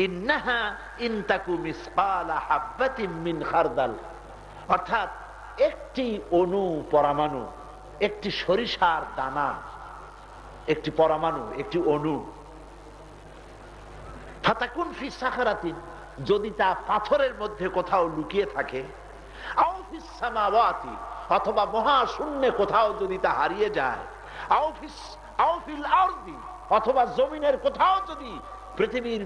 ইন্নাহা in তাকু মিসকালা হাববাতিন মিন খারদাল, অর্থাৎ একটি অণু পরমাণু, একটি সরিষার দানা, একটি পরমাণু, একটি অণু, ফাতাকুন ফি সাখারাতিন, যদি তা পাথরের মধ্যে কোথাও লুকিয়ে থাকে, আও ফিস সামাওয়াতি, অথবা মহাশূন্যে কোথাও যদি তা হারিয়ে যায়, আও ফিল আরদি, অথবা জমিনের কোথাও যদি, পৃথিবীর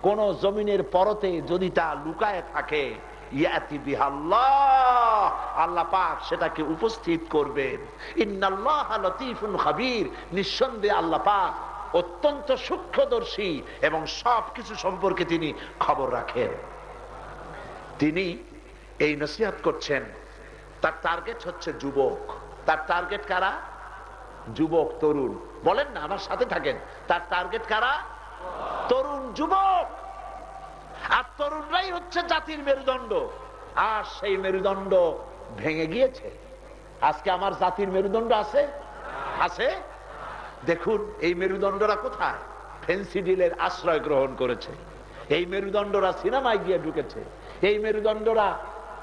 কোন জমিনের পরতে যদি তা লুকায় থাকে, ইয়াতি বিহাল্লাহ, আল্লাহ পাক সেটাকে উপস্থিত করবেন। ইন্নাল্লাহা লতীফুন খাবীর, নিঃসন্দেহে আল্লাহ পাক অত্যন্ত সূক্ষ্মদর্শী এবং সবকিছু সম্পর্কে তিনি খবর রাখেন। তিনি এই নসিহত করছেন, তার টার্গেট হচ্ছে যুবক। তার টার্গেট কারা? যুবক, তরুণ। বলেন না, আমার সাথে থাকেন। তার টার্গেট কারা? তরুণ, যুবক। আর তরুণরাই হচ্ছে জাতির মেরুদণ্ড। আর সেই মেরুদণ্ড ভেঙে গিয়েছে। আজকে আমার জাতির মেরুদণ্ড আছে? আছে? দেখুন এই মেরুদণ্ডরা কোথায়? ফেন্সিডিলের আশ্রয় গ্রহণ করেছে। এই মেরুদণ্ডরা সিনেমায় গিয়ে ঢুকেছে। এই মেরুদণ্ডরা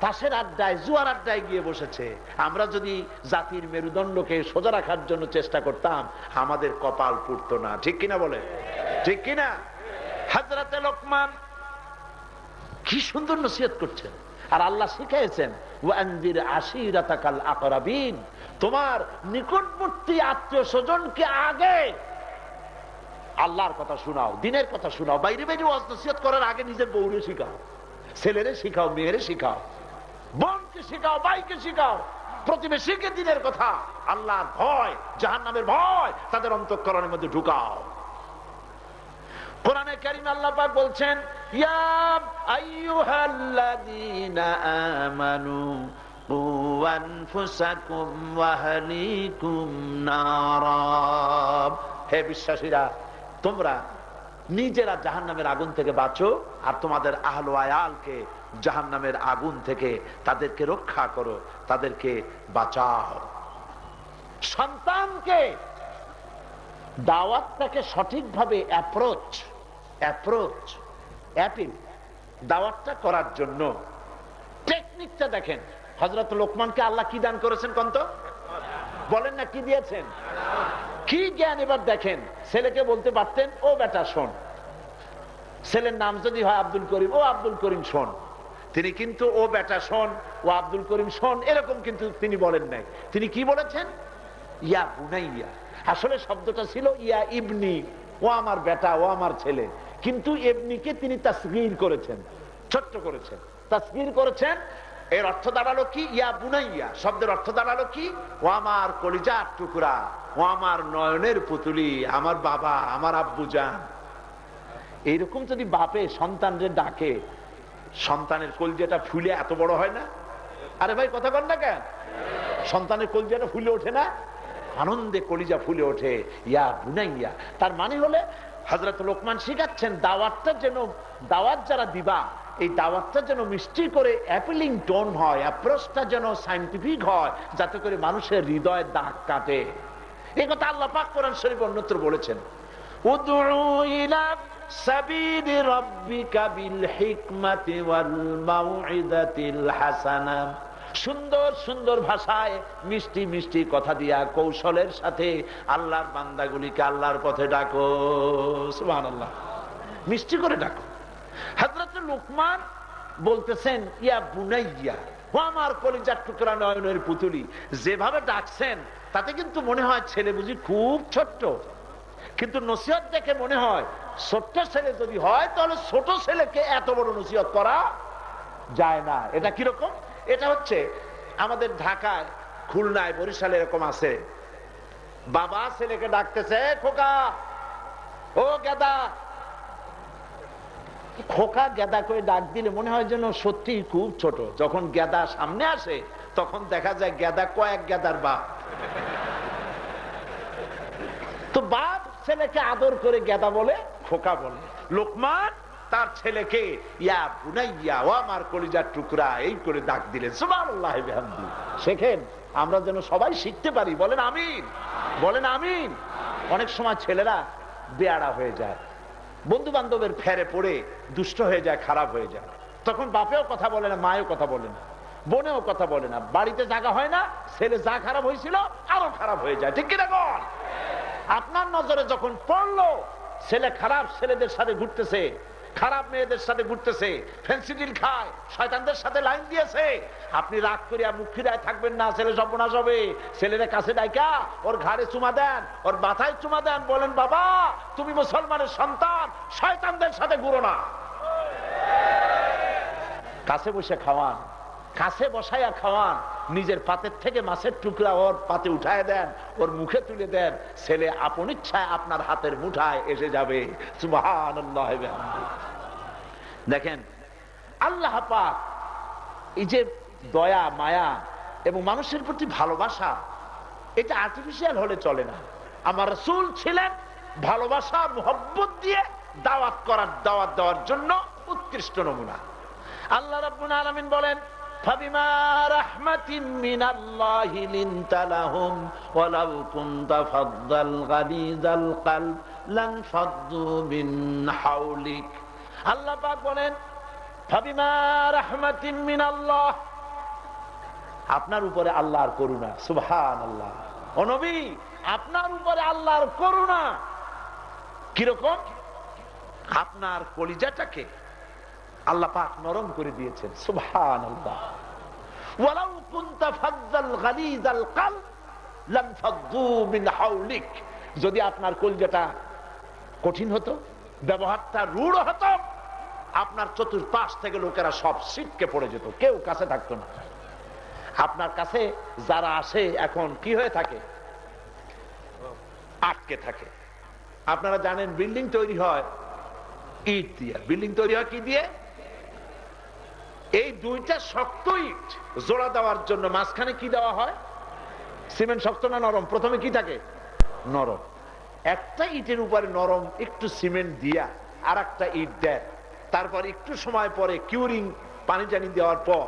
তাসের আড্ডায়, জুয়ার আড্ডায় গিয়ে বসেছে। আমরা যদি জাতির মেরুদণ্ডকে সোজা রাখার জন্য চেষ্টা করতাম, আমাদের কপাল পুড়তো না। ঠিক কিনা বলে? ঠিক কিনা? হযরতে লোকমান কি সুন্দর নসিহত করছেন। আর আল্লাহ শিখিয়েছেন, ওয়ানজির আশিরাতাকাল আকরাবিন, তোমার নিকটবর্তী আত্মীয় স্বজনকে আগে আল্লাহর কথা শোনাও, দিনের কথা শোনাও। বাইরে বাইরে ওয়াজ নসিহত করার আগে নিজের বউরে শিখাও, ছেলেরে শিখাও, মেয়েরে শিখাও, বোনকে শিখাও, ভাইকে শিখাও, প্রতিবেশীকে দিনের কথা, আল্লাহর ভয়, জাহান্নামের ভয় তাদের অন্তঃকরণের মধ্যে ঢুকাও। কোরআনে কারীমে আল্লাহ পাক বলছেন, ইয়া আইয়ুহাল্লাযীনা আমানু কু আনফুসাকুম ওয়া আহলিকুম নারা, হে বিশ্বাসীরা, তোমরা নিজেরা জাহান্নামের আগুন থেকে বাঁচো আর তোমাদের আহল আয়ালকে জাহান্নামের আগুন থেকে তাদেরকে রক্ষা করো, তাদেরকে বাঁচাও। সন্তানকে দাওয়াতটাকে সঠিকভাবে দাওয়াতটা করার জন্য টেকনিকটা দেখেন। হযরত লোকমানকে আল্লাহ কি দান করেছেন কন্ত? বলেন না, কি দিয়েছেন? কি জ্ঞান! এবার দেখেন, ছেলেকে বলতে পারতেন, ও বেটা শোন। ছেলের নাম যদি হয় আব্দুল করিম, ও আব্দুল করিম শোন। তিনি কিন্তু ও বেটা শোন, ও আব্দুল করিম শোন, এরকম কিন্তু তিনি বলেন নাই। তিনি কি বলেছেন? ইয়া বুনাইয়া। আসলে শব্দটা ছিল ইয়া ইবনি, ও আমার বেটা, ও আমার ছেলে। কিন্তু ইবনিকে তিনি তাসগীর করেছেন, ছোট্ট করেছেন, তাসগীর করেছেন। এর অর্থ দাঁড়ালো কি? ইয়া বুনাইয়া শব্দের অর্থ দাঁড়ালো কি? ও আমার কলিজার টুকরা, ও আমার নয়নের পুতুলি, আমার বাবা, আমার আব্বু জান। এইরকম যদি বাপে সন্তানদের ডাকে, সন্তানের কলিজাটা ফুলে এত বড় হয় না? আরে ভাই কথা বল না কেন? সন্তানের কলিজাটা ফুলে ওঠে না? আনন্দে কলিজা ফুলে ওঠে, ইয়া বুনাইয়া। তার মানে হলে হযরত লোকমান শিখাচ্ছেন দাওয়াতটা যেন, দাওয়াত যারা দিবা, এই দাওয়াতটা যেন মিষ্টি করে অ্যাপিলিং টোন হয়, অ্যাপ্রোচটা যেন সায়েন্টিফিক হয়, যাতে করে মানুষের হৃদয়ের দাগ কাটে। এই কথা আল্লাহ পাক কোরআন শরীফে অন্যত্র বলেছেন, উদউ ইলা সাবিলি রাব্বিকা বিল হিকমাতি ওয়াল মাউইদাতিল হাসানা। সুন্দর সুন্দর ভাষায়, মিষ্টি মিষ্টি কথা দিয়া, কৌশলের সাথে আল্লাহর বান্দাগুলিকে আল্লাহর পথে ডাকো। সুবহানাল্লাহ, মিষ্টি করে ডাকো। হযরত লোকমান বলতেছেন, ইয়া বুনাইয়া, ও আমার কলিজার টুকরা, নয়নের পুতুলি। যেভাবে ডাকছেন তাতে কিন্তু মনে হয় ছেলে বুঝি খুব ছোট্ট, কিন্তু নসিহত দেখে মনে হয় ছোট্ট ছেলে যদি হয় তাহলে ছোট ছেলেকে এত বড় নসিহত করা যায় না। এটা কিরকম? এটা হচ্ছে আমাদের ঢাকায়, খুলনায়, বরিশালে এরকম আছে, বাবা ছেলেকে ডাকতেছে, খোকা, ও গেদা। খোকা গেদা করে ডাক দিলে মনে হয় যেন সত্যি খুব ছোট। যখন গেদা সামনে আসে তখন দেখা যায় গেদা কয়েক গেদার বাপ। তো বাপ ছেলেকে আদর করে গেদা বলে, খোকা বলে। লোকমান তার ছেলেকে ইয়া বুনাইয়া, ও আমার কলিজার টুকরা, এই করে ডাক দিলেন। সুবহানাল্লাহ বিহামদিহি। শেখেন, আমরা যেন সবাই শিখতে পারি। বলেন আমিন, বলেন আমিন। অনেক সময় ছেলেরা বেয়াড়া হয়ে যায়, বন্ধু বান্ধবের ফেরে পড়ে দুষ্ট হয়ে যায়, খারাপ হয়ে যায়। তখন বাপেও কথা বলে না, মায়েও কথা বলে না, বোনেও কথা বলে না, বাড়িতে জায়গা হয় না, ছেলে যা খারাপ হয়েছিল আরো খারাপ হয়ে যায়। ঠিক কিনা বল? আপনার নজরে যখন পড়লো ছেলে খারাপ ছেলেদের সাথে ঘুরতেছে, খারাপ মেয়েদের সাথে ঘুরতেছে, ফেন্সিডিল খায়, শয়তানদের সাথে লাইন দিয়েছে, আপনি রাগ করিয়া মুখ ফিরায় থাকবেন না। ছেলে সর্বনাশ হবে। ছেলেরা কাছে ডাইকা ওর ঘাড়ে চুমা দেন, ওর মাথায় চুমা দেন, বলেন বাবা তুমি মুসলমানের সন্তান, শয়তানদের সাথে ঘুরো না। কাছে বসে খাওয়ান, কাছে বসাইয়া খাওয়ান, নিজের পাতের থেকে মাছের টুকরা ওর পাতে উঠায় দেন, ওর মুখে তুলে দেন, ছেলে আপন ইচ্ছায় আপনার হাতের মুঠায় এসে যাবে। সুবহানাল্লাহ। দেখেন আল্লাহ পাক এই যে দয়া মায়া এবং মানুষের প্রতি ভালোবাসা, এটা আর্টিফিশিয়াল হলে চলে না। আমার রাসূল ছিলেন ভালোবাসা মুহাব্বত দিয়ে দাওয়াত করার, দাওয়াত দেওয়ার জন্য উৎকৃষ্ট নমুনা। আল্লাহ রাব্বুল আলামিন বলেন ফাবিমা রাহমাতিন মিনাল্লাহি লিনতা লাহুম ওয়ালাউ কুনতা ফাদ্দাল গালিজাল কলব লানফাদ্দু মিন হাওলিক। আল্লাহ পাক বলেন ফাবিমা রাহমাতিন মিনাল্লাহ, আপনার উপরে আল্লাহর করুণা। সুবহানাল্লাহ। ও নবী আপনার উপরে আল্লাহর করুণা কিরকম? আপনার কলিজাটাকে আল্লাহ পাক নরম করে দিয়েছেন। সুবহানাল্লাহ। ওয়ালাউ কুনতা ফাদ্দাল গালিজাল কলব লানফাদ্দু মিন হাওলিক, যদি আপনার কলিজাটা কঠিন হতো, ব্যবহারটা রূঢ় হতো, আপনার চতুর্পাশ থেকে লোকেরা সব ছিটকে পড়ে যেত, কেউ কাছে থাকতো না। আপনার কাছে যারা আসে এখন কি হয়ে থাকে? আটকে থাকে। আপনারা জানেন বিল্ডিং তৈরি হয় ইট দিয়ে। বিল্ডিং তৈরি হয় কি দিয়ে? এই দুইটা শক্ত ইট জোড়া দেওয়ার জন্য মাঝখানে কি দেওয়া হয়? সিমেন্ট। শক্ত না নরম? প্রথমে কি থাকে? নরম। একটা ইটের উপরে নরম একটু সিমেন্ট দিয়া আর একটা ইট দেয়, তারপর একটু সময় পরে কিউরিং পানি টানি দেওয়ার পর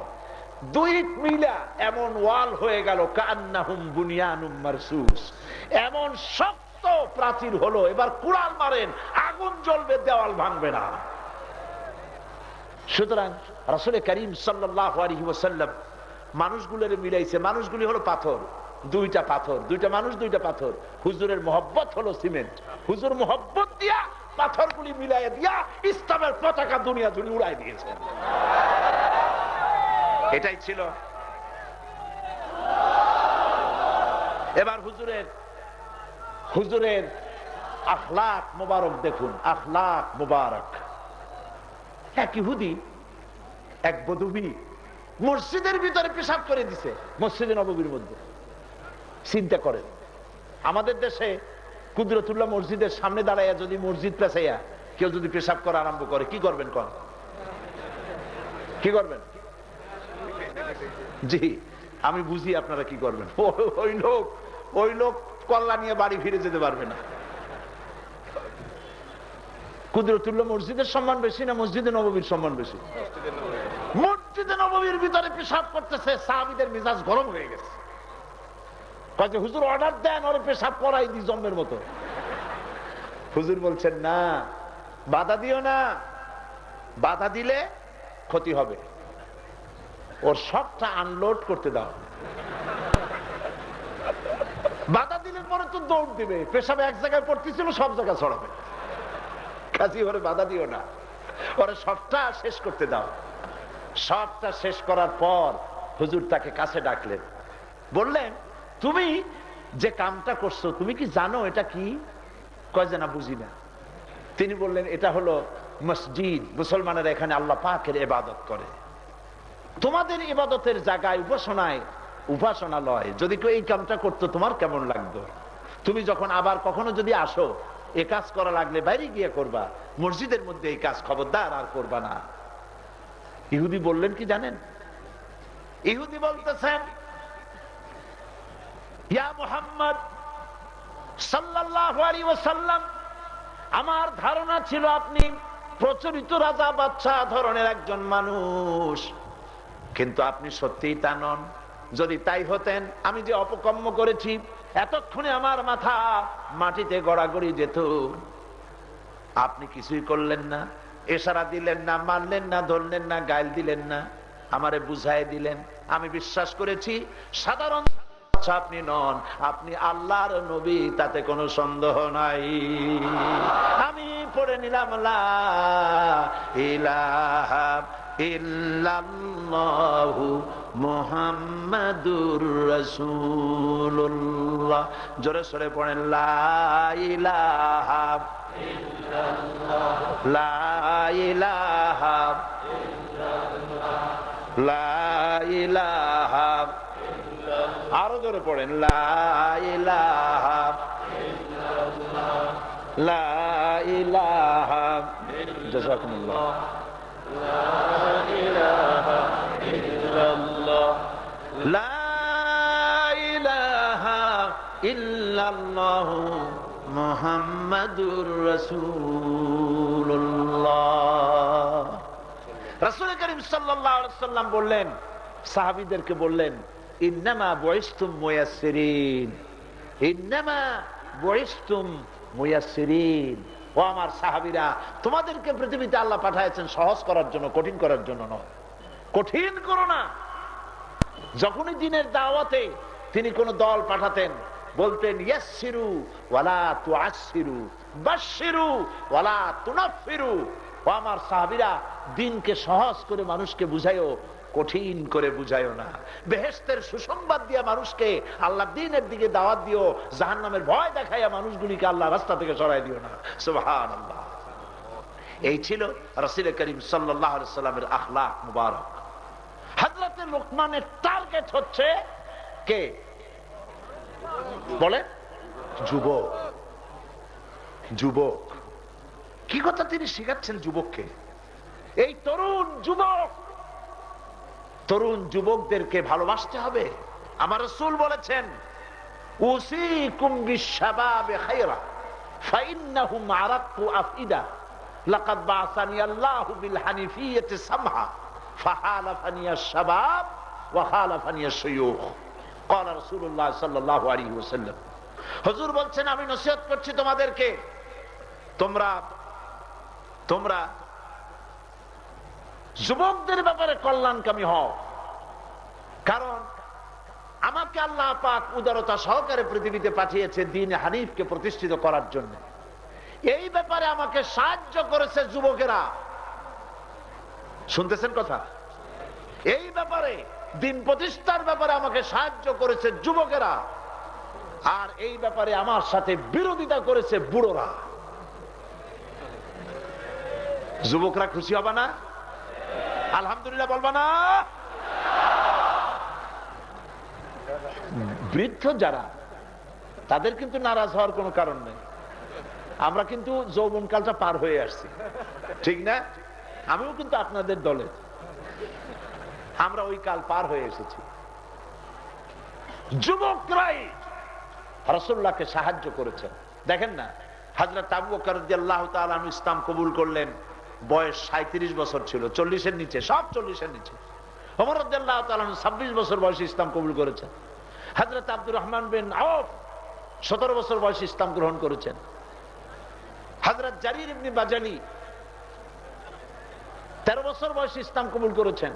দুই ইট মিলা এমন ওয়াল হয়ে গেল কান্নাহুম বুনিয়ানুম মারসুস, এমন শক্ত প্রাচীর হলো। এবার কুড়াল মারেন, আগুন জ্বলবে, দেওয়াল ভাঙবে না। সুতরাং রাসূল করিম সাল্লাল্লাহু আলাইহি ওয়াসাল্লাম মানুষগুলোরে মিলাইছে। মানুষগুলি হলো পাথর, দুইটা পাথর, দুইটা মানুষ, দুইটা পাথর। হুজুরের মোহব্বত হলো সিমেন্ট। হুজুর মোহব্বত দিয়া পাথরগুলি মিলাইয়া দিয়া ইসলামের পতাকা দুনিয়া জুড়ে উড়াই দিয়েছেন। এটাই ছিল। এবার হুজুরের আখলাক মুবারক দেখুন, আখলাক মুবারক। এক ইহুদি, এক বদুবী মসজিদের ভিতরে পেশাব করে দিছে, মসজিদে নববীর মধ্যে। চিন্তা করেন, আমাদের দেশে কুদরতুল্লাহ মসজিদের সামনে দাঁড়াইয়া যদি মসজিদ পেছাইয়া কেউ যদি পেশাব করা আরম্ভ করে, কি করবেন? কোন কি করবেন? জি আমি বুঝি আপনারা কি করবেন। ওই লোক কল্লা নিয়ে বাড়ি ফিরে যেতে পারবে না। কুদরতুল্লাহ মসজিদের সম্মান বেশি না মসজিদে নববীর সম্মান বেশি? মসজিদে নববীর ভিতরে পেশাব করতেছে, সাহাবীদের মেজাজ গরম হয়ে গেছে। হুজুর অর্ডার দেন, ওরে পেশাব করাই দি জম্মের মতো। হুজুর বলছেন না, বাধা দিও না, বাধা দিলে ক্ষতি হবে, ওর সবটা আনলোড করতে দাও। বাধা দিলে পরে তো দৌড় দিবে, পেশাবে এক জায়গায় পড়তেছিল সব জায়গায় ছড়াবে। কাজী ওরে বাধা দিও না, ওরে সবটা শেষ করতে দাও। সবটা শেষ করার পর হুজুর তাকে কাছে ডাকলেন, বললেন তুমি যে কামটা করছো তুমি কি জানো এটা কি? কয় যে না, বুঝি না। তিনি বললেন এটা হলো মসজিদ, মুসলমানেরা এখানে আল্লাহ পাকের ইবাদত করে। তোমাদের ইবাদতের জায়গায় উপাসনালয় যদি কেউ এই কামটা করতো তোমার কেমন লাগতো? তুমি যখন আবার কখনো যদি আসো, এ কাজ করা লাগলে বাইরে গিয়ে করবা, মসজিদের মধ্যে এই কাজ খবরদার আর করবা না। ইহুদি বললেন কি জানেন? ইহুদি বলতেছেন, ইয়া মুহাম্মদ সাল্লাল্লাহু আলাইহি ওয়াসাল্লাম, আমার ধারণা ছিল আপনি প্রচলিত রাজা বাদশাহ ধরনের একজন মানুষ, কিন্তু আপনি সত্যিই তা নন। যদি তাই হতেন, আমি যে অপকর্ম করেছি এতক্ষণে আমার মাথা মাটিতে গড়াগড়ি যেত। আপনি কিছুই করলেন না, ইশারা দিলেন না, মানলেন না, ধরলেন না, গাইল দিলেন না, আমারে বুঝাই দিলেন। আমি বিশ্বাস করেছি সাধারণ আপনি নন, আপনি আল্লাহর নবী, তাতে কোনো সন্দেহ নাই। আমি পড়ে নিলাম লা ইলাহা ইল্লাল্লাহু মুহাম্মাদুর রাসূলুল্লাহ। জোরে সরে পড়েন লা ইলাহা ইল্লাল্লাহ, লা ইলাহা ইল্লাল্লাহ, লা ইলাহা, আরো জোরে পড়েন লা ইলাহা ইল্লাল্লাহ, লা ইলাহা, জাযাকুমুল্লাহ, লা ইলাহা ইল্লাল্লাহ, লা ইলাহা ইল্লাল্লাহ মুহাম্মাদুর রাসূলুল্লাহ। রাসূল করিম সাল্লাল্লাহু আলাইহি ওয়াসাল্লাম বললেন, সাহাবীদেরকে বললেন, ইন্নামা বুইসতুম মুয়াসসিরিন, ইন্নামা বুইসতুম মুয়াসসিরিন। ও আমার সাহাবীরা, তোমাদেরকে পৃথিবীতে আল্লাহ পাঠাইছেন সহজ করার জন্য, কঠিন করার জন্য নয়। কঠিন করো না। যখনই দিনের দাওয়াতে তিনি কোন দল পাঠাতেন, বলতেন ইয়াসসিরু ওয়ালা তুআসসিরু, বাশশিরু ওয়ালা তুনাফফিরু। ও আমার সাহাবীরা, দিনকে সহজ করে মানুষকে বুঝাইও, কঠিন করে বুঝাইও না। বেহেশতের সুসংবাদ দিয়া মানুষকে আল্লাহর দ্বীনের দিকে দাওয়াত দিও, জাহান্নামের ভয় দেখাইয়া মানুষগুলিকে আল্লাহর রাস্তা থেকে সরাই দিও না। সুবহানাল্লাহ। এই ছিল রাসূল করিম সাল্লাল্লাহু আলাইহি ওয়াসাল্লামের আখলাক মুবারক। হযরত লোকমানের টার্গেট হচ্ছে কে বলে? যুবক। যুবক। কি কথা তিনি শিখাচ্ছেন যুবককে? এই তরুণ যুবক, তরুণ যুবকদেরকে ভালোবাসতে হবে। আমার রাসূল বলেছেন, উসিকুম বিশ-শাবাবে খায়রা ফাইন্নাহুম আরাক্কু আফইদা লাকাদ বা'সানি আল্লাহু বিল হানিফিয়্যাতি সামহা ফাহালাফানি আশ-শাবাব ওয়া খালাফানি আশ-শুয়ুখ। ক্বালা রাসূলুল্লাহ সাল্লাল্লাহু আলাইহি ওয়াসাল্লাম। হুজুর বলছেন, আমি নসিহত করছি তোমাদেরকে, তোমরা যুবকদের ব্যাপারে কল্যাণকামী হও। কারণ আমাকে আল্লাহ পাক উদারতা সহকারে পৃথিবীতে পাঠিয়েছে দ্বীন হানিফকে প্রতিষ্ঠিত করার জন্য। এই ব্যাপারে আমাকে সাহায্য করেছে যুবকেরা। শুনতেছেন কথা? এই ব্যাপারে, দ্বীন প্রতিষ্ঠার ব্যাপারে আমাকে সাহায্য করেছে যুবকেরা, আর এই ব্যাপারে আমার সাথে বিরোধিতা করেছে বুড়োরা। যুবকরা খুশি হবে না? আলহামদুলিল্লাহ বলবা না? বৃদ্ধ যারা, তাদের কিন্তু নারাজ হওয়ার কোনো কারণ নেই। আমরা কিন্তু যৌবনকালটা পার হয়ে আসছি, ঠিক না? আমিও কিন্তু আপনাদের দলে, আমরা ওই কাল পার হয়ে এসেছি। যুবকরাই রাসূলুল্লাহকে সাহায্য করেছেন। দেখেন না, হযরত আবু বকর রাদিয়াল্লাহু তাআলা আনহু ইসলাম কবুল করলেন, বয়স 37 বছর ছিল, 40-এর নিচে, সব 40-এর নিচে। ওমর রাদিয়াল্লাহু তাআলা 26 বছর বয়সে ইসলাম কবুল করেছেন। হযরত আব্দুর রহমান বিন আওফ 17 বছর বয়সে ইসলাম গ্রহণ করেছেন। হযরত জারির ইবনে বাজালি 13 বছর বয়সে ইসলাম কবুল করেছেন।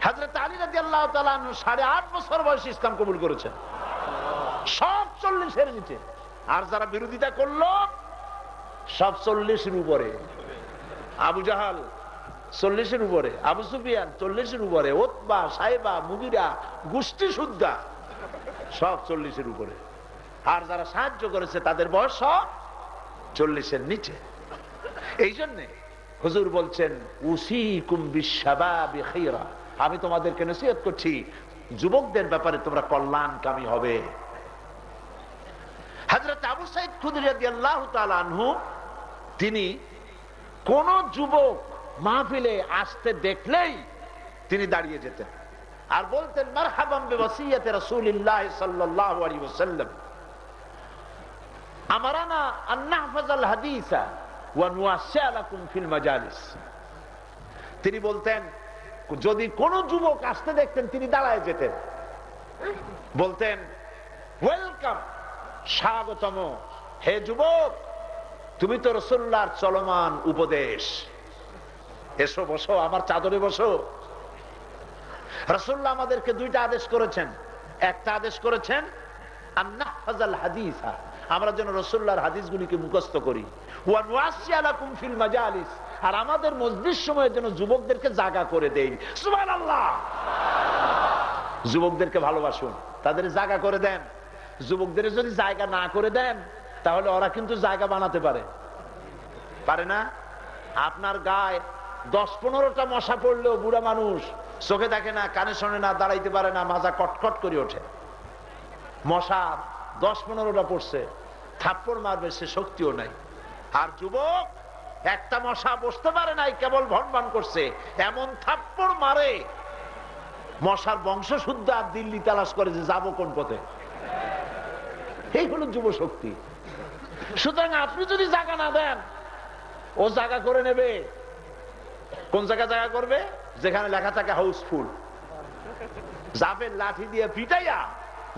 হযরত আলী রাদিয়াল্লাহু তাআলা 8.5 বছর বয়সে ইসলাম কবুল করেছেন। সব 40-এর নিচে। আর যারা বিরোধিতা করলো, সব 40-এর উপরে। আবু জাহাল 40-এর উপরে, আবু সুফিয়ান 40-এর উপরে, উতবা, সাইবা, মুগিরা, গোষ্ঠী সুদ্ধা সব 40-এর উপরে। আর যারা সাহায্য করেছে তাদের বয়স সব 40-এর নিচে। এই জন্যে হুজুর বলছেন, উসিকুম বিশ-শাবাবি খায়রা, আমি তোমাদেরকে নসিহত করছি, যুবকদের ব্যাপারে তোমরা কল্যাণকামী হবে। হযরত আবু সাঈদ খুদরী রাদিয়াল্লাহু তাআলা আনহু, তিনি কোন যুবক মাহফিলে আসতে দেখলেই তিনি দাঁড়িয়ে যেতেন আর বলতেন, মারহাবান বিওয়াসিয়াতি রাসূলিল্লাহ সাল্লাল্লাহু আলাইহি ওয়াসাল্লাম, আমারানা আন নাহফাযাল হাদিসা ওয়া নুওয়াসি'a লাকুম ফিল মাজালিস। তিনি বলতেন, যদি কোন যুবক আসতে দেখতেন তিনি দাঁড়ায় যেতেন, বলতেন, ওয়েলকাম, স্বাগতম হে যুবক, তুমি তো রাসূলুল্লাহর চলমান উপদেশ। এসো বসো, আমার চাদরে বসো। রাসূলুল্লাহ আমাদেরকে দুইটা আদেশ করেছেন। একটা আদেশ করেছেন আন্নাহফাজাল হাদিসা, আমরা যেন রাসূলুল্লাহর হাদিসগুলিকে মুখস্থ করি। ওয়া নুআসসিয়া লাকুম ফিল মাজালিস, আর আমাদের মজলিস সময়ে যেন যুবকদেরকে জাগা করে দেই। সুবহানাল্লাহ। যুবকদেরকে ভালোবাসুন, তাদের জায়গা করে দেন। যুবকদের যদি জায়গা না করে দেন তাহলে ওরা কিন্তু জায়গা বানাতে পারে না। আপনার গায়ে 10-15টা মশা পড়লেও বুড়া মানুষ চোখে দেখে না, কানে শোনে না, দাঁড়াইতে পারে না, মাজা কটকট করে ওঠে। মশা 10-15টা পড়ছে, থাপ্পড় মারবে সে শক্তিও নাই। আর যুবক একটা মশা বসতে পারে নাই, কেবল ভনভান করছে, এমন থাপ্পড় মারে মশার বংশ শুদ্ধ আর দিল্লি তালাশ করে যে যাবো কোন পথে। এই হলো যুব শক্তি। সুতরাং আপনি যদি জায়গা না দেন, ও জায়গা করে নেবে। কোন জায়গা করবে? যেখানে লেখা থাকে হাউসফুল, জাবের লাঠি দিয়ে পিটাইয়া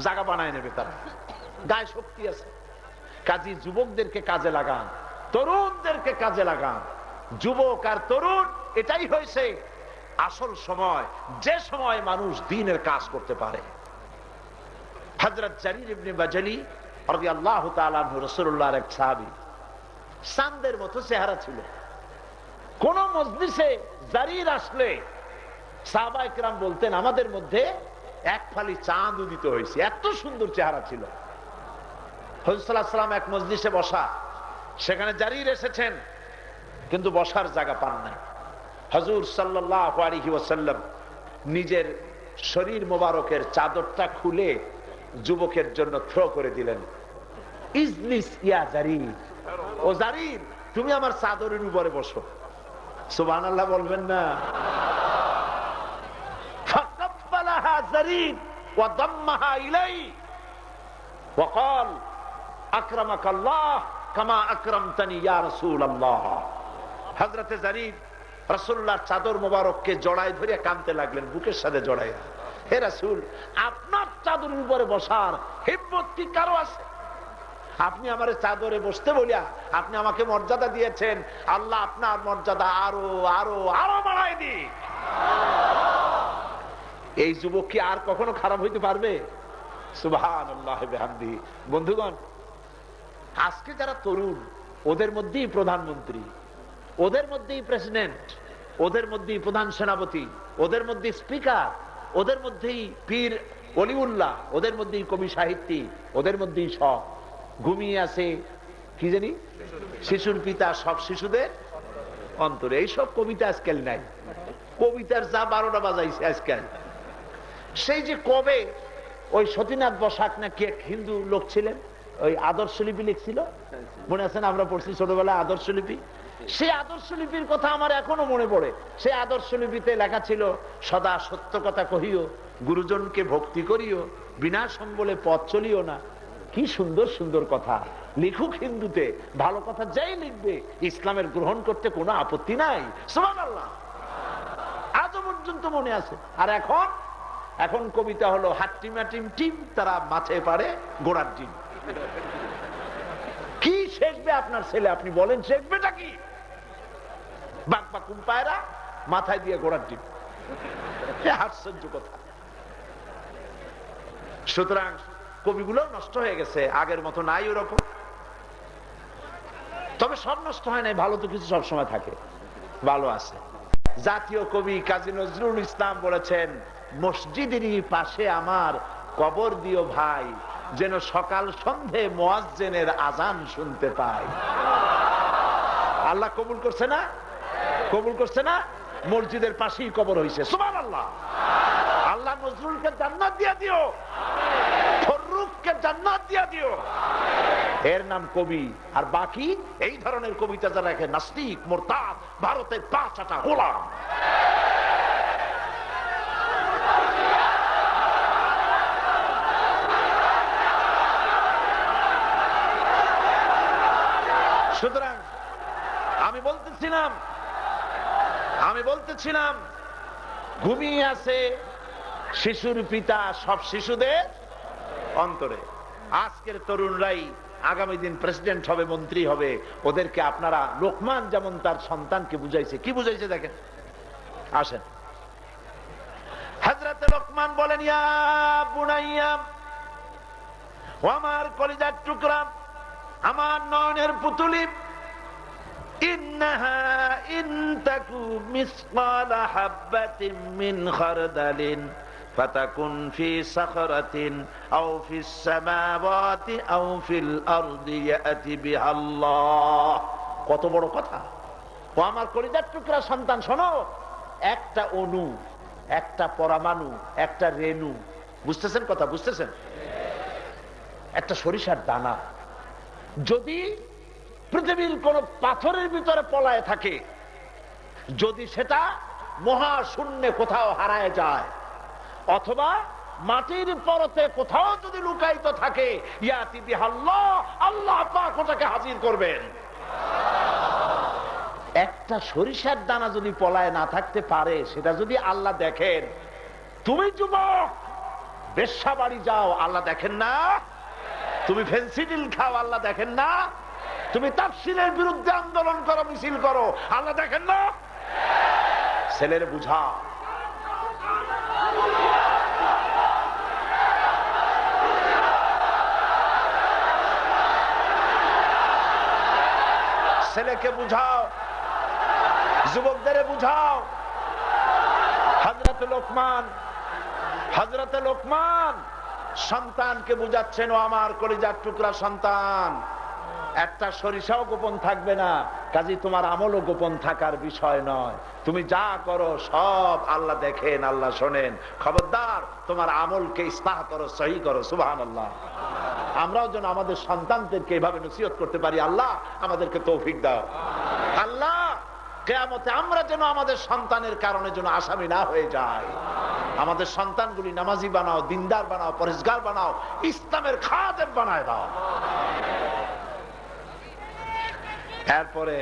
জায়গা বানায় নেবে। তারা গায়ে শক্তি আছে। কাজী যুবকদেরকে কাজে লাগান, তরুণদেরকে কাজে লাগান। যুবক আর তরুণ এটাই হয়েছে আসল সময়, যে সময় মানুষ দ্বীনের কাজ করতে পারে। হযরত জারীর ইবনে বাজালি রাদিয়াল্লাহু তাআলা আনহু রাসূলুল্লাহর এক সাহাবী, চাঁদের মতো চেহারা ছিল। কোন মজলিসে জারীর আসলে সাহাবায়ে কেরাম বলতেন আমাদের মধ্যে এক ফালি চাঁদ উদিত হয়েছে, এত সুন্দর চেহারা ছিল। হুজুর সাল্লাল্লাহু আলাইহি ওয়াসাল্লাম এক মজলিসে বসা, সেখানে জারীর এসেছেন কিন্তু বসার জায়গা পান নাই। হুজুর সাল্লাল্লাহু আলাইহি ওয়াসাল্লাম নিজের শরীর মোবারকের চাদরটা খুলে যুবকের জন্য থ্রো করে দিলেন। ইজলিস ইয়া জারীর, ও জারীর তুমি আমার চাদরের উপরে বসো। সুবহানাল্লাহ বলবেন না? ফাকাব্বালাহা জারীর ওয়া দাম্মাহা ইলাই ওয়া ক্বাল আকরামাকাল্লাহ কামা আকরামতানি ইয়া রাসূলুল্লাহ। হযরত জারীর রাসূলুল্লাহর চাদর মোবারককে জড়ায় ধরে কাঁদতে লাগলেন, বুকের সাথে জড়ায়। হে রাসূল, আপনার চাদরের উপরে বসার হিম্মত কি কারো আছে? আপনি আমার চাদরে বসতে বলিয়া আপনি আমাকে মর্যাদা দিয়েছেন, আল্লাহ আপনার মর্যাদা আরো আরো আরো বাড়ায় দিক। এই যুবক কি আর কখনো খারাপ হইতে পারবে? সুবহানাল্লাহ বিহামদিহি। বন্ধুগণ, আজকে যারা তরুণ, ওদের মধ্যেই প্রধানমন্ত্রী, ওদের মধ্যেই প্রেসিডেন্ট, ওদের মধ্যেই প্রধান সেনাপতি, ওদের মধ্যেই স্পিকার, ওদের মধ্যেই পীর ওলিউল্লাহ, ওদের মধ্যেই কবি সাহিত্যিক, ওদের মধ্যেই সব। ঘুমিয়ে আছে কি জানি শিশুর পিতা সব শিশুদের অন্তরে। এইসব কবিতা আজকাল নাই। কবিতার যা 12টা বাজাইছে আজকাল। সেই যে কবে ওই সতীনাথ বসাক না কি এক হিন্দু লোক ছিলেন, ওই আদর্শলিপি লিখছিল, মনে আছেন? আমরা পড়ছি ছোটবেলায় আদর্শলিপি। সেই আদর্শলিপির কথা আমার এখনো মনে পড়ে। সেই আদর্শলিপিতে লেখা ছিল, সদা সত্য কথা কহিও, গুরুজনকে ভক্তি করিও, বিনা সম্বলে পথ চলিও না। কি সুন্দর সুন্দর কথা লিখুক হিন্দুতে, ভালো কথা যাই লিখবে ইসলামের গ্রহণ করতে কোনো আপত্তি নাই। সুবহানাল্লাহ। আজও পর্যন্ত মনে আছে। আর এখন কবিতা হলো হাট্টিমা টিম টিম, তারা মাছে পারে গোড়ার ডিম। কি শিখবে আপনার ছেলে? আপনি বলেন শিখবেটা কি? বাঘ পায়রা মাথায় দিয়ে গোড়ার ডিম। আশ্চর্য কথা। সুতরাং কবিগুলো নষ্ট হয়ে গেছে, আগের মতো নাই ওরকম। তবে সব নষ্ট হয় নাই, ভালো তো কিছু সবসময় থাকে, ভালো আছে। জাতীয় কবি কাজী নজরুল ইসলাম বলেছেন, মসজিদেরই পাশে আমার কবর দিও ভাই, যেন সকাল সন্ধে মুয়াজ্জিনের আজান শুনতে পাই। আল্লাহ কবুল করছে না? কবুল করছে না? মসজিদের পাশেই কবর হয়েছে। সুবহানাল্লাহ। আল্লাহ নজরুলকে জান্নাত দিয়া দিও, ফররুখকে জান্নাত দিয়া দিও। এর নাম কবি। আর বাকি এই ধরনের কবিতা যারা রাখে, নাস্তিক, মুরতাদ, ভারতের 5 গোলাম। সুতরাং আমি বলতেছিলাম ঘুমিয়ে আছে শিশুর পিতা সব শিশুদের অন্তরে। আজকের তরুণরাই আগামী দিন প্রেসিডেন্ট হবে, মন্ত্রী হবে, ওদেরকে আপনারা লোকমান যেমন তার সন্তানকে বুঝাইছে, কি বুঝাইছে দেখেন। আসেন, হযরত লোকমান বলেন, ইয়া বুনাইয়া, ও আমার কলিজার টুকরা, আমার নয়নের পুতুলি, ইন্নাহা ইন তাকু মিসকালা হাববাতিন মিন খারদালিন ফাতাকুন ফি সাখরাতিন আও ফিস সামাওয়াতি আও ফিল আরদি ইয়াতি বিহাল্লাহ। কত বড় কথা! ও আমার কলিজার টুকরা সন্তান, শোনো, একটা অণু, একটা পরমাণু, একটা রেণু, বুঝতেছেন কথা? বুঝতেছেন? একটা সরিষার দানা যদি পৃথিবীর কোন পাথরের ভিতরে পলায় থাকে, যদি সেটা মহাশূন্যে কোথাও হারায় যায়, অথবা মাটির পরতে কোথাও যদি লুকায়িত থাকে, ইয়াতি বিহাল্লাহ, আল্লাহ পাক ওটাকে হাজির করবেন। একটা সরিষার দানা যদি পলায় না থাকতে পারে, সেটা যদি আল্লাহ দেখেন, তুমি যুবক বেশ্যা বাড়ি যাও, আল্লাহ দেখেন না? তুমি ফেন্সিডিল খাও, আল্লাহ দেখেন না? তুমি তাফসীরের বিরুদ্ধে আন্দোলন করো, মিছিল করো, আল্লাহ দেখেন না? ছেলের বুঝা, ছেলেকে বুঝাও, যুবকদের বুঝাও। হযরত লোকমান সন্তানকে বুঝাচ্ছেন, ও আমার কলিজার টুকরা সন্তান, একটা সরিষাও গোপন থাকবে না, কাজেই তোমার আমলও গোপন থাকার বিষয় নয়। তুমি যা করো সব আল্লাহ দেখেন, আল্লাহ শোনেন। খবরদার তোমার আমলকে ইসলাহ করো, সহি করো। সুবহানাল্লাহ। আমরাও যেন আমাদের সন্তানদেরকে এভাবে নসিহত করতে পারি, আল্লাহ আমাদেরকে তৌফিক দাও। আল্লাহ কিয়ামতে আমরা যেন আমাদের সন্তানের কারণে যেন আসামি না হয়ে যায়। আমাদের সন্তানগুলি নামাজি বানাও, দিনদার বানাও, পরেজগার বানাও, ইসলামের খাদেম বানায় দাও। এরপরে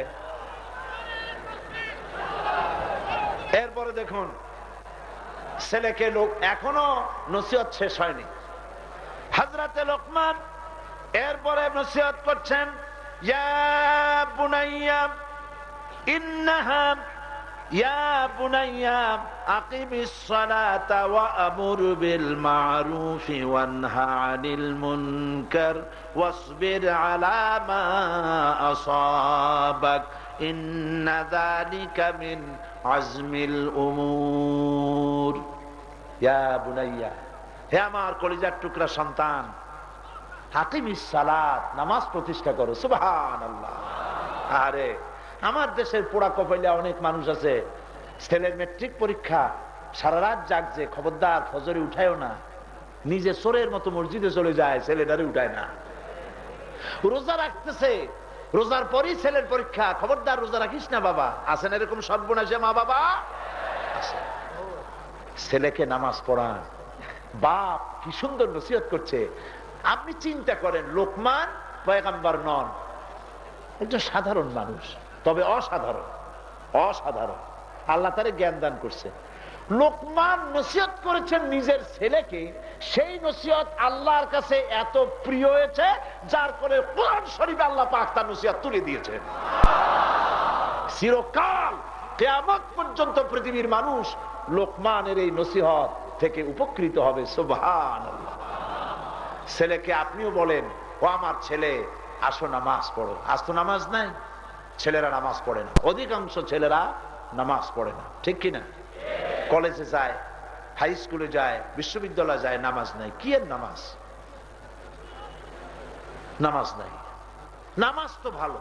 দেখুন, ছেলেকে লোক এখনো নসিহত শেষ হয়নি। হযরতে লোকমান এরপরে নসিহত করছেন, ইয়া বুনাইয়া ইন্নাহা, ইয়া বুনাইয়া আকিমিস সালাতা ওয়া আমুর বিল মা'রুফি ওয়ানহা আনিল মুনকার ওয়াসবির আলা মা আসাবাক ইন্না যালিকা মিন আজমিল উমুর। ইয়া বুনাইয়া, হে আমার কলিজার টুকরা সন্তান, আকিমিস সালাত, নামাজ প্রতিষ্ঠা করো। সুবহানাল্লাহ। আরে আমার দেশের পোড়া কপাইলে অনেক মানুষ আছে, ছেলের মেট্রিক পরীক্ষা, সারা রাত জাগছে, খবরদার ফজরে উঠায়ও না, নিজে চোরের মতো মসজিদে চলে যায়, ছেলেটারে উঠায় না। রোজা রাখতেছে, রোজার পরই ছেলের পরীক্ষা, খবরদার রোজা রাখিস না বাবা। আছেন এরকম সর্বনাশে মা বাবা? ছেলেকে নামাজ পড়ান। বাপ কি সুন্দর নসিহত করছে। আপনি চিন্তা করেন, লোকমান পয়গম্বর নন, একজন সাধারণ মানুষ, তবে অসাধারণ। অসাধারণ, আল্লাহ তারে জ্ঞান দান করছে। লোকমান নসিহত করেছেন নিজের ছেলেকে, সেই নসিহত আল্লাহর কাছে এত প্রিয় হয়েছে, যার করে কোরআন শরীফে আল্লাহ পাক তার নসিহত তুলে দিয়েছেন। চিরকাল কিয়ামত পর্যন্ত পৃথিবীর মানুষ লোকমানের এই নসিহত থেকে উপকৃত হবে। সুবহানাল্লাহ। ছেলেকে আপনিও বলেন, ও আমার ছেলে, আসো নামাজ পড়ো। আজ তো নামাজ নাই, ছেলেরা নামাজ পড়ে না, অধিকাংশ ছেলেরা নামাজ পড়ে না, ঠিক কিনা? কলেজে যায়, হাই স্কুলে যায়, বিশ্ববিদ্যালয়ে যায়, নামাজ নাই। কি এর নামাজ? নামাজ নাই। নামাজ তো ভালো।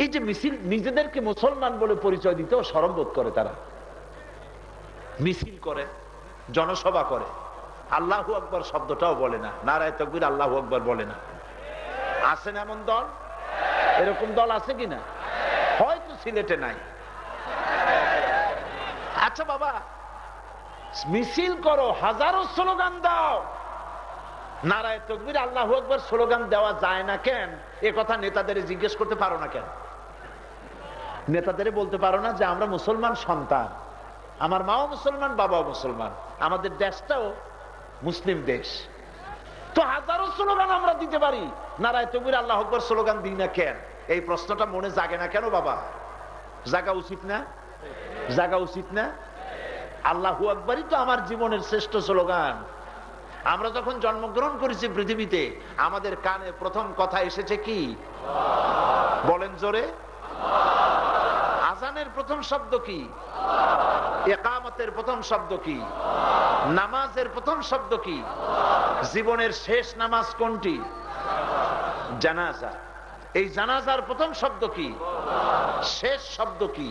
এই যে মিছিল, নিজেদেরকে মুসলমান বলে পরিচয় দিতেও শরম বোধ করে তারা। মিছিল করে, জনসভা করে, আল্লাহু আকবার শব্দটাও বলে না, নারায়ে তাকবীর আল্লাহু আকবার বলে না। আছেন এমন দল? এরকম দল আছে কিনা? হয়তো সিলেটে নাই। আচ্ছা বাবা, মিছিল করো, হাজারো স্লোগান দাও, নারায়ে তাকবীর আল্লাহু আকবার স্লোগান দেওয়া যায় না কেন? এ কথা নেতাদের জিজ্ঞেস করতে পারো না কেন? নেতাদের বলতে পারো না যে আমরা মুসলমান সন্তান, আমার মাও মুসলমান, বাবাও মুসলমান, আমাদের দেশটাও মুসলিম দেশ, তো হাজারো স্লোগান আমরা দিতে পারি, নারায়ে তাকবীর আল্লাহু আকবার স্লোগান দিই না কেন? এই প্রশ্নটা মনে জাগে না কেন বাবা? জাগা উচিত না? জাগা উচিত না? আল্লাহু আকবারই তো আমার জীবনের শ্রেষ্ঠ স্লোগান। আমরা যখন জন্মগ্রহণ করেছি পৃথিবীতে, আমাদের কানে প্রথম কথা এসেছে কি? বলেন জোরে। আজানের প্রথম শব্দ কি? ইকামতের প্রথম শব্দ কি? নামাজের প্রথম শব্দ কি? জীবনের শেষ নামাজ কোনটি? জানাজা। এই জানাজার প্রথম শব্দ কি? শেষ শব্দ কি?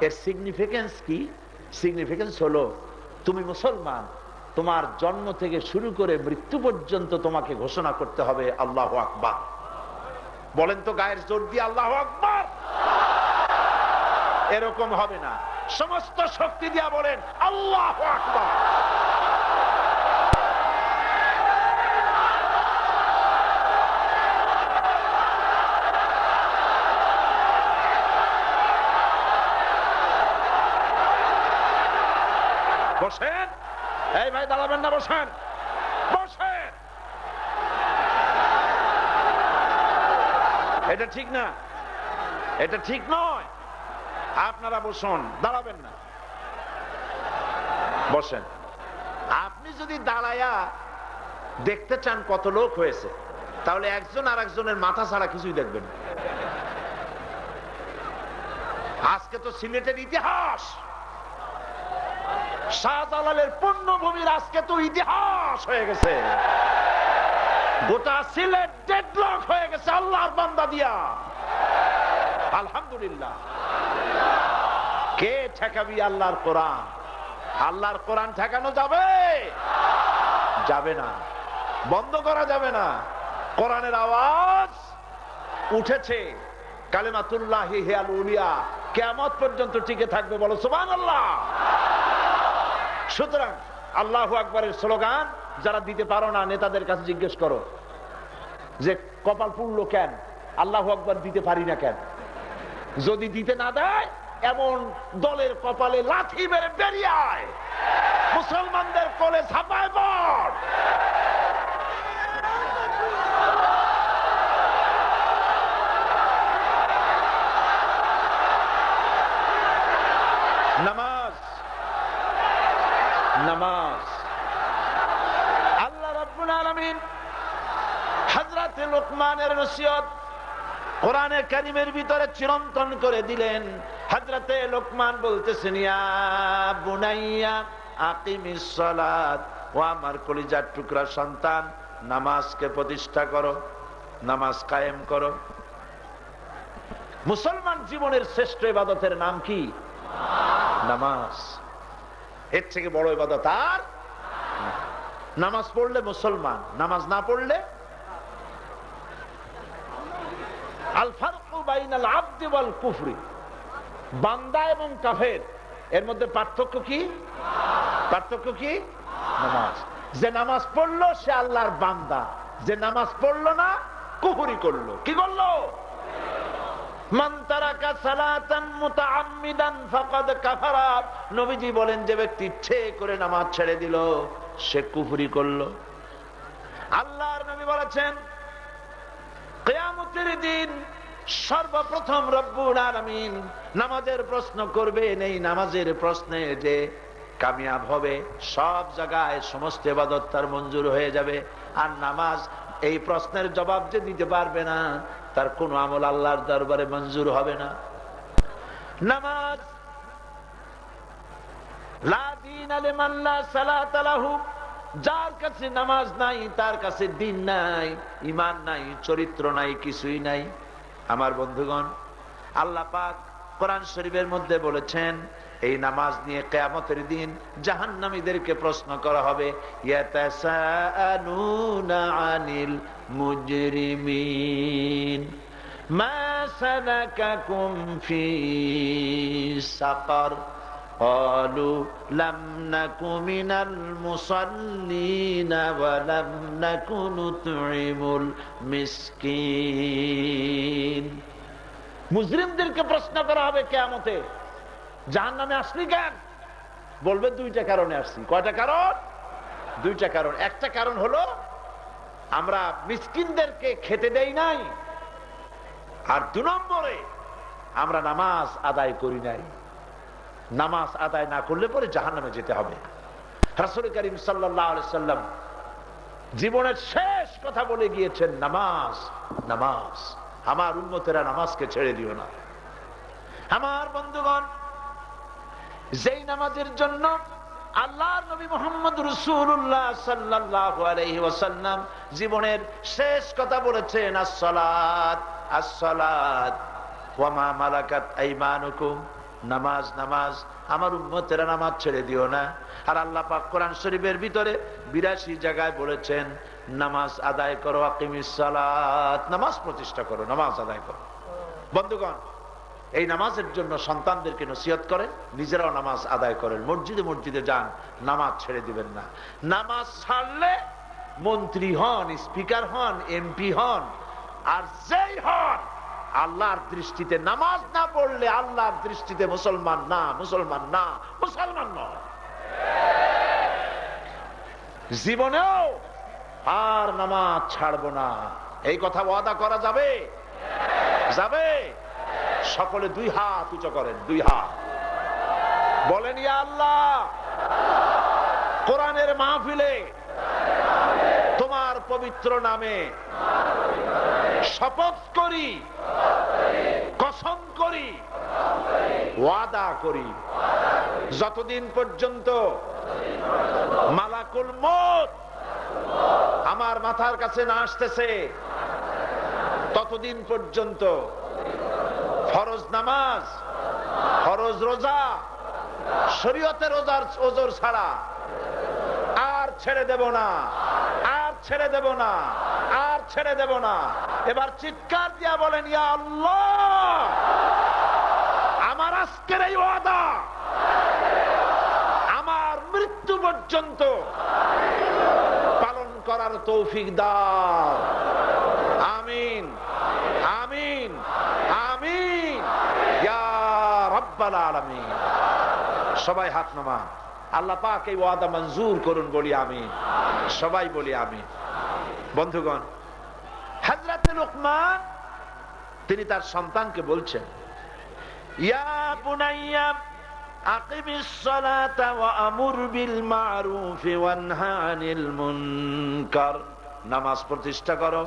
এর সিগনিফিকেন্স কি? সিগনিফিকেন্স হলো তুমি মুসলমান, তোমার জন্ম থেকে শুরু করে মৃত্যু পর্যন্ত তোমাকে ঘোষণা করতে হবে আল্লাহু আকবার। বলেন তো গায়ের জোর দিয়ে আল্লাহু আকবার। এরকম হবে না, সমস্ত শক্তি দিয়া বলেন আল্লাহু আকবার। বসেন, এই ভাই দাঁড়াবেন না, বসেন বসেন। এটা ঠিক না, এটা ঠিক নয়। আপনারা বসুন, দাঁড়াবেন না, বসেন। আপনি যদি দাঁড়ায়া দেখতে চান কত লোক হয়েছে, তাহলে একজন আর একজনের মাথা ছাড়া কিছুই দেখবেন। আজকে তো সিলেটের ইতিহাস, শাহজালালের পুণ্যভূমির আজকে তো ইতিহাস হয়ে গেছে। গোটা সিলেট ডেডলক হয়ে গেছে আল্লাহর বান্দা দিয়া। আলহামদুলিল্লাহ। কে ঠেকাবি আল্লাহর কোরআন? আল্লাহর কোরআন ঠেকানো যাবে? যাবে না, বন্ধ করা যাবে না। কোরআনের আওয়াজ উঠেছে, কালিমাতুল্লাহি হিয়াল উলিয়া, কিয়ামত পর্যন্ত টিকে থাকবে। বলো সুবহানাল্লাহ। সুতরাং আল্লাহু আকবারের স্লোগান যারা দিতে পারো না, নেতাদের কাছে জিজ্ঞেস করো যে কপাল পুড়লো কেন, আল্লাহু আকবার দিতে পারি না কেন? যদি দিতে না দেয়, এমন দলের কপালে লাথি মেরে বেরিয়ে আয়, মুসলমানদের কোলে ঝাঁপায় পড়। নামাজ, নামাজ। আল্লাহ রাব্বুল আলামিন হযরত লোকমানের নসিহত কোরআনে কারীমের ভিতরে চিরন্তন করে দিলেন। হযরত লোকমান বলতেছেন, ইয়া বুনাইয়া আকিমিস সালাত, ও আমার কলিজার টুকরা সন্তান, নামাজকে প্রতিষ্ঠা করো, নামাজ কায়েম করো। মুসলমান জীবনের শ্রেষ্ঠ ইবাদতের নাম কি? নামাজ। এর থেকে বড় ইবাদত আর নামাজ পড়লে মুসলমান, নামাজ না পড়লে। আল ফারকু বাইনাল আবদি ওয়াল কুফরি, বান্দা এবং কাফের, এর মধ্যে পার্থক্য কি? পার্থক্য কি? নামাজ। যে নামাজ পড়লো সে আল্লাহর বান্দা, যে নামাজ পড়লো না কুফরি করলো। কি করলো? মান তারাকা সালাতান মুতাআম্মিদান ফাকাদ কাফারা। নবীজি বলেন, যে ব্যক্তি ইচ্ছে করে নামাজ ছেড়ে দিল সে কুফরি করলো। আল্লাহর নবী বলেছেন, কিয়ামতের দিন সর্বপ্রথম রব্বুল আলামিন নামাজের প্রশ্ন করবেন। এই নামাজের প্রশ্নে যে কামিয়াব হবে, সব জায়গায় সমস্ত ইবাদত তার মঞ্জুর হয়ে যাবে। আর নামাজ এই প্রশ্নের জবাব যে দিতে পারবে না, তার কোন আমল আল্লাহর দরবারে মঞ্জুর হবে না। নামাজ লা দীনা লিমান লা সালাতা লাহু, যার কাছে নামাজ নাই তার কাছে দ্বীন নাই, ঈমান নাই, চরিত্র নাই, কিছুই নাই। আমার বন্ধুগণ, আল্লাহ পাক কোরআন শরীফের মধ্যে বলেছেন, এই নামাজ নিয়ে কিয়ামতের দিন জাহান্নামীদেরকে প্রশ্ন করা হবে। ইয়াতাসাআলুনা আনিল মুজরিমিন মা সালাকাকুম ফি সাকার ক্বালু লাম নাকু মিনাল মুসাল্লিন ওয়া লাম নাকু নুতঈমুল মিসকিন। মুজরিমদেরকে প্রশ্ন করা হবে কিয়ামতে, জাহান্নামে আসলি কেন? বলবে দুইটা কারণে আসছি। কয়টা কারণ? দুইটা কারণ। একটা কারণ হলো আমরা মিসকিনদেরকে খেতে দেই নাই, আর 2 নম্বরে আমরা নামাজ আদায় করি নাই। নামাজ আদায় না করলে পরে জাহান্নামে যেতে হবে। রাসূল করিম সাল্লাল্লাহু আলাইহি সাল্লাম জীবনের শেষ কথা বলে গিয়েছেন, নামাজ, নামাজ। আমার উম্মতেরা নামাজকে ছেড়ে দিও না। আমার বন্ধুগণ, যেই নামাজের জন্য আল্লাহর নবী মুহাম্মদ রাসূলুল্লাহ সাল্লাল্লাহু আলাইহি ওয়াসাল্লাম জীবনের শেষ কথা বলেছেন, আস-সালাত, আস-সালাত ওয়া মা মালাকাত আইমানুকুম, নামাজ, নামাজ। আমার উম্মতেরা নামাজ ছেড়ে দিও না। আর আল্লাহ পাক কোরআন শরীফের ভিতরে 82 জায়গায় বলেছেন, নামাজ আদায় করো, আকিমিস সালাত, নামাজ প্রতিষ্ঠা করো, নামাজ আদায় করো। বন্ধুগণ, এই নামাজের জন্য সন্তানদেরকে নসিহত করেন, নিজেরাও নামাজ আদায় করেন। মসজিদে মসজিদে যান, নামাজ ছেড়ে দিবেন না। নামাজ ছাড়লে মন্ত্রী হন, স্পিকার হন, এমপি হন, আর যেই হন, আল্লাহর দৃষ্টিতে নামাজ না পড়লে আল্লাহর দৃষ্টিতে মুসলমান না, মুসলমান না, মুসলমান নয়। জীবনেও আর নামাজ ছাড়বো না, এই কথা ওয়াদা করা যাবে? যাবে? সকলে 2 হাত উঁচু করেন, 2 হাত বলেন, ইয়া আল্লাহ, কোরআনের মাহফিলে তোমার পবিত্র নামে শপথ করি, কসম করি, ওয়াদা করি, যতদিন পর্যন্ত মালাকুল মউত আমার মাথার কাছে না আসতেছে, ততদিন পর্যন্ত ফরজ নামাজ, ফরজ রোজা, শরীয়তের ওজর ছাড়া আর ছেড়ে দেব না, আর ছেড়ে দেব না, আর ছেড়ে দেব না। এবার চিৎকার দিয়া বলেন, ইয়া আল্লাহ, আমার আজকের এই ওয়াদা আমার মৃত্যু পর্যন্ত পালন করার তৌফিক দাও। আমিন, আমিন, আমিন ইয়া রাব্বাল আলামিন। সবাই হাত নামান। আল্লাহ পাক এই ওয়াদা মঞ্জুর করুন, বলি আমিন। সবাই বলি আমিন। বন্ধুগণ, হযরত লুকমান তিনি তার সন্তানকে বলছেন, ইয়া বুনাইয়া আকিমিস সালাতা ওয়া আমুর বিল মারুফ ওয়া নহা আনিল মুনকার, নামাজ প্রতিষ্ঠা করো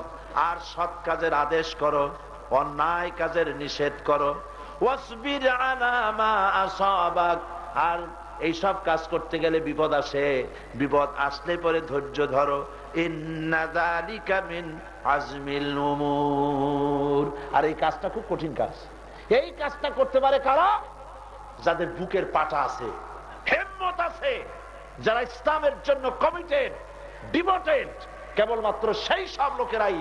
আর সৎ কাজের আদেশ করো, অন্যায় কাজের নিষেধ করো। ওয়াসবির আলা মা আসাবাক, আর এই সব কাজ করতে গেলে বিপদ আসে, বিপদ আসলে পরে ধৈর্য ধরো। ইন্না যালিকা মিন আজমিল উমুর, আর এই কাজটা খুব কঠিন কাজ। এই কাজটা করতে পারে কারা? যাদের বুকের পাটা আছে, হিম্মত আছে, যারা ইসলামের জন্য কমিটেড, ডিভোটেড, কেবলমাত্র সেই সব লোকেরাই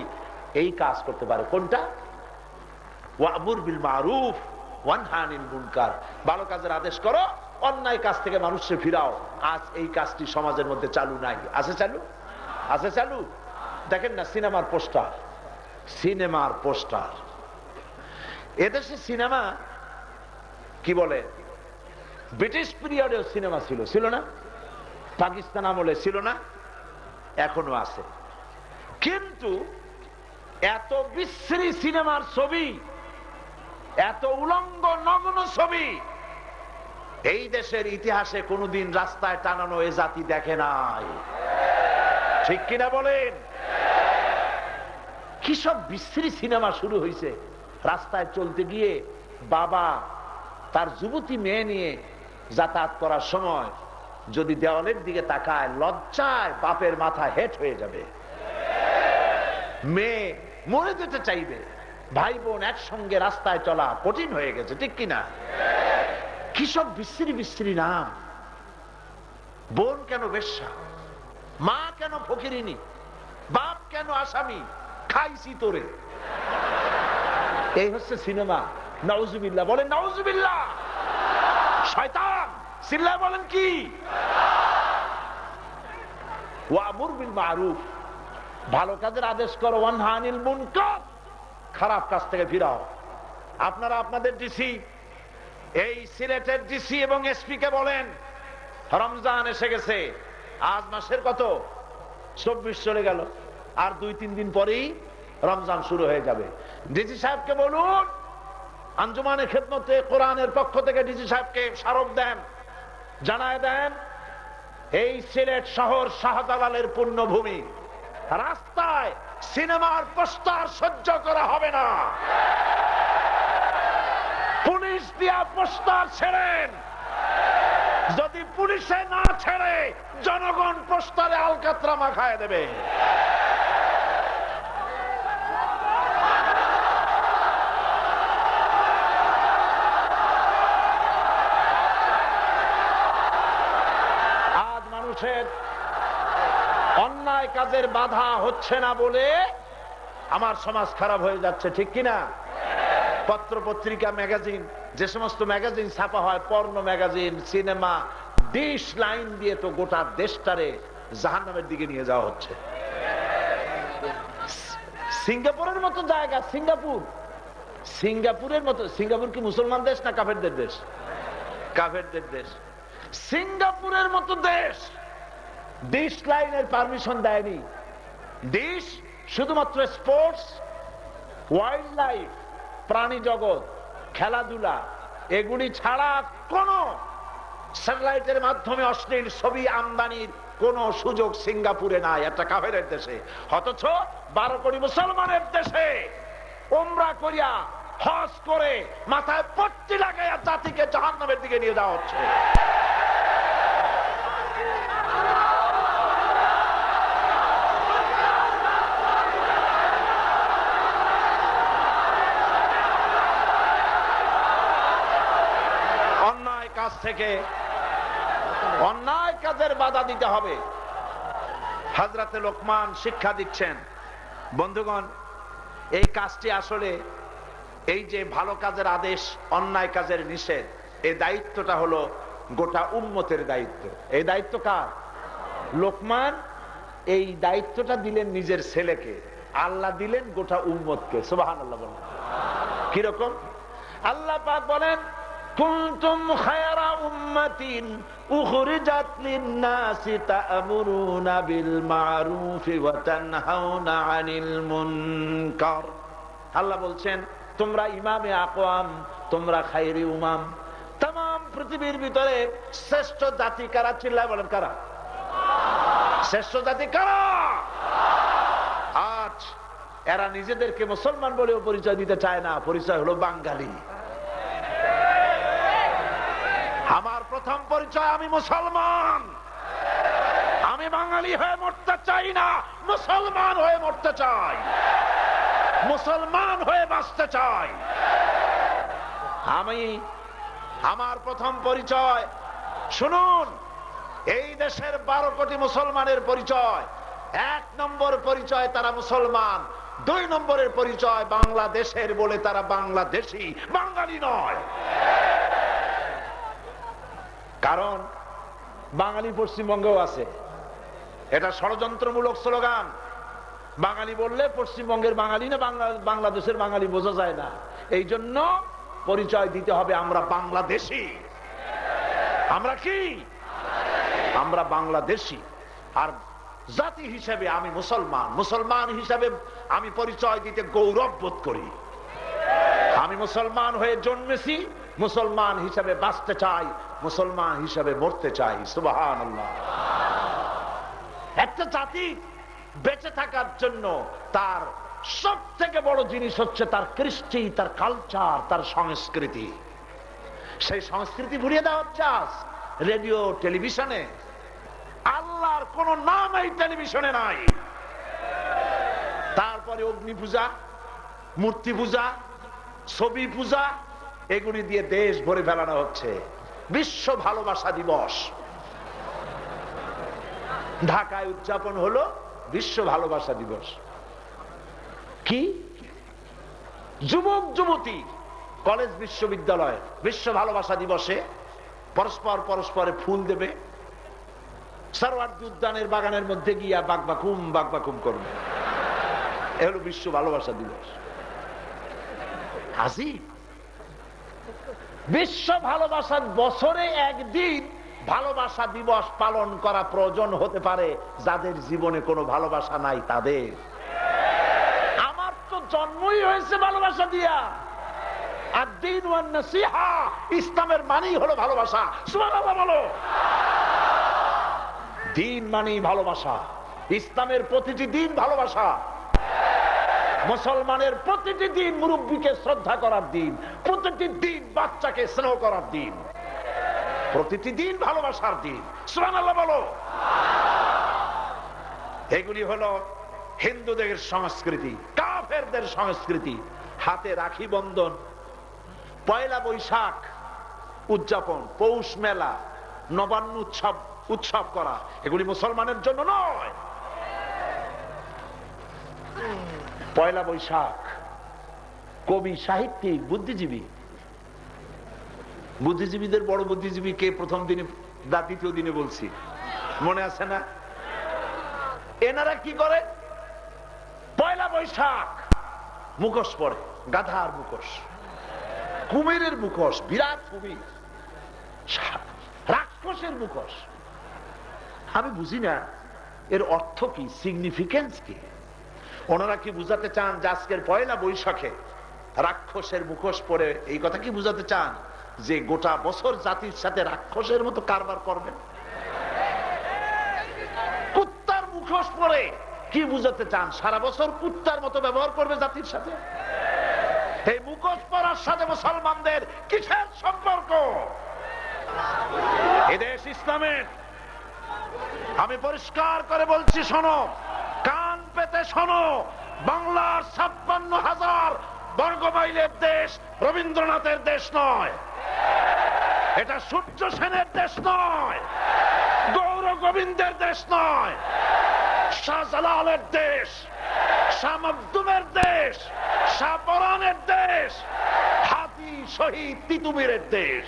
এই কাজ করতে পারে। কোনটা? ওয়া'মুর বিল মারুফ ওয়া নহা আনিল মুনকার, ভালো কাজের আদেশ করো, অন্যায় কাজ থেকে মানুষকে ফিরাও। আজ এই কাজটি সমাজের মধ্যে চালু নাই। আছে চালু? আছে চালু? দেখেন না সিনেমার পোস্টার, সিনেমার পোস্টার। এদেশে সিনেমা কি বলে, ব্রিটিশ পিরিয়ডেও সিনেমা ছিল, ছিল না? পাকিস্তান আমলে ছিল না? এখনো আছে। কিন্তু এত বিশ্রী সিনেমার ছবি, এত উলঙ্গ নগ্ন ছবি এই দেশের ইতিহাসে কোনোদিন রাস্তায় টানানো এ জাতি দেখে নাই। ঠিক কিনা বলেন? কি সব বিশ্রী সিনেমা শুরু হয়েছে। রাস্তায় চলতে গিয়ে বাবা তার যুবতী মেয়ে নিয়ে যাতায়াত করার সময় যদি দেওয়ালের দিকে তাকায়, লজ্জায় বাপের মাথা হেট হয়ে যাবে। মেয়ে মরে যেতে চাইবে। ভাই বোন একসঙ্গে রাস্তায় চলা কঠিন হয়ে গেছে। ঠিক কিনা? কি সব বিশ্রী বিশ্রী নাম। বোন কেন বেশ্যা, মা কেন ফকিরিনী, বাপ কেন আসামি, খাইছি তোরে। এই হচ্ছে সিনেমা। নাউজুবিল্লাহ বলেন, নাউজুবিল্লাহ। শয়তান চিল্লায় বলেন কি? ওয়া'মুর বিল মারুফ, ভালো কাজের আদেশ করো, ওয়া নহা আনিল মুনকার, খারাপ কাজ থেকে ফিরাও। আপনারা আপনাদের ডিসি, এই সিলেটের ডিসি এবং এসপি কে বলেন, রমজান এসে গেছে, আজ মাসের কত? 24 চলে গেল। আর 2-3 দিন পরেই রমজান শুরু হয়ে যাবে। ডিসি সাহেবকে বলুন, আঞ্জুমানে খেদমতে কোরআনের পক্ষ থেকে ডিসি সাহেবকে স্মারক দেন, জানায় দেন এই সিলেট শহর শাহজালালের পুণ্যভূমি, রাস্তায় সিনেমার পোস্টার সহ্য করা হবে না। পুলিশ দিয়া পোস্টার ছেড়েন, যদি পুলিশে না ছেড়ে জনগণ পোস্টারে আলকাতরা মাখায় দেবে। আজ মানুষের অন্যায় কাজের বাধা হচ্ছে না বলে আমার সমাজ খারাপ হয়ে যাচ্ছে, ঠিক কিনা? পত্র পত্রিকা ম্যাগাজিন, যে সমস্ত ম্যাগাজিন ছাপা হয়, porno magazine, cinema, dish line দিয়ে তো গোটা দেশটারে জাহান্নামের দিকে নিয়ে যাওয়া হচ্ছে। সিঙ্গাপুরের মতো জায়গা, সিঙ্গাপুরের মতো, সিঙ্গাপুর কি মুসলমান দেশ না কাফেরদের দেশ? কাফেরদের দেশ। সিঙ্গাপুরের মতো দেশ ডিশ লাইনের পারমিশন দেয়নি। ডিশ শুধুমাত্র স্পোর্টস, ওয়াইল্ড লাইফ, প্রাণী জগৎ, খেলাধুলা, এগুলি ছাড়া কোন স্যাটেলাইটের মাধ্যমে অশ্লীল ছবি আমদানির কোন সুযোগ সিঙ্গাপুরে নাই, একটা কাফেরের দেশে। অথচ 12 কোটি মুসলমানের দেশে উমরা করিয়া, হজ করে, মাথায় পট্টি লাগাইয়া জাতিকে জাহান্নামের দিকে নিয়ে যাওয়া হচ্ছে। থেকে অন্যায় কাজের বাধা দিতে হবে। হযরতে লোকমান শিক্ষা দিচ্ছেন। বন্ধুগণ, এই কাজটি আসলে, এই যে ভালো কাজের আদেশ, অন্যায় কাজের নিষেধ, এই দায়িত্বটা হলো গোটা উম্মতের দায়িত্ব। এই দায়িত্ব কার? লোকমান এই দায়িত্বটা দিলেন নিজের ছেলেকে, আল্লাহ দিলেন গোটা উম্মতকে। সুবহানাল্লাহ বলেন। কিরকম? আল্লাহ পাক বলেন, কুনতুম খায়রা উম্মাতিন উখরিজাত লিন-নাসি তা'মুরুনা বিল মা'রুফি ওয়া তানহাউনা আনিল মুনকার। আল্লাহ বলছেন, তোমরা ইমামে আকওয়াম, তোমরা খায়রি উমাম। तमाम পৃথিবীর ভিতরে শ্রেষ্ঠ জাতি কারা? চিল্লায় বলেন, কারা শ্রেষ্ঠ জাতি? কারা? আজ এরা নিজেদেরকে মুসলমান বলেও পরিচয় দিতে চায় না, পরিচয় হলো বাঙালি। আমার প্রথম পরিচয়, আমি মুসলমান। আমি বাঙালি হয়ে মরতে চাই না, মুসলমান হয়ে মরতে চাই, মুসলমান হয়ে বাঁচতে চাই। আমি, আমার প্রথম পরিচয়, শুনুন, এই দেশের 12 কোটি মুসলমানের পরিচয়। 1 নম্বর পরিচয় তারা মুসলমান, 2 নম্বরের পরিচয় বাংলাদেশের বলে তারা বাংলাদেশি, বাঙালি নয়। কারণ বাঙালি পশ্চিমবঙ্গেও আছে, এটা ষড়যন্ত্রমূলক স্লোগান। বাঙালি বললে পশ্চিমবঙ্গের বাঙালি না বাংলাদেশের বাঙালি বোঝা যায় না। এই জন্য পরিচয় দিতে হবে আমরা বাংলাদেশি। আমরা কি? আমরা বাংলাদেশি। আর জাতি হিসেবে আমি মুসলমান। মুসলমান হিসেবে আমি পরিচয় দিতে গৌরব বোধ করি। আমি মুসলমান হয়ে জন্মেছি, মুসলমান হিসেবে বাঁচতে চাই, মুসলমান হিসেবে মরতে চাই। সুবহানাল্লাহ। একটা জাতি বেঁচে থাকার জন্য তার সব থেকে বড় জিনিস হচ্ছে তার কৃষ্টি, তার কালচার, তার সংস্কৃতি। সেই সংস্কৃতি ভুলিয়ে দেওয়া হচ্ছে আজ রেডিও, টেলিভিশনে। আল্লাহর কোন নাম এই টেলিভিশনে নাই। তারপরে অগ্নি পূজা, মূর্তি পূজা, ছবি পূজা, এগুলি দিয়ে দেশ ভরে ফেলানো হচ্ছে। বিশ্ব ভালোবাসা দিবস ঢাকায় উদযাপন হলো, বিশ্ব ভালোবাসা দিবস। কি যুবক যুবতী, কলেজ বিশ্ববিদ্যালয় বিশ্ব ভালোবাসা দিবসে পরস্পর পরস্পরে ফুল দেবে, সরোয়ার্দী উদ্যানের বাগানের মধ্যে গিয়া বাকবাকুম বাকবাকুম করবে। এ হলো বিশ্ব ভালোবাসা দিবস। আজিব। বিশ্ব ভালোবাসার বছরে একদিন ভালোবাসা দিবস পালন করা প্রয়োজন হতে পারে যাদের জীবনে কোনো ভালোবাসা নাই তাদের। আমার তো জন্মই হয়েছে ভালোবাসা দিয়া। আর দ্বীন ওয়ান নাসিহা, ইসলামের মানেই হলো ভালোবাসা। সুবহানাল্লাহ বলো। দ্বীন মানেই ভালোবাসা। ইসলামের প্রতিটি দিন ভালোবাসা। মুসলমানের প্রতিটি দিন মুরব্বীকে শ্রদ্ধা করার দিন, প্রতিটি দিন বাচ্চাকে স্নেহ করার দিন, প্রতিটি দিন ভালোবাসার দিন। সুবহানাল্লাহ বলো। এগুলি হলো হিন্দুদের সংস্কৃতি, কাফেরদের সংস্কৃতি। হাতে রাখি বন্ধন, পয়লা বৈশাখ উদযাপন, পৌষ মেলা, নবান্ন উৎসব করা, এগুলি মুসলমানের জন্য নয়। পয়লা বৈশাখ কবি, সাহিত্যিক, বুদ্ধিজীবীদের বড় বুদ্ধিজীবী কে প্রথম দিনে, দ্বিতীয় দিনে বলছি, মনে আছে না? এনারা কি করে? পয়লা বৈশাখ মুখোশ পরে, গাধার মুখোশ, কুমিরের মুখোশ, বিরাট কুমির, রাক্ষসের মুখোশ। আমি বুঝি না এর অর্থ কি, সিগনিফিকেন্স কি। ওনারা কি বুঝাতে চান যে আজকের পয়লা বৈশাখে রাক্ষসের মুখোশ পরে এই কথা কি বুঝাতে চান যে গোটা বছর জাতির সাথে রাক্ষসের মতো কারবার করবেন? কুত্তার মুখোশ পরে কি বুঝাতে চান? সারা বছর কুত্তার মতো ব্যবহার করবে জাতির সাথে? এই মুখোশ পরার সাথে মুসলমানদের কিসের সম্পর্ক? এদেশ ইসলামের। আমি পরিষ্কার করে বলছি, শোনো, কান পেতে শোনো, বাংলার 56,000 বর্গমাইলের দেশ রবীন্দ্রনাথের দেশ নয়, এটা সূর্য সেনের দেশ নয়, গৌর গোবিন্দের দেশ নয়, শাহজালালের দেশ, শাহ মখদুমের দেশ, শাহ পরানের দেশ, হাতি শহীদ তিতুমিরের দেশ।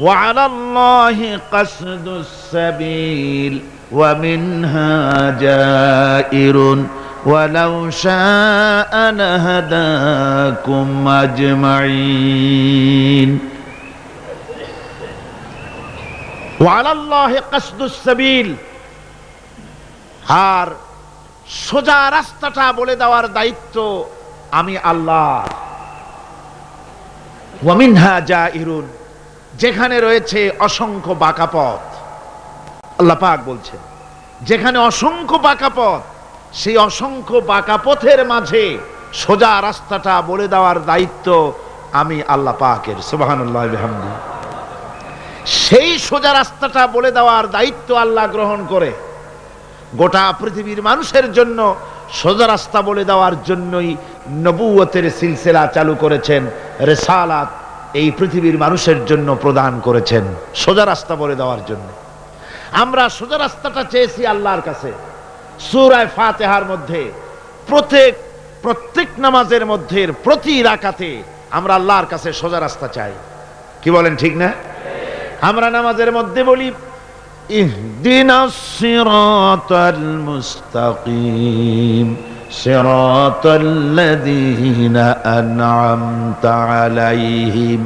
وعلى الله قصد السبيل ومنها جائر ولو شاء لهداكم أجمعين وعلى الله قصد السبيل। আর সোজা রাস্তাটা বলে দেওয়ার দায়িত্ব আমি আল্লাহ। ওয়ামিনহা জাইরুন, যেখানে রয়েছে অসংখ্য বাঁকা পথ, আল্লাহ পাক বলছেন যেখানে অসংখ্য বাঁকা পথ, সেই অসংখ্য বাঁকা পথের মাঝে সোজা রাস্তাটা বলে দেওয়ার দায়িত্ব আমি আল্লাহ পাকের। সুবহানাল্লাহ বিহামদিহি। সেই সোজা রাস্তাটা বলে দেওয়ার দায়িত্ব আল্লাহ গ্রহণ করে গোটা পৃথিবীর মানুষের জন্য সোজা রাস্তা বলে দেওয়ার জন্যই নবুয়তের সিলসিলা চালু করেছেন, রিসালাত এই পৃথিবীর মানুষের জন্য প্রদান করেছেন সোজা রাস্তা বলে দেওয়ার জন্য। আমরা সোজা রাস্তাটা চেয়েছি আল্লাহর কাছে। সূরা ফাতিহার মধ্যে প্রত্যেক নামাজের মধ্যে প্রতি রাকাতে আমরা আল্লাহর কাছে সোজা রাস্তা চাই। কি বলেন, ঠিক না? আমরা নামাজের মধ্যে বলি ইহদিনাস সিরাতাল মুস্তাকিম সিরাতাল্লাযীনা আন'আমতা আলাইহিম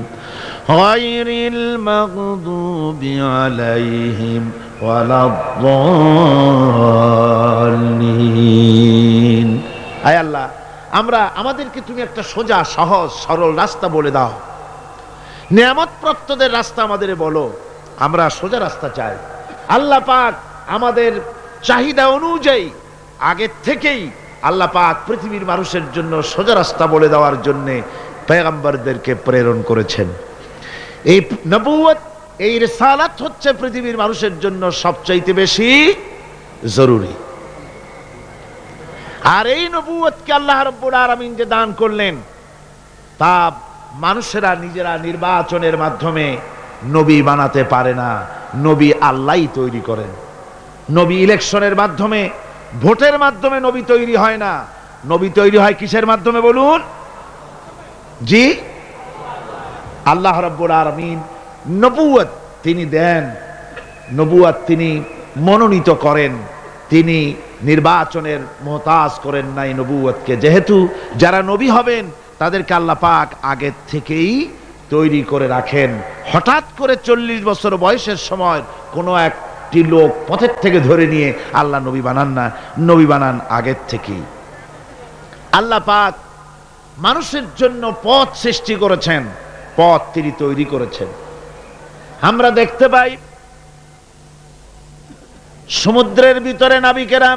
গায়রিল মাগদুবি আলাইহিম ওয়ালাদ-দাল্লিন। আয় আল্লাহ, আমাদেরকে তুমি একটা সোজা সহজ সরল রাস্তা বলে দাও, নিয়ামত প্রাপ্তদের রাস্তা আমাদের বলো। আমরা সোজা রাস্তা চাই। আল্লাহ পাক আমাদের চাহিদা অনুযায়ী আগে থেকেই আল্লাহ পাক পৃথিবীর মানুষের জন্য সোজা রাস্তা বলে দেওয়ার জন্য পয়গম্বরদেরকে প্রেরণ করেছেন। এই নবুয়ত, এই রিসালাত হচ্ছে পৃথিবীর মানুষের জন্য সবচাইতে বেশি জরুরি। আর এই নবুয়তকে আল্লাহ রাব্বুল আলামিন যে দান করলেন, তা মানুষেরা নিজেরা নির্বাচনের মাধ্যমে নবী বানাতে পারে না, নবী আল্লাহই তৈরি করেন। নবী ইলেকশনের মাধ্যমে, ভোটের মাধ্যমে নবী তৈরি হয় না। নবী তৈরি হয় কিসের মাধ্যমে বলুন? জি, আল্লাহ রাব্বুল আলামিন নবুয়ত তিনি দেন, নবুয়ত তিনি মনোনীত করেন, তিনি নির্বাচনের মুহতাজ করেন নাই নবুয়তকে। যেহেতু যারা নবী হবেন তাদেরকে আল্লাহ পাক আগের থেকেই তৈরি করে রাখেন। হঠাৎ করে 40 বছর বয়সের সময় কোনো একটি লোক পথের থেকে ধরে নিয়ে আল্লাহ নবী বানান না, নবী বানান আগের থেকেই। আল্লাহ পাক মানুষের জন্য পথ সৃষ্টি করেছেন, পথ তিনি তৈরি করেছেন। আমরা দেখতে পাই সমুদ্রের ভিতরে নাবিকেরা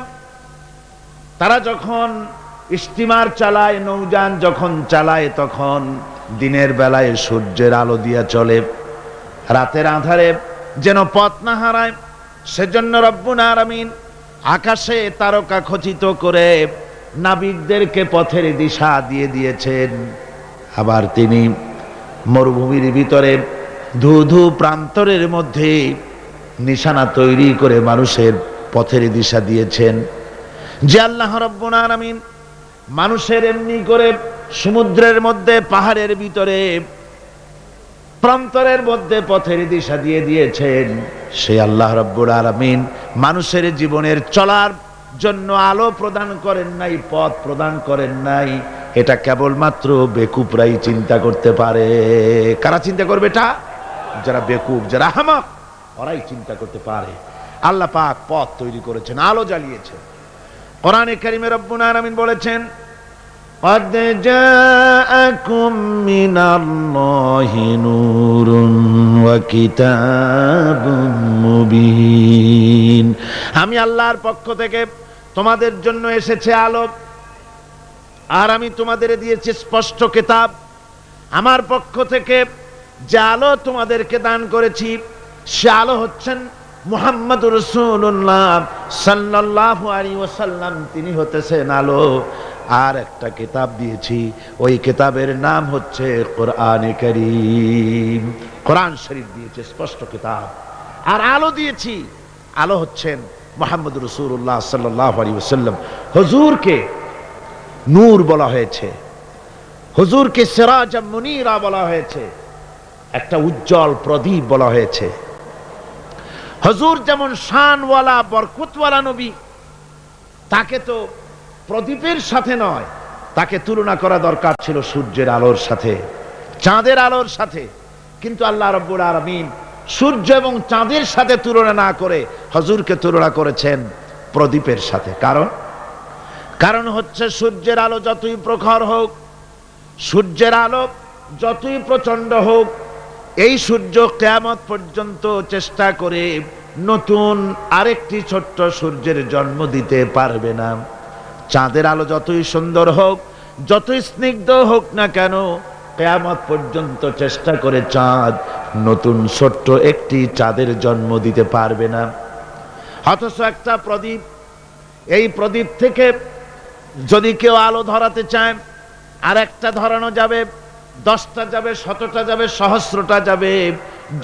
তারা যখন স্টিমার চালায়, নৌযান যখন চালায়, তখন দিনের বেলায় সূর্যের আলো দিয়ে চলে, রাতের আঁধারে যেন পথ না হারায় সেজন্য রব্বুল আলামিন আকাশে তারকা খচিত করে নাবিকদেরকে পথের দিশা দিয়ে দিয়েছেন। আবার তিনি মরুভূমির ভিতরে ধু প্রান্তরের মধ্যে নিশানা তৈরি করে মানুষের পথের দিশা দিয়েছেন। যে আল্লাহ রব্বুল আলামিন মানুষের এমনি করে সমুদ্রের মধ্যে, পাহাড়ের ভিতরে, প্রান্তরের মধ্যে পথের দিশা দিয়ে দিয়েছেন, সেই আল্লাহ রব্বুল আলামিন মানুষের জীবনের চলার জন্য আলো প্রদান করেন নাই, পথ প্রদান করেন নাই। এটা কেবলমাত্র বেকুবরাই চিন্তা করতে পারে। কারা চিন্তা করবে এটা? যারা বেকুব, যারা আহমক, ওরাই চিন্তা করতে পারে। আল্লাহ পাক পথ তৈরি করেছেন, আলো জ্বালিয়েছেন। কোরআনে কারিমে রব্বুল আলামিন বলেছেন, قد جاءكم من الله نور وكتاب مبين। আমি আল্লাহর পক্ষ থেকে তোমাদের জন্য এসেছে আলো, আর আমি তোমাদের দিয়েছি স্পষ্ট কিতাব। আমার পক্ষ থেকে যে আলো তোমাদেরকে দান করেছি, সে আলো হচ্ছেন মুহাম্মদুর রাসূলুল্লাহ সাল্লাল্লাহু আলাইহি ওয়াসাল্লাম, তিনি হতেছেন আলো। আর একটা কিতাব দিয়েছি, ওই কিতাবের নাম হচ্ছে কোরআনে কারীম। কোরআন শরীফ দিয়েছে, স্পষ্ট কিতাব। আর আলো দিয়েছি, আলো হচ্ছেন মুহাম্মদুর রাসূলুল্লাহ সাল্লাল্লাহু আলাইহি ওয়াসাল্লাম। হুজুরকে নূর বলা হয়েছে, হুজুরকে সিরাজাম মুনীরা বলা হয়েছে, একটা উজ্জ্বল প্রদীপ বলা হয়েছে। হুজুর যেমন শানওয়ালা, বরকতওয়ালা নবী, তাকে তো প্রদীপের সাথে নয়, তাকে তুলনা করা দরকার ছিল সূর্যের আলোর সাথে, চাঁদের আলোর সাথে। কিন্তু আল্লাহ রাব্বুল আলামিন সূর্য এবং চাঁদের সাথে তুলনা না করে হুজুরকে তুলনা করেছেন প্রদীপের সাথে। কারণ হচ্ছে সূর্যের আলো যতই প্রখর হোক, সূর্যের আলো যতই প্রচন্ড হোক, এই সূর্য কিয়ামত পর্যন্ত চেষ্টা করে নতুন আরেকটি ছোট্ট সূর্যের জন্ম দিতে পারবে না। চাঁদের আলো যতই সুন্দর হোক, যতই স্নিগ্ধ হোক না কেন, কিয়ামত পর্যন্ত চেষ্টা করে চাঁদ নতুন ছোট্ট একটি চাঁদের জন্ম দিতে পারবে না। অথচ একটা প্রদীপ, এই প্রদীপ থেকে যদি কেউ আলো ধরাতে চায়, আর একটা ধরানো যাবে, 10টা যাবে, 100টা যাবে, সহস্রটা যাবে।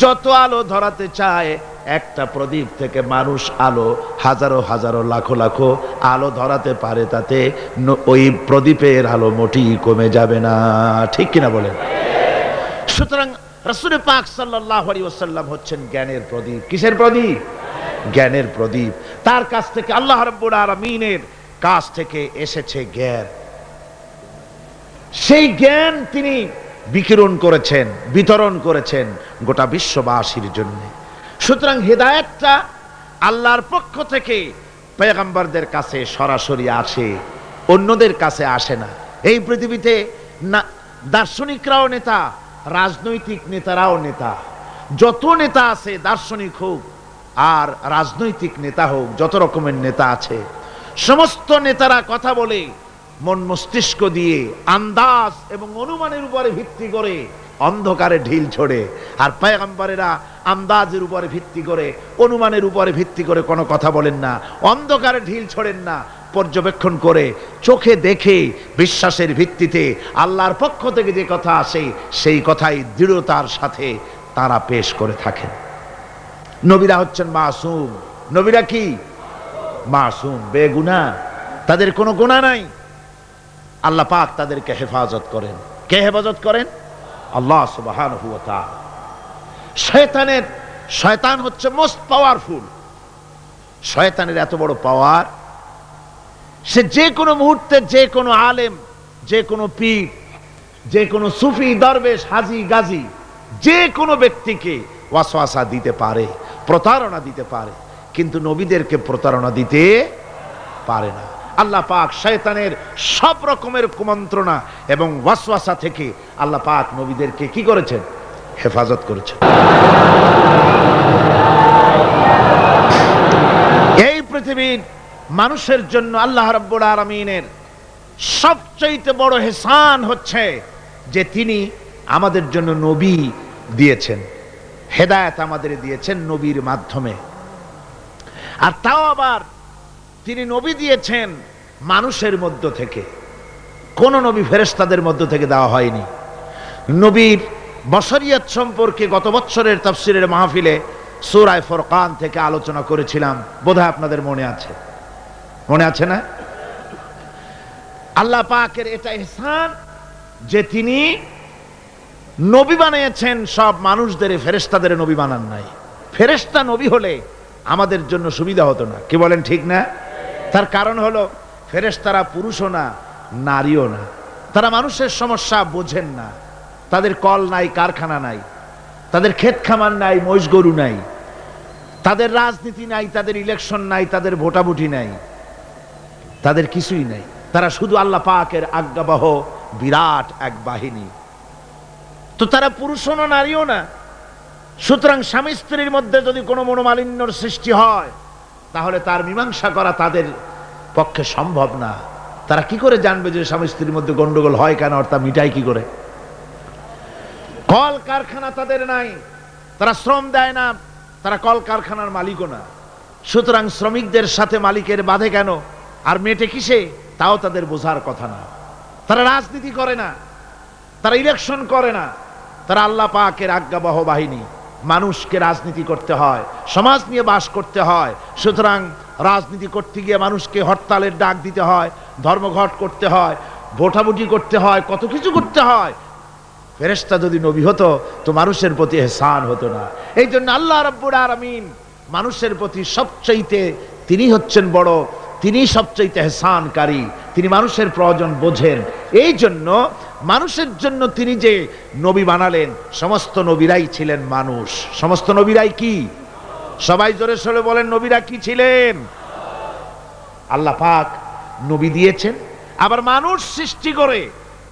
যত আলো ধরাতে চায়, একটা প্রদীপ থেকে মানুষ আলো হাজারো হাজারো লাখো লাখো আলো ধরাতে পারে, তাতে ওই প্রদীপের আলো মোটেই কমে যাবে না। ঠিক কিনা বলেন? সুতরাং রাসূল পাক সাল্লাল্লাহু আলাইহি ওয়াসাল্লাম হচ্ছেন জ্ঞানের প্রদীপ। কিসের প্রদীপ? জ্ঞানের প্রদীপ। তার কাছ থেকে, আল্লাহ রাব্বুল আলামিনের কাছ থেকে এসেছে জ্ঞান। সেই জ্ঞান তিনি বিকিরণ করেছেন, বিতরণ করেছেন গোটা বিশ্ববাসীর জন্য। সুতরাং হেদায়েতটা আল্লাহর পক্ষ থেকে পয়গম্বরদের কাছে সরাসরি আসে, অন্যদের কাছে আসে না। এই পৃথিবীতে না দার্শনিকরাও নেতা, রাজনৈতিক নেতারাও নেতা। যত নেতা আছে, দার্শনিক হোক আর রাজনৈতিক নেতা হোক, যত রকমের নেতা আছে, সমস্ত নেতারা কথা বলে মন মস্তিষ্ক দিয়ে, আন্দাজ এবং অনুমানের উপরে ভিত্তি করে অন্ধকারে ঢিল ছোড়ে। আর পয়গম্বরেরা আন্দাজের উপরে ভিত্তি করে, অনুমানের উপরে ভিত্তি করে কোনো কথা বলেন না, অন্ধকারে ঢিল ছোড়েন না, পর্যবেক্ষণ করে চোখে দেখে বিশ্বাসের ভিত্তিতে আল্লাহর পক্ষ থেকে যে কথা আসে সেই কথাই দৃঢ়তার সাথে তারা পেশ করে থাকেন। নবীরা হচ্ছেন মাসুম। নবীরা কি? মাসুম, বেগুনাহ, তাদের কোনো গুনাহ নাই। আল্লাহ পাক তাদেরকে হেফাজত করেন। কে হেফাজত করেন? আল্লাহ সুবহানাহু ওয়া তাআলা। শয়তান হচ্ছে মোস্ট পাওয়ারফুল। শয়তানের এত বড় পাওয়ার, সে যে কোনো মুহূর্তে যে কোনো আলেম, যে কোনো পীর, যে কোনো সুফি, দরবেশ, হাজি, গাজী যে কোনো ব্যক্তিকে ওয়াসওয়াসা দিতে পারে, প্রতারণা দিতে পারে, কিন্তু নবীদেরকে প্রতারণা দিতে পারে না। আল্লাহ পাক শয়তানের সব রকমের কুমন্ত্রণা এবং ওয়াসওয়াসা থেকে আল্লাহ পাক নবীদেরকে কি করেছেন? হেফাজত করেছেন। এই পৃথিবীর মানুষের জন্য আল্লাহ রাব্বুল আলামিনের সবচেয়ে বড় ইহসান হচ্ছে যে তিনি আমাদের জন্য নবী দিয়েছেন, হেদায়েত আমাদের দিয়েছেন নবীর মাধ্যমে। আর তাও আবার তিনি নবী দিয়েছেন মানুষের মধ্য থেকে, কোন নবী ফেরেশতাদের মধ্য থেকে দেওয়া হয়নি। নবীর বশরিয়ত সম্পর্কে গত বছরের তাফসীরের মাহফিলে সূরা ফুরকান থেকে আলোচনা করেছিলাম, বোধহয় আপনাদের মনে আছে, মনে আছে না? আল্লাহ পাকের এটা ইহসান যে তিনি নবী বানিয়েছেন সব মানুষদের, ফেরেশতাদের নবী বানান নাই। ফেরেশতা নবী হলে আমাদের জন্য সুবিধা হতো না, কি বলেন ঠিক না? তার কারণ হলো ফেরেশতারা পুরুষও না, নারীও না, তারা মানুষের সমস্যা বোঝেন না, তাদের কল নাই, কারখানা নাই, তাদের ক্ষেত খামার নাই, মহিষ গরু নাই, তাদের রাজনীতি নাই, তাদের ইলেকশন নাই, তাদের ভোটাভুটি নাই, তাদের কিছুই নাই। তারা শুধু আল্লাহ পাকের আজ্ঞাবহ বিরাট এক বাহিনী। তো তারা পুরুষও না, নারীও না। সুতরাং স্বামী স্ত্রীর মধ্যে যদি কোনো মনোমালিন্যর সৃষ্টি হয় তাহলে তার মীমাংসা করা তাদের পক্ষে সম্ভব না। তারা কি করে জানবে যে স্বামী স্ত্রীর মধ্যে গন্ডগোল হয় কেন, আর তা মিটাই কি করে? কল কারখানা তাদের নাই, তারা শ্রম দেয় না, তারা কল কারখানার মালিকও না। সুতরাং শ্রমিকদের সাথে মালিকের বাধে কেন, আর মেটে কিসে, তাও তাদের বোঝার কথা না। তারা রাজনীতি করে না, তারা ইলেকশন করে না, তারা আল্লাহ পাকের আজ্ঞাবহ বাহিনী। মানুষকে রাজনীতি করতে হয়, সমাজ নিয়ে বাস করতে হয়। সুতরাং রাজনীতি করতে গিয়ে মানুষকে হরতালের ডাক দিতে হয়, ধর্মঘট করতে হয়, ভোটাভুটি করতে হয়, কত কিছু করতে হয়। ফেরেশতা যদি নবী হতো তো মানুষের প্রতি ইহসান হতো না। এই জন্য আল্লাহ রাব্বুল আলামিন মানুষের প্রতি সবচাইতে তিনি হচ্ছেন বড়, তিনি সবচাইতে ইহসানকারী, তিনি মানুষের প্রয়োজন বোঝেন। এই জন্য মানুষের জন্য তিনি যে নবী বানালেন, সমস্ত নবীরাই ছিলেন মানুষ। সমস্ত নবীরাই কি? সবাই জোরে সোরে বলেন, নবীরা কি ছিলেন? আল্লাহ পাক নবী দিয়েছেন, আবার মানুষ সৃষ্টি করে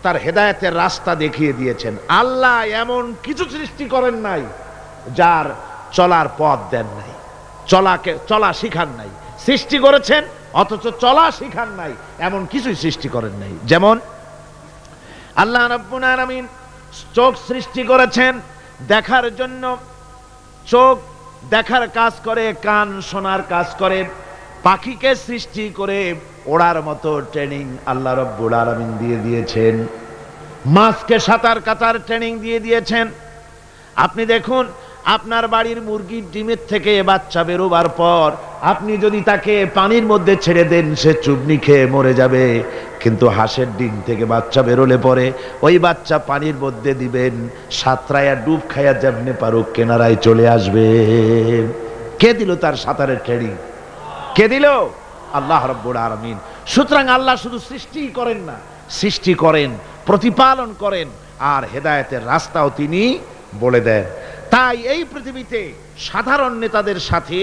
তার হেদায়েতের রাস্তা দেখিয়ে দিয়েছেন। আল্লাহ এমন কিছু সৃষ্টি করেন নাই যার চলার পথ দেন নাই, চলা শিখান নাই। সৃষ্টি করেছেন অথচ চলা শিখান নাই, এমন কিছুই সৃষ্টি করেন নাই। যেমন আল্লাহ রাব্বুল আলামিন চোখ সৃষ্টি করেছেন দেখার জন্য, চোখ দেখার কাজ করে, কান শোনার কাজ করে। পাখিকে সৃষ্টি করে ওড়ার মতো ট্রেনিং আল্লাহ রাব্বুল আলামিন দিয়ে দিয়েছেন। মাছকে সাঁতার কাটার ট্রেনিং দিয়ে দিয়েছেন। আপনি দেখুন, আপনার বাড়ির মুরগির ডিমের থেকে বাচ্চা বেরোবার পর আপনি যদি তাকে পানির মধ্যে ছেড়ে দেন, সে চুবনি খেয়ে মরে যাবে। কিন্তু হাঁসের ডিম থেকে বাচ্চা বেরোলে পরে ওই বাচ্চা পানির মধ্যে দিবেন, সাঁতরায়া ডুব খাইয়া যেমনি পারুক কেনারায় চলে আসবে। কে দিল তার সাঁতারের ট্রেনিং? কে দিল? আল্লাহ রাব্বুল আলামিন। সুতরাং আল্লাহ শুধু সৃষ্টি করেন না, সৃষ্টি করেন, প্রতিপালন করেন, আর হেদায়েতের রাস্তাও তিনি বলে দেন। তাই এই পৃথিবীতে সাধারণ নেতাদের সাথে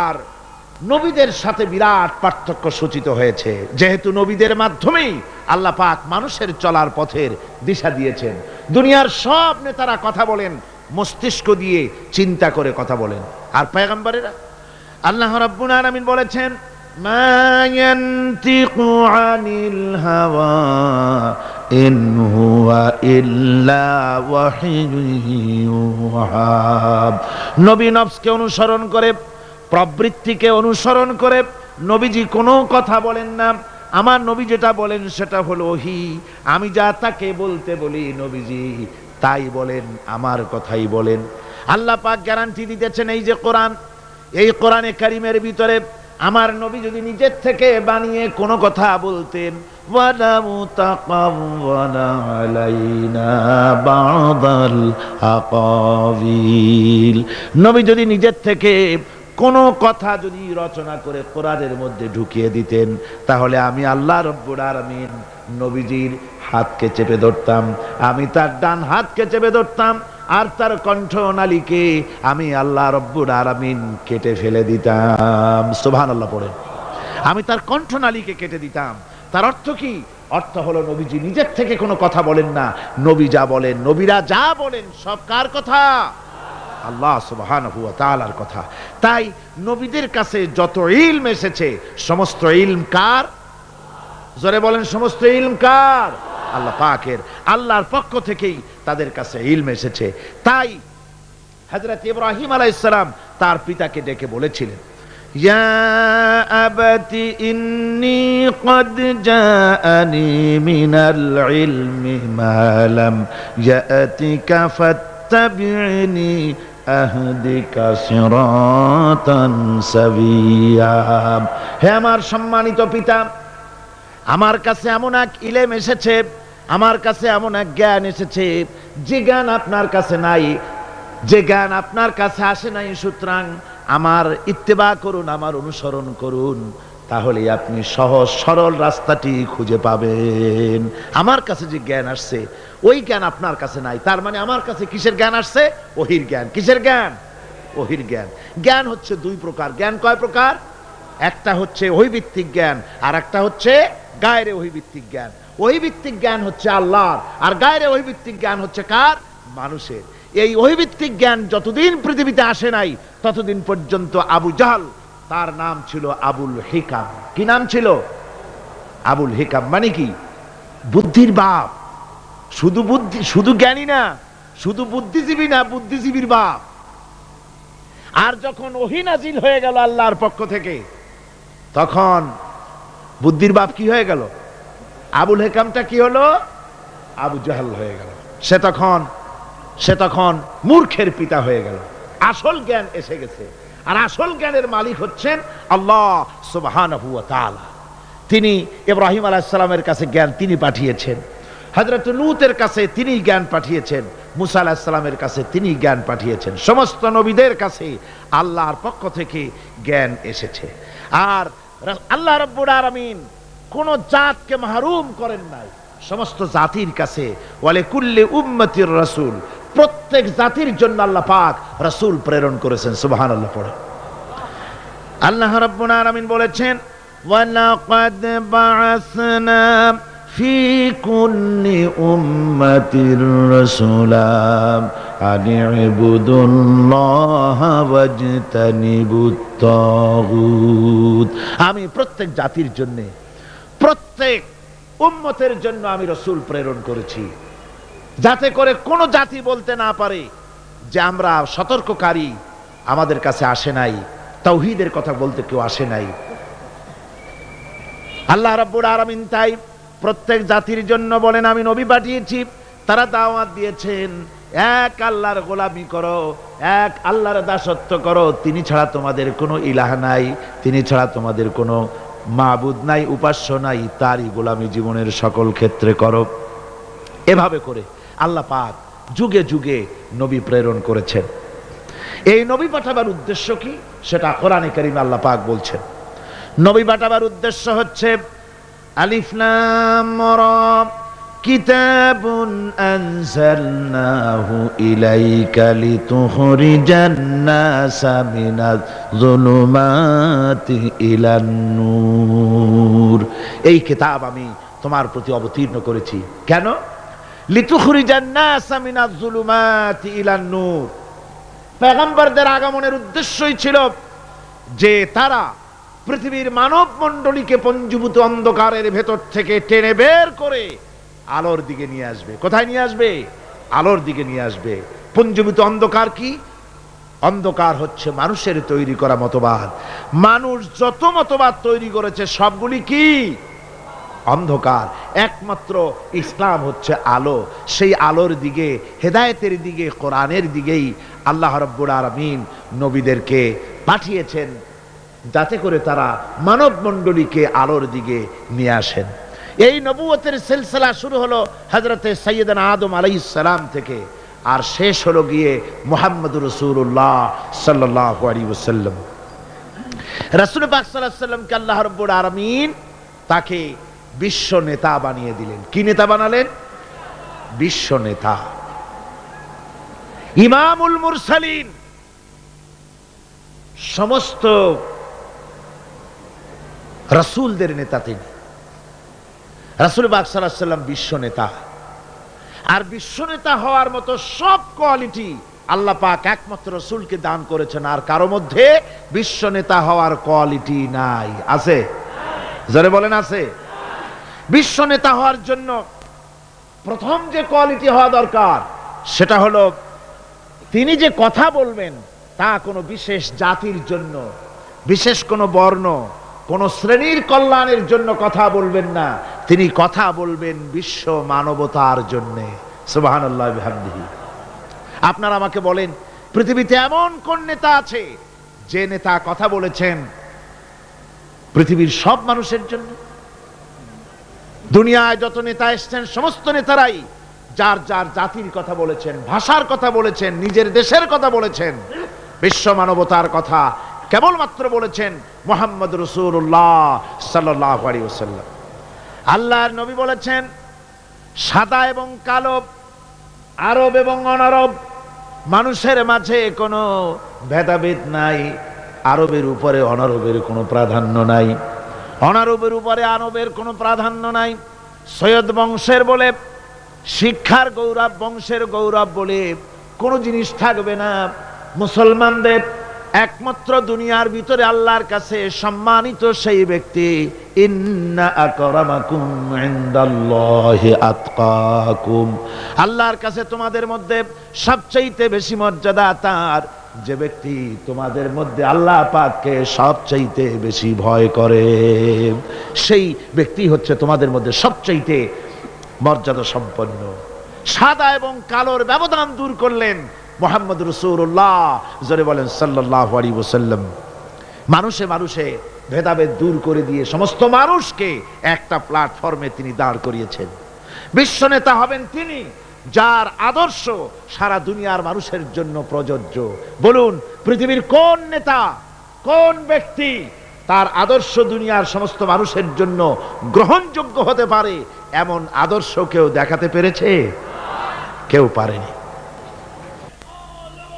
আর নবীদের সাথে বিরাট পার্থক্য সূচিত হয়েছে, যেহেতু নবীদের মাধ্যমেই আল্লাহ পাক মানুষের চলার পথের দিশা দিয়েছেন। দুনিয়ার সব নেতারা কথা বলেন মস্তিষ্ক দিয়ে, চিন্তা করে কথা বলেন। আর পয়গম্বরেরা, আল্লাহ রাব্বুল আলামিন বলেছেন, মা ইয়ানতিকু আনিল হাওয়া ইন হুয়া ইল্লা ওয়াহয়ুহা। নবী নফসকে অনুসরণ করে, প্রবৃত্তিকে অনুসরণ করে নবীজি কোনো কথা বলেন না। আমার নবী যেটা বলেন সেটা হলো ওহী। আমি যা তাকে বলতে বলি নবীজি তাই বলেন, আমার কথাই বলেন। আল্লাহ পাক গ্যারান্টি দিতেছেন, এই যে কোরআন, এই কোরআনে কারিমের ভিতরে আমার নবী যদি নিজের থেকে বানিয়ে কোনো কথা বলতেন, ওয়ালা মুতাকাওয়ালা আলাইনা বাদাল আকাবিল, নবী যদি নিজের থেকে কোন কথা যদি রচনা করে কোরআনের মধ্যে ঢুকিয়ে দিতেন, তাহলে আমি আল্লাহ রব্বুল আলামিন নবীজির হাতকে চেপে ধরতাম, আমি তার ডান হাতকে চেপে ধরতাম, আর তার কণ্ঠনালীকে আমি আল্লাহ রব্বুল আলামিন কেটে ফেলে দিতাম। সুবহানাল্লাহ পড়ে। আমি তার কণ্ঠনালীকে কেটে দিতাম। তার অর্থ কি? অর্থ হলো নবীজি নিজের থেকে কোনো কথা বলেন না, নবী যা বলেন, নবীরা যা বলেন সব কার কথা? আল্লাহ সুবহানাহু ওয়া তাআলার কথা। তাই নবীদের কাছে যত ইলম এসেছে, সমস্ত ইলম কার? জোরে বলেন, সমস্ত ইলম কার? আল্লাহ পাকের। আল্লাহর পক্ষ থেকেই তাদের কাছে ইলম এসেছে। তাই হযরত ইব্রাহিম আলাইহিস সালাম তার পিতাকে ডেকে বলেছিলেন, ইয়া আবাতি ইন্নী ক্বাদ জাআনি মিনাল ইলমি মা লাম ইয়াতিকা ফাত্তাবি'নি আহদিকা সিরাতান সাবিয়্যা। হে আমার সম্মানিত পিতা, আমার কাছে এমন এক ইলম এসেছে, আমার কাছে এমন এক জ্ঞান এসেছে যে জ্ঞান আপনার কাছে নাই, যে জ্ঞান আপনার কাছে আসে নাই। সুতরাং আমার ইত্তেবা করুন, আমার অনুসরণ করুন, তাহলে আপনি সহজ সরল রাস্তাটি খুঁজে পাবেন। আমার কাছে যে জ্ঞান আসছে ওই জ্ঞান আপনার কাছে নাই। তার মানে আমার কাছে কিসের জ্ঞান আসছে? ওহির জ্ঞান। কিসের জ্ঞান? ওহির জ্ঞান। জ্ঞান হচ্ছে দুই প্রকার। জ্ঞান কয় প্রকার? একটা হচ্ছে ওহীভিত্তিক জ্ঞান, আর একটা হচ্ছে গায়রে ওহীভিত্তিক জ্ঞান। ওহীভিত্তিক জ্ঞান হচ্ছে আল্লাহর, আর গায়রে ওহীভিত্তিক জ্ঞান হচ্ছে কার? মানুষের। এই ওহীভিত্তিক জ্ঞান যতদিন পৃথিবীতে আসে নাই ততদিন পর্যন্ত আবু জাহল, তার নাম ছিল আবুল হিকাম। কি নাম ছিল? আবুল হিকাম। মানে কি? বুদ্ধির বাপ। শুধু বুদ্ধি, শুধু জ্ঞানী না, শুধু বুদ্ধিজীবী না, বুদ্ধিজীবীর বাপ। আর যখন ওহী নাজিল হয়ে গেল আল্লাহর পক্ষ থেকে, তখন বুদ্ধির বাপ কি হয়ে গেল? আবুল হিকামটা কি হলো? আবু জাহল হয়ে গেল। সে তখন মূর্খের পিতা হয়ে গেল। আসল জ্ঞান এসে গেছে, আর আসল জ্ঞানের মালিক হচ্ছেন আল্লাহ সুবহানাহু ওয়া তাআলা। তিনি ইব্রাহিম আলাইহিস সালামের কাছে জ্ঞান তিনি পাঠিয়েছেন, হযরত লূতের কাছে তিনি জ্ঞান পাঠিয়েছেন, মুসা আলাইহিস সালামের কাছে তিনি জ্ঞান পাঠিয়েছেন। সমস্ত নবীদের কাছে আল্লাহর পক্ষ থেকে জ্ঞান এসেছে। আর আল্লাহ রাব্বুল আলামিন কোন জাতকে মাহরুম করেন নাই। সমস্ত জাতির কাছে ওয়ালে কুল্লি উম্মতির রাসূল, প্রত্যেক জাতির জন্য আল্লাহ পাক রাসূল প্রেরণ করেছেন। সুবহানাল্লাহ পড়ে। আল্লাহ রাব্বুল আলামিন বলেছেন, ওয়ালাকাদ বাআসনা ফি কুল্লি উম্মাতির রাসূলা আন ইবুদুল্লাহ ওয়াজতানিবুত তাগুত। আমি প্রত্যেক জাতির জন্য, প্রত্যেক উম্মতের জন্য আমি রাসূল প্রেরণ করেছি, যাতে করে কোন জাতি বলতে না পারে যে আমরা সতর্ককারী আমাদের কাছে আসে নাই, তাওহীদের কথা বলতে কেউ আসে নাই। আল্লাহ রাব্বুল আলামিন তাই প্রত্যেক জাতির জন্য বলেন আমি নবী পাঠিয়েছি। তারা দাওয়াত দিয়েছেন এক আল্লাহর গোলামি করো, এক আল্লাহর দাসত্ব করো, তিনি ছাড়া তোমাদের কোনো ইলাহ নাই, তিনি ছাড়া তোমাদের কোনো মাবুদ নাই, উপাস্য নাই, তারই গোলামি জীবনের সকল ক্ষেত্রে করো। এভাবে করে আল্লাহ পাক যুগে যুগে নবী প্রেরণ করেছেন। এই নবী পাঠাবার উদ্দেশ্য কি সেটা কোরআনে কারীমে আল্লাহ পাক বলছেন। নবী পাঠাবার উদ্দেশ্য হচ্ছে আলিফ লাম রা কিতাবুন আনজালনাহু ইলাইকা লিতুখরিজান নাসা মিনাজ যুলুমাতি ইলান নূর। এই কিতাব আমি তোমার প্রতি অবতীর্ণ করেছি। কেন? লিতুখরিজান নাসা মিনাজ যুলুমাতি ইলান নূর। পয়গম্বরদের আগমনের উদ্দেশ্যই ছিল যে তারা পৃথিবীর মানব মণ্ডলীকে পঞ্জীভূত অন্ধকারের ভেতর থেকে টেনে বের করে আলোর দিকে নিয়ে আসবে। কোথায় নিয়ে আসবে? আলোর দিকে নিয়ে আসবে। পঞ্জীভূত অন্ধকার কি? অন্ধকার হচ্ছে মানুষের তৈরি করা মতবাদ। মানুষ যত মতবাদ তৈরি করেছে সবগুলি কি? অন্ধকার। একমাত্র ইসলাম হচ্ছে আলো। সেই আলোর দিকে, হেদায়েতের দিকে, কোরআনের দিকেই আল্লাহ রাব্বুল আলামিন নবীদেরকে পাঠিয়েছেন, যাতে করে তারা মানব মণ্ডলীকে আলোর দিকে নিয়ে আসেন। এই নবুয়তের সিলসিলা শুরু হলো হযরতে সাইয়েদনা আদম আলাইহিস সালাম থেকে, আর শেষ হলো গিয়ে মুহাম্মদুর রাসূলুল্লাহ সাল্লাল্লাহু আলাইহি ওয়াসাল্লাম। রাসূল পাক সাল্লাল্লাহু আলাইহি ওয়াসাল্লামকে আল্লাহ রাব্বুল আলামিন তাকে বিশ্ব নেতা বানিয়ে দিলেন। কি নেতা বানালেন? বিশ্ব নেতা, ইমামুল মুরসালিন, সমস্ত রাসূলদের নেতা তিনি। রাসূল পাক সাল্লাল্লাহু আলাইহি ওয়াসাল্লাম বিশ্ব নেতা। আর বিশ্ব নেতা হওয়ার মতো সব কোয়ালিটি আল্লাহ পাক একমাত্র রাসূলকে দান করেছেন। আর কারো মধ্যে বিশ্ব নেতা হওয়ার কোয়ালিটি নাই। আছে? যারা বলেন আছে। বিশ্ব নেতা হওয়ার জন্য প্রথম যে কোয়ালিটি হওয়া দরকার সেটা হলো তিনি যে কথা বলবেন তা কোনো বিশেষ জাতির জন্য, বিশেষ কোনো বর্ণ, কোন শ্রেণীর কল্যাণের জন্য কথা বলবেন না। তিনি কথা বলবেন বিশ্ব মানবতার জন্য। সুবহানাল্লাহ বিহামদিহি। আপনারা আমাকে বলেন, পৃথিবীতে এমন কোন নেতা আছে যে নেতা কথা বলেছেন পৃথিবীর সব মানুষের জন্য? দুনিয়ায় যত নেতা এসেছেন সমস্ত নেতারাই যার যার জাতির কথা বলেছেন, ভাষার কথা বলেছেন, নিজের দেশের কথা বলেছেন, বিশ্ব মানবতার কথা কেবলমাত্র বলেছেন মুহাম্মদ রাসূলুল্লাহ সাল্লাল্লাহু আলাইহি ওয়াসাল্লাম। আল্লাহর নবী বলেছেন, সাদা এবং কালো, আরব এবং অনারব, মানুষের মাঝে কোনো ভেদাভেদ নাই। আরবের উপরে অনারবের কোনো প্রাধান্য নাই, অনারবের উপরে আরবের কোনো প্রাধান্য নাই। সৈয়দ বংশের বলে, শিক্ষার গৌরব, বংশের গৌরব বলে কোনো জিনিস থাকবে না। মুসলমানদের একমাত্র দুনিয়ার ভিতরে আল্লাহর কাছে সম্মানিত সেই ব্যক্তি, ইন্না আকরামাকুম ইনদাল্লাহি আতকাকুম, আল্লাহর কাছে তোমাদের মধ্যে সবচাইতে বেশি মর্যাদা তার যে ব্যক্তি তোমাদের মধ্যে আল্লাহ পাককে সবচাইতে বেশি ভয় করে। সেই ব্যক্তি হচ্ছে তোমাদের মধ্যে সবচাইতে মর্যাদা সম্পন্ন। সাদা এবং কালোর ব্যবধান দূর করলেন মুহাম্মদ রাসূলুল্লাহ, জোরে বলেন সাল্লাল্লাহু আলাইহি ওয়াসাল্লাম। মানুষে মানুষে ভেদাভেদ দূর করে দিয়ে সমস্ত মানুষকে একটা প্ল্যাটফর্মে তিনি দাঁড় করিয়েছেন। বিশ্ব নেতা হবেন তিনি যার আদর্শ সারা দুনিয়ার মানুষের জন্য প্রযোজ্য। বলুন, পৃথিবীর কোন নেতা, কোন ব্যক্তি তার আদর্শ দুনিয়ার সমস্ত মানুষের জন্য গ্রহণযোগ্য হতে পারে এমন আদর্শ কেউ দেখাতে পেরেছে? কেউ পারেনি।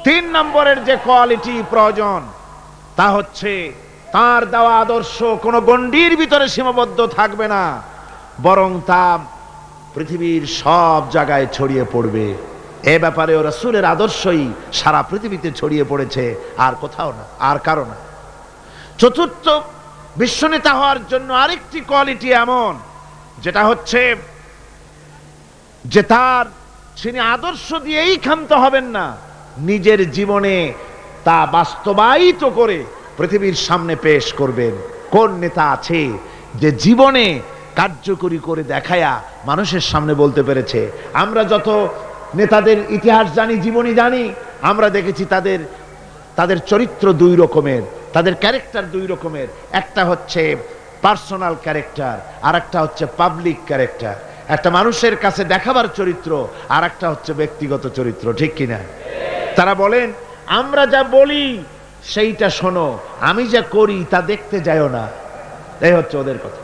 3 নম্বরের যে কোয়ালিটি প্রয়োজন তা হচ্ছে তার দেওয়া আদর্শ কোনো গণ্ডির ভিতরে সীমাবদ্ধ থাকবে না, বরং তা পৃথিবীর সব জায়গায় ছড়িয়ে পড়বে। এ ব্যাপারেও রাসূলের আদর্শই সারা পৃথিবীতে ছড়িয়ে পড়েছে, আর কোথাও না, আর কারো না। চতুর্থ, বিশ্বনেতা হওয়ার জন্য আরেকটি কোয়ালিটি এমন, যেটা হচ্ছে যে তিনি আদর্শ দিয়েই ক্ষান্ত হবেন না, নিজের জীবনে তা বাস্তবায়িত করে পৃথিবীর সামনে পেশ করবেন। কোন নেতা আছে যে জীবনে কার্যকরী করে দেখায়া মানুষের সামনে বলতে পেরেছে? আমরা যত নেতাদের ইতিহাস জানি, জীবনী জানি, আমরা দেখেছি তাদের চরিত্র 2 রকমের, তাদের ক্যারেক্টার 2 রকমের। একটা হচ্ছে পার্সোনাল ক্যারেক্টার, আর একটা হচ্ছে পাবলিক ক্যারেক্টার। একটা মানুষের কাছে দেখাবার চরিত্র, আর একটা হচ্ছে ব্যক্তিগত চরিত্র। ঠিক কিনা? তারা বলেন, আমরা যা বলি সেইটা শোনো, আমি যা করি তা দেখতে যাও না। এই হচ্ছে ওদের কথা।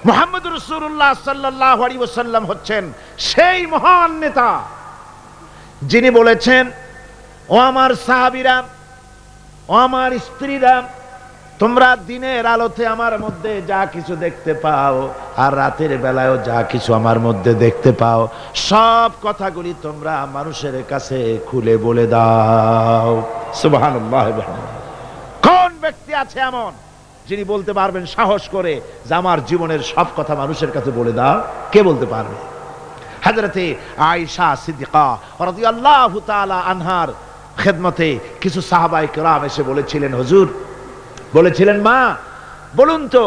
মুহাম্মদ রাসূলুল্লাহ সাল্লাল্লাহু আলাইহি ওয়াসাল্লাম হচ্ছেন সেই মহান নেতা যিনি বলেছেন, ও আমার সাহাবীরা, ও আমার স্ত্রীরা, তোমরা দিনের আলোতে আমার মধ্যে যা কিছু দেখতে পাও আর রাতের বেলায়ও যা কিছু আমার মধ্যে দেখতে পাও, সব কথাগুলি তোমরা মানুষের কাছে খুলে বলে দাও। সুবহানাল্লাহ। কোন ব্যক্তি আছে এমন যিনি বলতে পারবেন সাহস করে যে আমার জীবনের সব কথা মানুষের কাছে বলে দাও? কে বলতে পারবে? হযরতে আয়েশা সিদ্দিকা রাদিয়াল্লাহু তাআলা আনহার খেদমতে কিছু সাহাবায়ে কেরাম এসে বলেছিলেন, হুজুর, বলেছিলেন, মা বলুন তো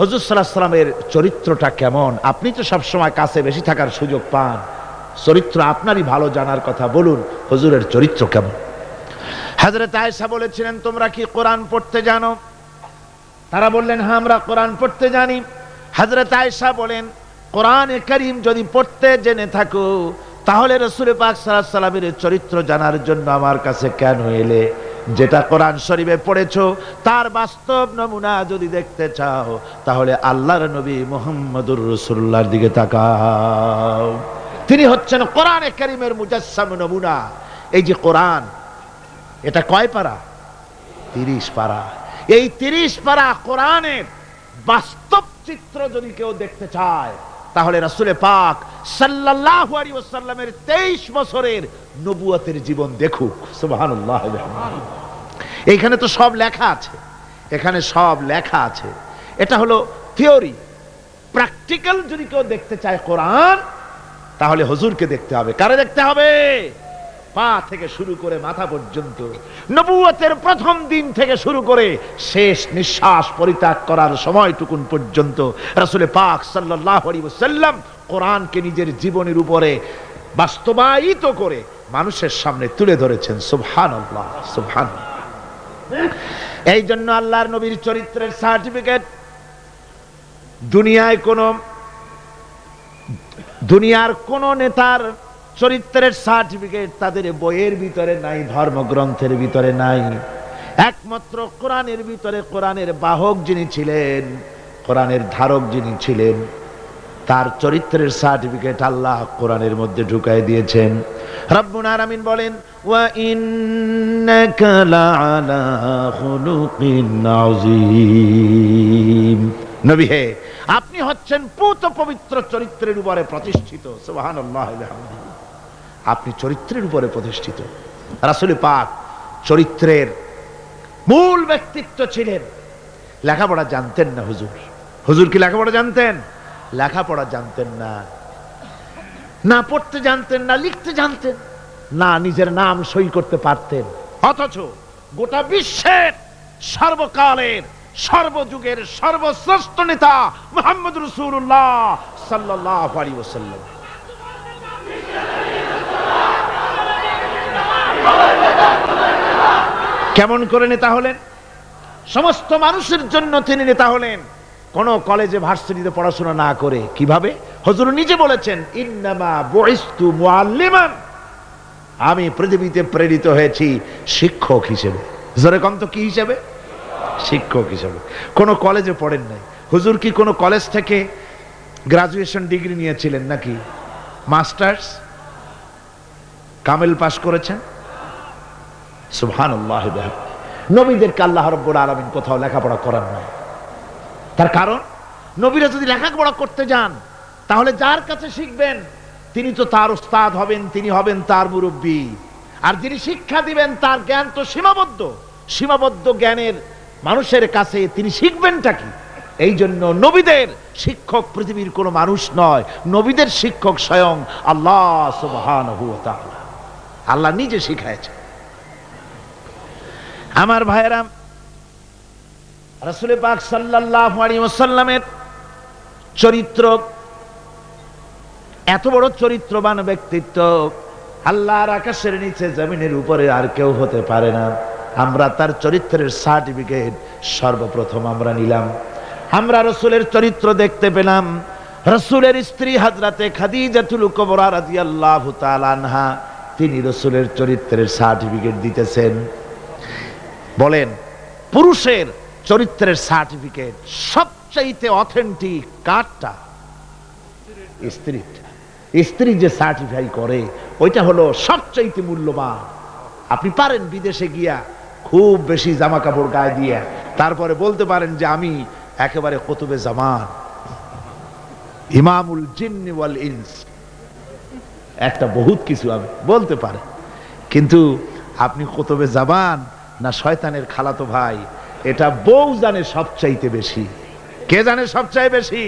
হুজুর সাল্লাল্লাহু আলাইহি ওয়াসাল্লামের চরিত্রটা কেমন? আপনি তো সব সময় কাছে বেশি থাকার সুযোগ পান, চরিত্র আপনারই ভালো জানার কথা, বলুন হুজুরের চরিত্র কেমন? হযরত আয়েশা বলেছিলেন, তোমরা কি কোরআন পড়তে জানো? তারা বললেন, হ্যাঁ, আমরা কোরআন পড়তে জানি। হযরত আয়েশা বলেন, কোরআনে কারীম যদি পড়তে জেনে থাকো তাহলে রাসূল পাক সাল্লাল্লাহু আলাইহি ওয়াসাল্লামের চরিত্র জানার জন্য আমার কাছে কেন এলে? যেটা কোরআন শরীফে পড়েছো তার বাস্তব নমুনা যদি দেখতে চাও তাহলে আল্লাহর নবী মুহাম্মদুর রাসূলুল্লাহর দিকে তাকাও। তিনি হচ্ছেন কোরআনে কারীমের মুজাসসাম নমুনা। এই যে কোরআন, এটা কয় পারা? 30 পারা। এই 30 পারা কোরআনের বাস্তব চিত্র যদি কেউ দেখতে চায় তাহলে রাসূল পাক সাল্লাল্লাহু আলাইহি ওয়াসাল্লামের 23 বছরের নবুয়তের জীবন দেখুক। সুবহানাল্লাহ। এইখানে তো সব লেখা আছে, এখানে সব লেখা আছে। এটা হলো থিওরি। প্র্যাকটিক্যাল যদি কেউ দেখতে চায় কোরআন, তাহলে হুজুরকে দেখতে হবে। কারে দেখতে হবে? পা থেকে শুরু করে মাথা পর্যন্ত, নবুয়তের প্রথম দিন থেকে শুরু করে শেষ নিঃশ্বাস পরিত্যাগ করার সময়টুকুন পর্যন্ত রাসূল পাক সাল্লাল্লাহু আলাইহি ওয়াসাল্লাম কোরআনকে নিজের জীবনের উপরে বাস্তবায়িত করে মানুষের সামনে তুলে ধরেছেন। সুবহানাল্লাহ, সুবহানাল্লাহ। এই জন্য আল্লাহর নবীর চরিত্রের সার্টিফিকেট দুনিয়ার কোন নেতার চরিত্রের সার্টিফিকেট তাদের বইয়ের ভিতরে নাই, ধর্মগ্রন্থের ভিতরে নাই। একমাত্র কোরআনের ভিতরে কোরআনের বাহক যিনি ছিলেন, কোরআনের ধারক যিনি ছিলেন, তার চরিত্রের সার্টিফিকেট আল্লাহ কোরআনের মধ্যে ঢুকাই দিয়েছেন। রব্বুল আলামিন বলেন, ওয়া ইন্নাকা লাআলা খুলুকিন আযীম। নবী হে, আপনি হচ্ছেন পূত পবিত্র চরিত্রের উপরে প্রতিষ্ঠিত। সুবহানাল্লাহ। আপনি চরিত্রের উপরে প্রতিষ্ঠিত। রাসূল পাক চরিত্রের মূল ব্যক্তিত্ব ছিলেন। লেখাপড়া জানতেন না হুজুর। হুজুর কি লেখাপড়া জানতেন? লেখাপড়া জানতেন না, না পড়তে জানতেন, না লিখতে জানতেন, না নিজের নাম সই করতে পারতেন। অথচ গোটা বিশ্বের সর্বকালের সর্বযুগের সর্বশ্রেষ্ঠ নেতা মুহাম্মদ রাসূলুল্লাহ সাল্লাল্লাহু আলাইহি ওয়াসাল্লাম কেমন করে নেতা হলেন? সমস্ত মানুষের জন্য তিনি নেতা হলেন, কোন কলেজে ভার্সিটিতে পড়াশোনা না করে। কিভাবে? হুজুর নিজে বলেছেন, ইন্নামা বুইস্তু মুআল্লিমান, আমি পৃথিবীতে প্রেরিত হয়েছি শিক্ষক হিসেবে। জোরে কম তো, কি হিসেবে? শিক্ষক হিসেবে। কোন কলেজে পড়েন নাই। হুজুর কি কোন কলেজ থেকে গ্রাজুয়েশন ডিগ্রি নিয়েছিলেন নাকি মাস্টার্স কামেল পাস করেছেন? সুবহানাল্লাহ। নবীদেরকে আল্লাহ রাব্বুল আলামিন কোথাও লেখাপড়া করান নাই। তার কারণ, নবীরা যদি লেখাপড়া করতে যান তাহলে যার কাছে শিখবেন তিনি তো তার উস্তাদ হবেন, তিনি হবেন তার মুরব্বী। আর যিনি শিক্ষা দিবেন তার জ্ঞান তো সীমাবদ্ধ। সীমাবদ্ধ জ্ঞানের মানুষের কাছে তিনি শিখবেনটা কি? এই জন্য নবীদের শিক্ষক পৃথিবীর কোনো মানুষ নয়, নবীদের শিক্ষক স্বয়ং আল্লাহ সুবহানাহু ওয়া তাআলা। আল্লাহ নিজে শিখাইছেন। আমার ভাইয়েরা, রাসূল পাক সাল্লাল্লাহু আলাইহি ওয়াসাল্লামের চরিত্র, এত বড় চরিত্রবান ব্যক্তিত্ব আল্লাহর আকাশের নিচে জমিনের উপরে আর কেউ হতে পারে না। আমরা তার চরিত্রের সার্টিফিকেট সর্বপ্রথম আমরা নিলাম। আমরা রাসূলের চরিত্র দেখতে পেলাম। রাসূলের স্ত্রী হযরতে খাদিজাতুল কুবরা রাদিয়াল্লাহু তাআলা আনহা, তিনি রাসূলের চরিত্রের সার্টিফিকেট দিতেছেন। বলেন, পুরুষের চরিত্রের সার্টিফিকেট সবচাইতে অথেন্টিক কারটা? স্ত্রীটা। স্ত্রী যে সার্টিফাই করে ওইটা হলো সবচাইতে মূল্যবান। আপনি পারেন বিদেশে গিয়া খুব বেশি জামা কাপড় গায়ে দিয়ে তারপরে বলতে পারেন যে আমি একেবারে কুতুবে জামান, ইমামুল জিন্নি ওয়াল ইনস, একটা বহুত কিছু আমি বলতে পারেন, কিন্তু আপনি কুতুবে জামান না শয়তানের খালাতো ভাই, এটা বউ জানে সবচাইতে বেশি। কে জানে সবচাইতে বেশি?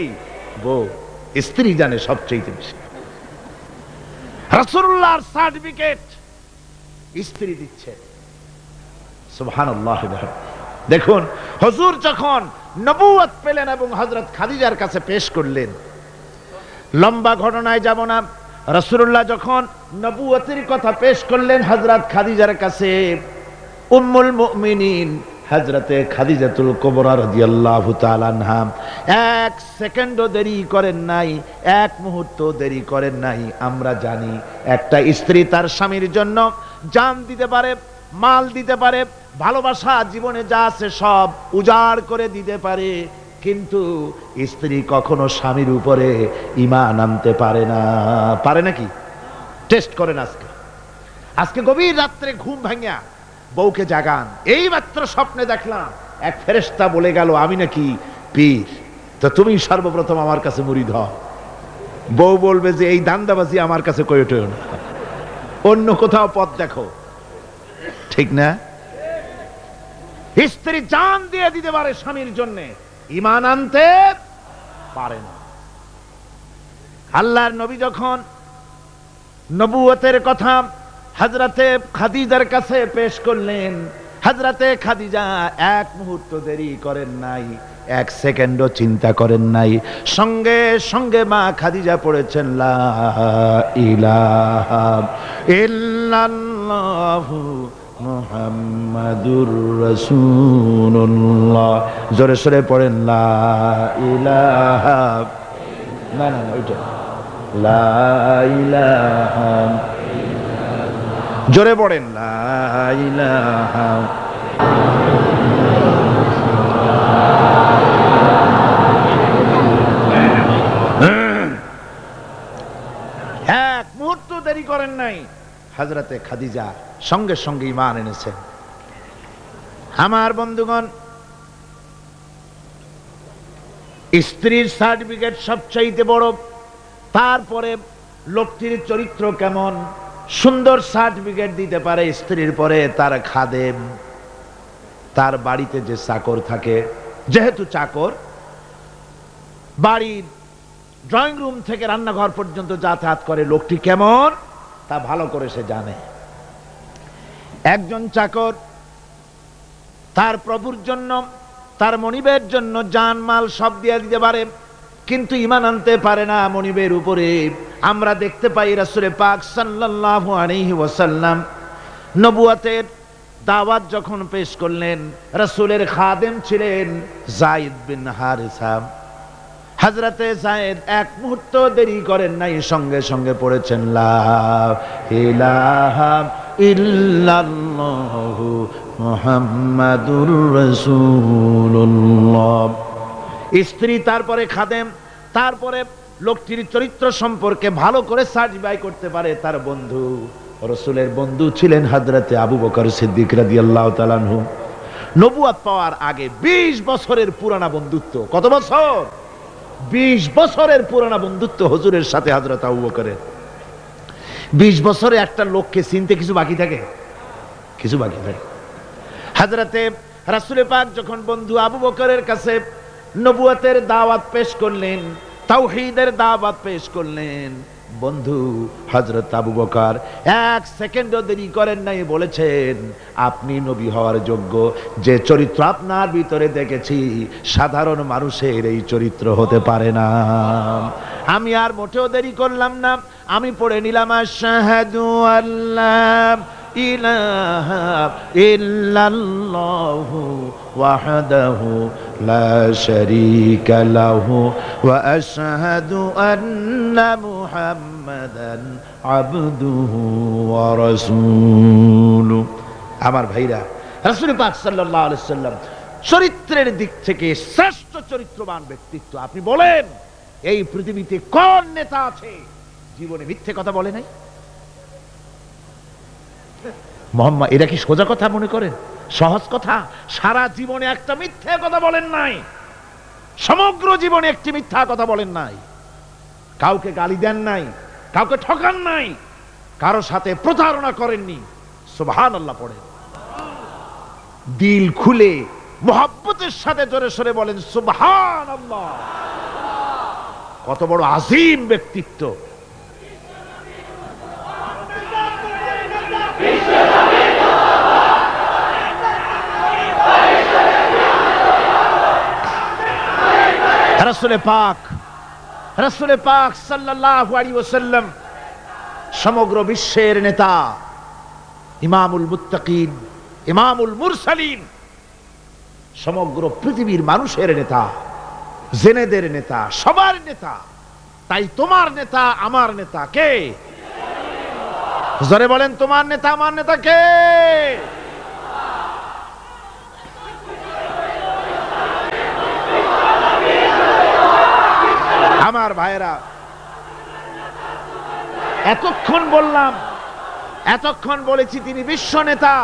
বউ। স্ত্রী জানে সবচাইতে বেশি। রাসূলুল্লাহর সার্টিফিকেট স্ত্রী দিচ্ছে। সুবহানাল্লাহ। দেখুন, হুজুর যখন নবুয়ত পেলেন এবং হযরত খাদিজার কাছে পেশ করলেন, লম্বা ঘটনায় যাব না। রাসূলুল্লাহ যখন নবুয়তের কথা পেশ করলেন হযরত খাদিজার কাছে, উম্মুল মুমিনিন হযরতে খাদিজাতুল কুবরা রাদিয়াল্লাহু তাআলা আনহা এক সেকেন্ডও দেরি করেন নাই, এক মুহূর্ত দেরি করেন নাই। আমরা জানি একটা স্ত্রী তার স্বামীর জন্য জান দিতে পারে, মাল দিতে পারে, ভালোবাসা জীবনে যা আছে সব উজাড় করে দিতে পারে, কিন্তু স্ত্রী কখনো স্বামীর উপরে ঈমান আনতে পারে না। পারে নাকি? টেস্ট করেন। আজকে গভীর রাত্রে ঘুম ভাঙিয়া বউকে জাগান, এই মাত্র স্বপ্নে দেখলাম এক ফেরেশতা বলে গেল আমি নাকি পীর, তো তুমি সর্বপ্রথম আমার কাছে মুরিদ হও। বউ বলবে যে এই দান্দাবাজি আমার কাছে কইটো না, অন্য কোথাও পথ দেখো। ঠিক না? স্ত্রী জান দিয়ে দিতে পারে স্বামীর জন্য, ঈমান আনতে পারে না। আল্লাহর নবী যখন নবুয়তের কথা হযরতে খাদিজার কাছে পেশ করলেন, হযরতে খাদিজা এক মুহূর্ত দেরি করেন নাই, এক সেকেন্ডও চিন্তা করেন নাই, সঙ্গে সঙ্গে মা খাদিজা পড়েছেন লা ইলাহা ইল্লাল্লাহু মুহাম্মাদুর রাসূলুল্লাহ। জোরে সোরে পড়েন লা ইলাহা, না না ওইটা লা ইলাহা, জোরে পড়েন লা ইলাহা। এক মুহূর্ত দেরি করেন নাই, হযরতে খাদিজা সঙ্গে সঙ্গে ঈমান এনেছেন। আমার বন্ধুগণ, স্ত্রীর সার্টিফিকেট সবচাইতে বড়, তারপরে লোকটির চরিত্র কেমন, সুন্দর সার্টিফিকেট দিতে পারে স্ত্রীর পরে তার খাদেম, তার বাড়িতে যে চাকর থাকে, যেহেতু চাকর বাড়ির ড্রয়িং রুম থেকে রান্নাঘর পর্যন্ত যাতায়াত করে, লোকটি কেমন তা ভালো করে সে জানে। একজন চাকর তার প্রভুর জন্য, তার মনিবের জন্য জানমাল সব দিয়ে দিতে পারে, কিন্তু ঈমান আনতে পারে না মনিবের উপরে। আমরা দেখতে পাই রাসূল পাক সাল্লাল্লাহু আলাইহি ওয়াসাল্লাম নবুয়তের দাওয়াত যখন পেশ করলেন, রাসূলের খাদেম ছিলেন যায়েদ বিন হারিসা। হযরতে যায়েদ এক মুহূর্ত দেরি করেন নাই, সঙ্গে সঙ্গে পড়েছেন লা ইলাহা ইল্লাল্লাহু মুহাম্মাদুর রাসূলুল্লাহ। স্ত্রী, তারপরে খাদেম, তারপরে লোকটির চরিত্র সম্পর্কে ভালো করে সার্টিফাই করতে পারে তার বন্ধু। রাসূলের বন্ধু ছিলেন হযরতে আবু বকর সিদ্দিক রাদিয়াল্লাহু তাআলা আনহু। নবুয়ত পাওয়ার আগে 20 বছরের পুরানা বন্ধুত্ব। কত বছর? 20 বছরের পুরানা বন্ধুত্ব হুজুরের সাথে হযরত আবু বকরের। 20 বছরে একটা লোককে চিনতে কিছু বাকি থাকে? কিছু বাকি থাকে। হযরতে রাসূল পাক যখন বন্ধু আবু বকরের কাছে নবুয়তের দাওয়াত পেশ করলেন, তাওহীদের দাওয়াত পেশ করলেন, বন্ধু হযরত আবু বকর এক সেকেন্ডও দেরি করেন নাই, বলেছেন আপনি নবী হওয়ার যোগ্য। যে চরিত্র আপনার ভিতরে দেখেছি সাধারণ মানুষের এই চরিত্র হতে পারে না। আমি আর মোটেও দেরি করলাম না, আমি পড়ে নিলাম আশহাদু আল্লাহ ইলাহা ইল্লাল্লাহু ওয়াহদাহু লা শারীকা লাহু ওয়া আশহাদু আন্না মুহাম্মাদান আবদুহু ওয়া রাসূলুহু। আমার ভাইরা, রাসূল পাক সাল্লাল্লাহু আলাইহি ওয়াসাল্লাম চরিত্রের দিক থেকে শ্রেষ্ঠ চরিত্রবান ব্যক্তিত্ব। আপনি বলেন এই পৃথিবীতে কোন নেতা আছে জীবনে মিথ্যে কথা বলে নাই? মোহাম্মদ, এটা কি সোজা কথা মনে করেন? সহজ কথা? সারা জীবনে একটা মিথ্যা কথা বলেন নাই, সমগ্র জীবনে একটি মিথ্যা কথা বলেন নাই, কাউকে গালি দেন নাই, কাউকে ঠকান নাই, কারো সাথে প্রতারণা করেননি। সুবহানাল্লাহ পড়েন, দিল খুলে মুহাব্বতের সাথে জোরে সোরে বলেন সুবহানাল্লাহ। কত বড় আযীম ব্যক্তিত্ব! রাসূল পাক সাল্লাল্লাহু আলাইহি ওয়াসাল্লাম সমগ্র বিশ্বের নেতা, ইমামুল মুত্তাকিন, ইমামুল মুরসালিন, সমগ্র পৃথিবীর মানুষের নেতা, জেনেদের নেতা, সবার নেতা। তাই তোমার নেতা আমার নেতা কে? জোরে বলেন, তোমার নেতা আমার নেতা কে? আমার ভাইরা, এতক্ষণ বললাম, এতক্ষণ বলেছি তিনি বিশ্ব নেতা।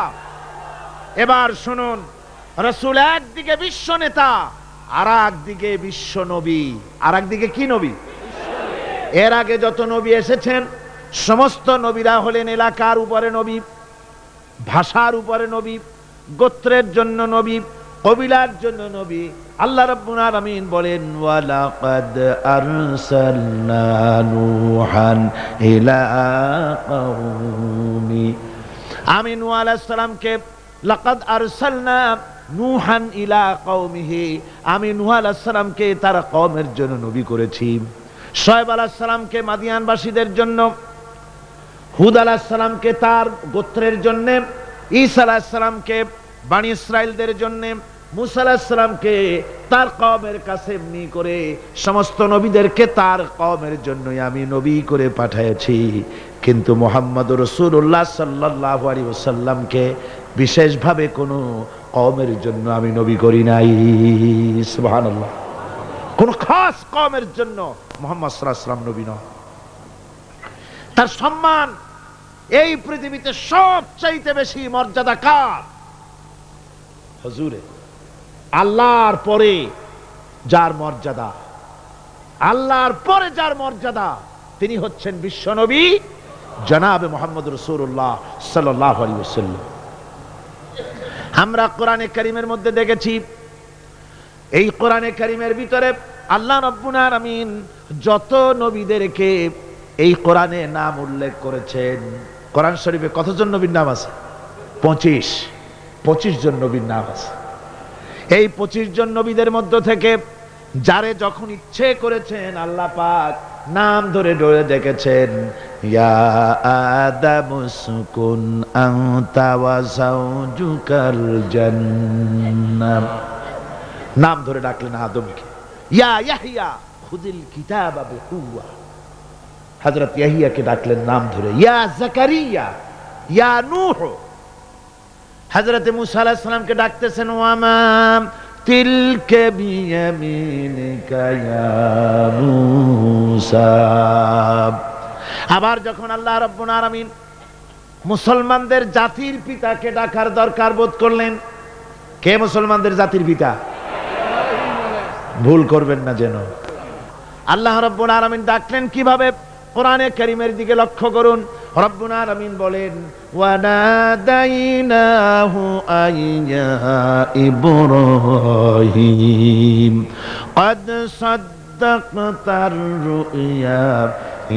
এবার শুনুন, রাসূল একদিকে বিশ্ব নেতা, আর একদিকে বিশ্ব নবী। আর একদিকে কি নবী? এর আগে যত নবী এসেছেন সমস্ত নবীরা হলেন এলাকার উপরে নবী, ভাষার উপরে নবী, গোত্রের জন্য নবী, কবিলার জন্য নবী। আল্লাহ রাব্বুল আলামিন বলেন, ওয়ালাকাদ আরসালনা নূহান ইলা কওমি। আমি নূহ আলাইহিস সালামকে লাকাদ আরসালনা নূহান ইলা কওমিহি, আমি নূহ আলাইহিস সালামকে তার কওমের জন্য নবী করেছি। শুআয়ব আলাইহিস সালামকে মাদিয়ানবাসীদের জন্য, হুদ আলাইহিস সালামকে তার গোত্রের জন্য, ঈসা আলাইহিস সালামকে বনি ইসরাইলদের জন্য, মুসা আলাইহিস সালামকে তার কওমের কাছে এমনি করে সমস্ত নবীদেরকে তার কওমের জন্যই আমি নবী করে পাঠিয়েছি। কিন্তু মুহাম্মদুর রাসূলুল্লাহ সাল্লাল্লাহু আলাইহি ওয়াসাল্লামকে বিশেষভাবে কোনো কওমের জন্য আমি নবী করি নাই। সুবহানাল্লাহ। কোন খাস কওমের জন্য মুহাম্মদ সাল্লাল্লাহু আলাইহি ওয়াসাল্লাম নবী নয়। তার সম্মান এই পৃথিবীতে সবচাইতে বেশি মর্যাদা কার? হুজুরে। আল্লাহর পরে যার মর্যাদা, আল্লাহর পরে যার মর্যাদা, তিনি হচ্ছেন বিশ্বনবী জনাবে মুহাম্মদ রাসূলুল্লাহ সাল্লাল্লাহু আলাইহি ওয়াসাল্লাম। আমরা কোরআনে কারীমের মধ্যে দেখেছি, এই কোরআনে কারীমের ভিতরে আল্লাহ রাব্বুল আলামিন যত নবীদেরকে এই কোরআনে নাম উল্লেখ করেছেন, কোরআন শরীফে কতজন নবীর নাম আছে? 25 জন নবীর নাম আছে। এই 25 জন নবীদের মধ্য থেকে যারে যখন ইচ্ছে করেছেন আল্লাহ পাক নাম ধরে ধরে ডেকেছেন, ইয়া আদামু সুকুন আনতা ওয়া যাওজুকাল জান্নাহ। নাম ধরে ডাকলেন আদমকে, ইয়া ইয়াহইয়া খুযিল কিতাবা বিকুওয়া। হযরত ইয়াহইয়াকে ডাকলেন নাম ধরে, ইয়া যাকারিয়া, ইয়া নূহ। হযরত মুসা আলাইহিস সালামকে ডাকতেছেন, ওয়ামা তিলকা বিয়ামিনিকা ইয়া মূসা। আবার যখন আল্লাহ রাব্বুল আলামিন মুসলমানদের জাতির পিতাকে ডাকার দরকার বোধ করলেন, কে মুসলমানদের জাতির পিতা? ভুল করবেন না যেন। আল্লাহ রাব্বুল আলামিন ডাকলেন কিভাবে? কোরআনে কারীমের দিকে লক্ষ্য করুন। রব্বুল আলামিন বলেন, ওয়ানাদাইনাহু আইয়া ইব্রাহিম ক্বাদ সাদ্দাকতার রুইয়া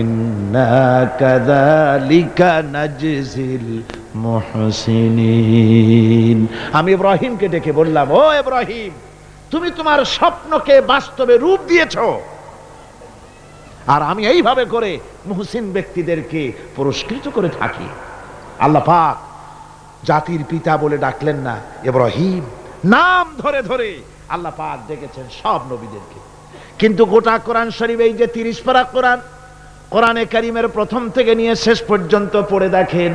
ইন্না কাযালিকা নাজজিল মুহসিনিন। আমি ইব্রাহিমকে ডেকে বললাম, ও ইব্রাহিম, তুমি তোমার স্বপ্নকে বাস্তবে রূপ দিয়েছো, আর আমি এইভাবে করে মুহসিন ব্যক্তিদেরকে পুরস্কৃত করে থাকি। আল্লাহ পাক জাতির পিতা বলে ডাকলেন না, ইব্রাহিম নাম ধরে ধরে আল্লাহ পাক ডেকেছেন সব নবীদেরকে। কিন্তু গোটা কোরআন শরীফ, এই যে 30 পারা কোরআন, কোরআনে কারীমের প্রথম থেকে নিয়ে শেষ পর্যন্ত পড়ে দেখেন,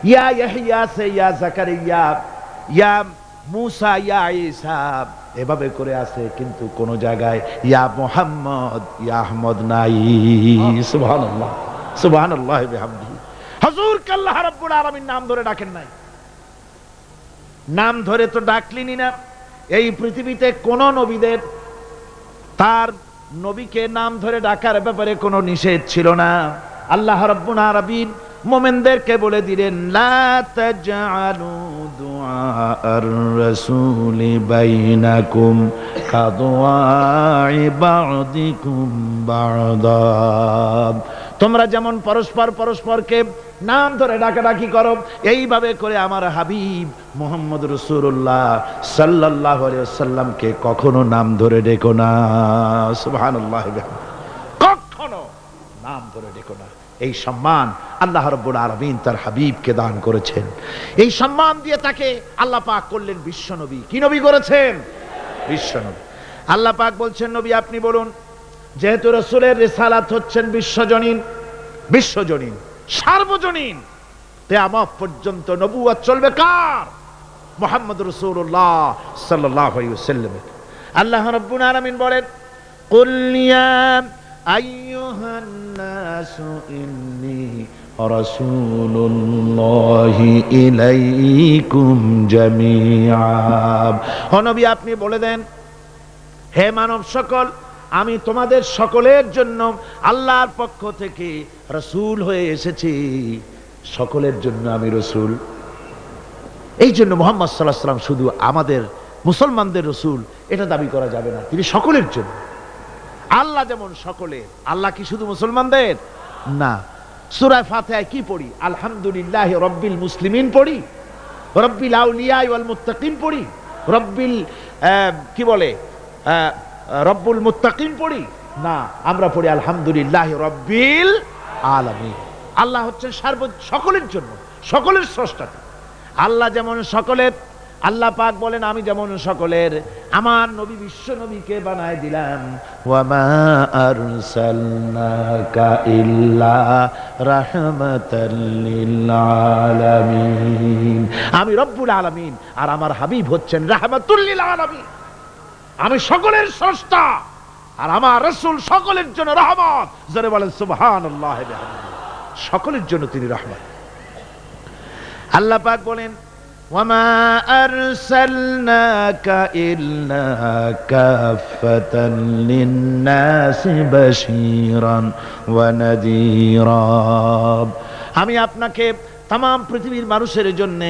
ইয়া ইয়াহইয়া সে ইয়া যাকারিয়া, ইয়া মূসা, ইয়া ঈসা, এভাবে করে আছে, কিন্তু কোন জায়গায় ইয়া মুহাম্মদ, ইয়া আহমদ নাই। সুবহানাল্লাহ, সুবহানাল্লাহি বিহামদিহি। হুজুরকে আল্লাহ রাব্বুল আলামিন নাম ধরে ডাকেন নাই। নাম ধরে তো ডাকলেনই না। এই পৃথিবীতে কোন নবীদের তার নবীকে নাম ধরে ডাকার ব্যাপারে কোনো নিষেধ ছিল না। আল্লাহ রাব্বুল আলামিন মুমিনদেরকে বলে দিলেন, লা তাজআলু দুআআর রাসূলি বাইনাকুম কাদুআই বা'দিকুম বা'দা। তোমরা যেমন পরস্পর পরস্পরকে নাম ধরে ডাকাডাকি করো, এইভাবে করে আমার হাবিব মুহাম্মদ রাসূলুল্লাহ সাল্লাল্লাহু আলাইহি ওয়াসাল্লামকে কখনো নাম ধরে ডেকো না। সুবহানাল্লাহ, কখনো নাম ধরে ডেকো না। এই সম্মান আল্লাহ রাব্বুল আলামিন তার হাবিবকে দান করেছেন। এই সম্মান দিয়ে তাকে আল্লাহ পাক করলেন বিশ্বনবী। কি নবী করেছেন? বিশ্বনবী। আল্লাহ পাক বলছেন, নবী আপনি বলুন, যেহেতু রাসূলের রিসালাত হচ্ছেন বিশ্বজনীন, বিশ্বজনীন, সার্বজনীন, কিয়ামত পর্যন্ত নবুয়ত চলবে কার? মুহাম্মদ রাসূলুল্লাহ সাল্লাল্লাহু আলাইহি ওয়াসাল্লাম। আল্লাহ রাব্বুল আলামিন বলেন, কুল ইয়া আইয়ুহান নাসু ইন্নী রাসূলুল্লাহি ইলাইকুম জামিআ। ও নবী, আপনি বলে দেন, হে মানব সকল, আমি তোমাদের সকলের জন্য আল্লাহর পক্ষ থেকে রাসূল হয়ে এসেছি। সকলের জন্য আমি রাসূল। এই জন্য মুহাম্মদ সাল্লাল্লাহু আলাইহি ওয়াসাল্লাম শুধু আমাদের মুসলমানদের রাসূল এটা দাবি করা যাবে না, তিনি সকলের জন্য। আল্লাহ যেমন সকলের, আল্লাহ কি শুধু মুসলমানদের না? সূরা ফাতিহায় কি পড়ি? আলহামদুলিল্লাহি রাব্বিল মুসলিমিন পড়ি, রব্বিল আউলিয়া ওয়াল মুত্তাকিন পড়ি, রব্বিল কি বলে রব্বুল মুত্তাকিন পড়ি না, আমরা পড়ি আলহামদুলিল্লাহি রাব্বিল আলামিন। আল্লাহ হচ্ছেন সকলের জন্য, সকলের স্রষ্টা। আল্লাহ যেমন সকলের, আল্লাহ পাক বলেন আমি যেমন সকলের, আমার নবী বিশ্ব নবীকে বানায় দিলাম। ওয়ামা আরসালনাকা ইল্লা রাহমাতাল লিল আলামিন। আমি রব্বুল আলামিন, আর আমার হাবিব হচ্ছেন রাহমাতুল লিল আলামিন। আমি সকলের স্রষ্টা, আর আমার রাসূল সকলের জন্য রহমত। যারা বলেন সুবহানাল্লাহ, সকলের জন্য তিনি রহমত। আল্লাহ পাক বলেন ওয়ামা আরসালনাকা ইল্লা কাফাতান লিন-নাসি বাশীরান ওয়া নাযীরা। আমি আপনাকে तमाम পৃথিবীর মানুষের জন্য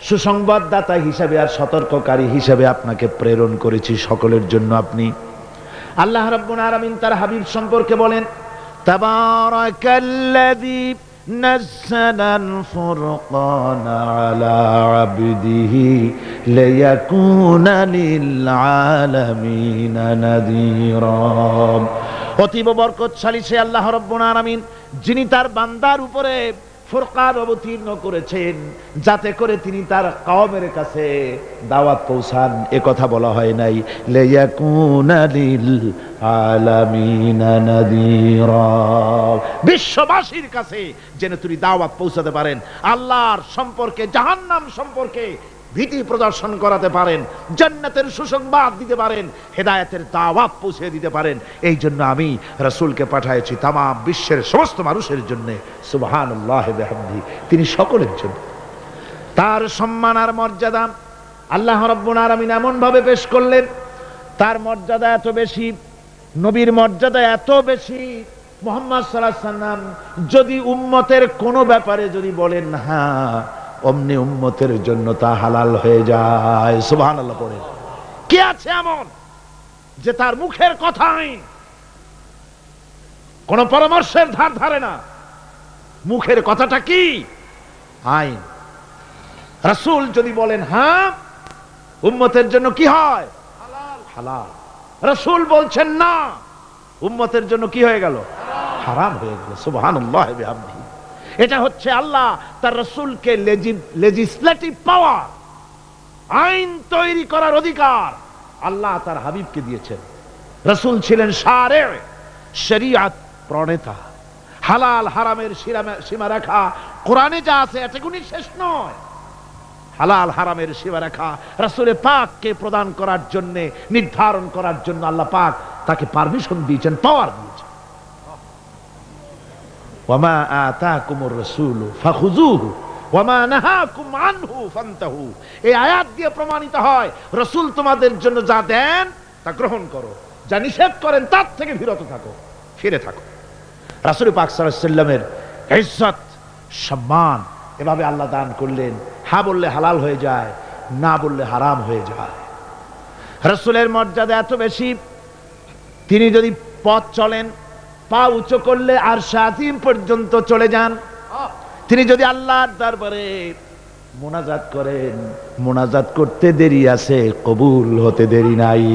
সুসংবাদদাতা হিসেবে আর সতর্ককারী হিসেবে আপনাকে প্রেরণ করেছি, সকলের জন্য আপনি। আল্লাহ রাব্বুল আলামিন তার হাবিব সম্পর্কে বলেন তাবারাকাল্লাযী নাযালাল ফুরকানা আলা আবদিহি লিয়াকুনা লিল আলামিনা নাযীরা। অতীব বরকতশালী সে আল্লাহ রাব্বুল আলামিন, যিনি তার বান্দার উপরে ফুরকান অবতীর্ণ করেছেন, যাতে করে তিনি তার কওমের কাছে দাওয়াত পৌঁছান। এ কথা বলা হয় নাই লিয়াকুনা লিল আলামিনা নাযীরা, বিশ্ববাসীর কাছে যেন তিনি দাওয়াত পৌঁছাতে পারেন, আল্লাহর সম্পর্কে, জাহান্নাম সম্পর্কে ভীতি প্রদর্শন করাতে পারেন, জান্নাতের সুসংবাদ দিতে পারেন, হেদায়েতের দাওয়াত পৌঁছে দিতে পারেন। এই জন্য আমি রাসূলকে পাঠিয়েছি তামাম বিশ্বের সমস্ত মানুষের জন্য। সুবহানাল্লাহি ওয়া বিহামদিহি, তিনি সকলের জন্য। তার সম্মান আর মর্যাদা আল্লাহ রাব্বুল আলামিন এমন ভাবে পেশ করলেন, তার মর্যাদা এত বেশি, নবীর মর্যাদা এত বেশি। মুহাম্মদ সাল্লাল্লাহু আলাইহি ওয়াসাল্লাম যদি উম্মতের কোনো ব্যাপারে যদি বলেন হ্যাঁ, অমনি উম্মতের জন্য তা হালাল হয়ে যায়। সুবহানাল্লাহ পড়েন। কে আছে এমন যে তার মুখের কথাই কোন পরামর্শের ধার ধারে না? মুখের কথাটা কি? আইন। রাসূল যদি বলেন হ্যাঁ, উম্মতের জন্য কি হয়? হালাল। হালাল। রাসূল বলছেন না, উম্মতের জন্য কি হয়ে গেল? হারাম হয়ে গেল। সুবহানাল্লাহি ওয়া বিহামদিহি। এটা হচ্ছে আল্লাহ তার রাসূলকে লেজিসলেটিভ পাওয়ার, আইন তৈরি করার অধিকার আল্লাহ তার হাবিবকে দিয়েছেন। রাসূল ছিলেন শারে, শরীয়ত প্রণেতা। হালাল হারামের সীমারেখা কোরআনে যা আছে এটুকুনি শেষ নয়। হালাল হারামের সীমারেখা রাসূল পাককে প্রদান করার জন্য, নির্ধারণ করার জন্য আল্লাহ পাক তাকে পারমিশন দিয়েছেন, পাওয়ার দিয়েছেন। ওয়ামা আতাকুমুর রাসূলু ফাখুযুহু ওয়ামা নাহাকুম আনহু ফান্তাহু। এই আয়াত দিয়ে প্রমাণিত হয় রাসূল তোমাদের জন্য যা দেন তা গ্রহণ করো, যা নিষেধ করেন তার থেকে বিরত থাকো, ফিরে থাকো। রাসূল পাক সাল্লাল্লাহু আলাইহি ওয়াসাল্লামের ইজ্জত, সম্মান এভাবে আল্লাহ দান করলেন। হ্যাঁ বললে হালাল হয়ে যায়, না বললে হারাম হয়ে যায়। রাসূলের মর্যাদা এত বেশি, তিনি যদি পথ চলেন, পা উঁচু করলে আরশে আজিম পর্যন্ত চলে যান। তিনি যদি আল্লাহর দরবারে মোনাজাত করেন, মোনাজাত করতে দেরি আছে, কবুল হতে দেরি নাই।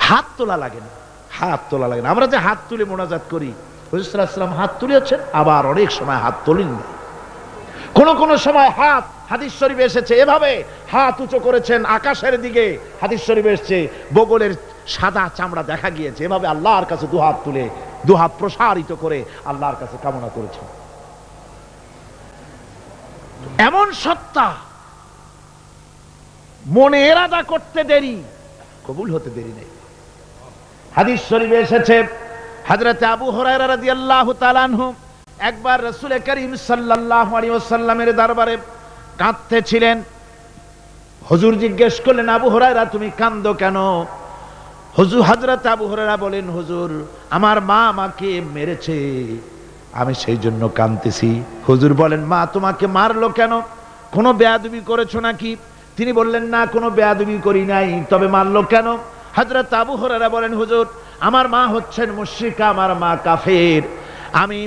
হাত তোলা লাগে না, হাত তোলা লাগে না। আমরা যে হাত তুলে মোনাজাত করি, রাসূল সাল্লাল্লাহু আলাইহি ওয়াসাল্লাম হাত তুলেছেন, আবার অনেক সময় হাত তোলেন না। কোন কোন সময় হাত, হাদিস শরীফে এসেছে এভাবে হাত উঁচু করেছেন আকাশের দিকে। হাদিস শরীফে এসেছে বগলের সাদা চামড়া দেখা গিয়েছে, এভাবে আল্লাহর কাছে দুহাত তুলে, দুহাত প্রসারিত করে আল্লাহর কাছে কামনা করেছেন। এমন সত্তা, মনে এরাদা করতে দেরি, কবুল হতে দেরি নেই। হাদিস শরীফে এসেছে হযরত আবু হুরায়রা রাদিয়াল্লাহু তাআলা আনহু একবার রাসূল করিম সাল্লাল্লাহু আলাইহি ওয়াসাল্লামের দরবারে কাঁদতেছিলেন। হুজুর জিজ্ঞেস করলেন, আবু হুরায়রা তুমি কাঁদো কেন? হুজুর হযরত আবু হুরায়রা বলেন, হুজুর আমার মা আমাকে মেরেছে, আমি সেই জন্য কাঁদতেছি। হুজুর বলেন, মা তোমাকে মারলো কেন? কোনো বেয়াদবি করেছো নাকি? তিনি বললেন, না কোনো বেয়াদবি করি নাই, তবে মারলো কেন? হযরত আবু হুরায়রা বলেন, হুজুর আমার মা হচ্ছেন মুশরিকা, আমার মা কাফের। আমি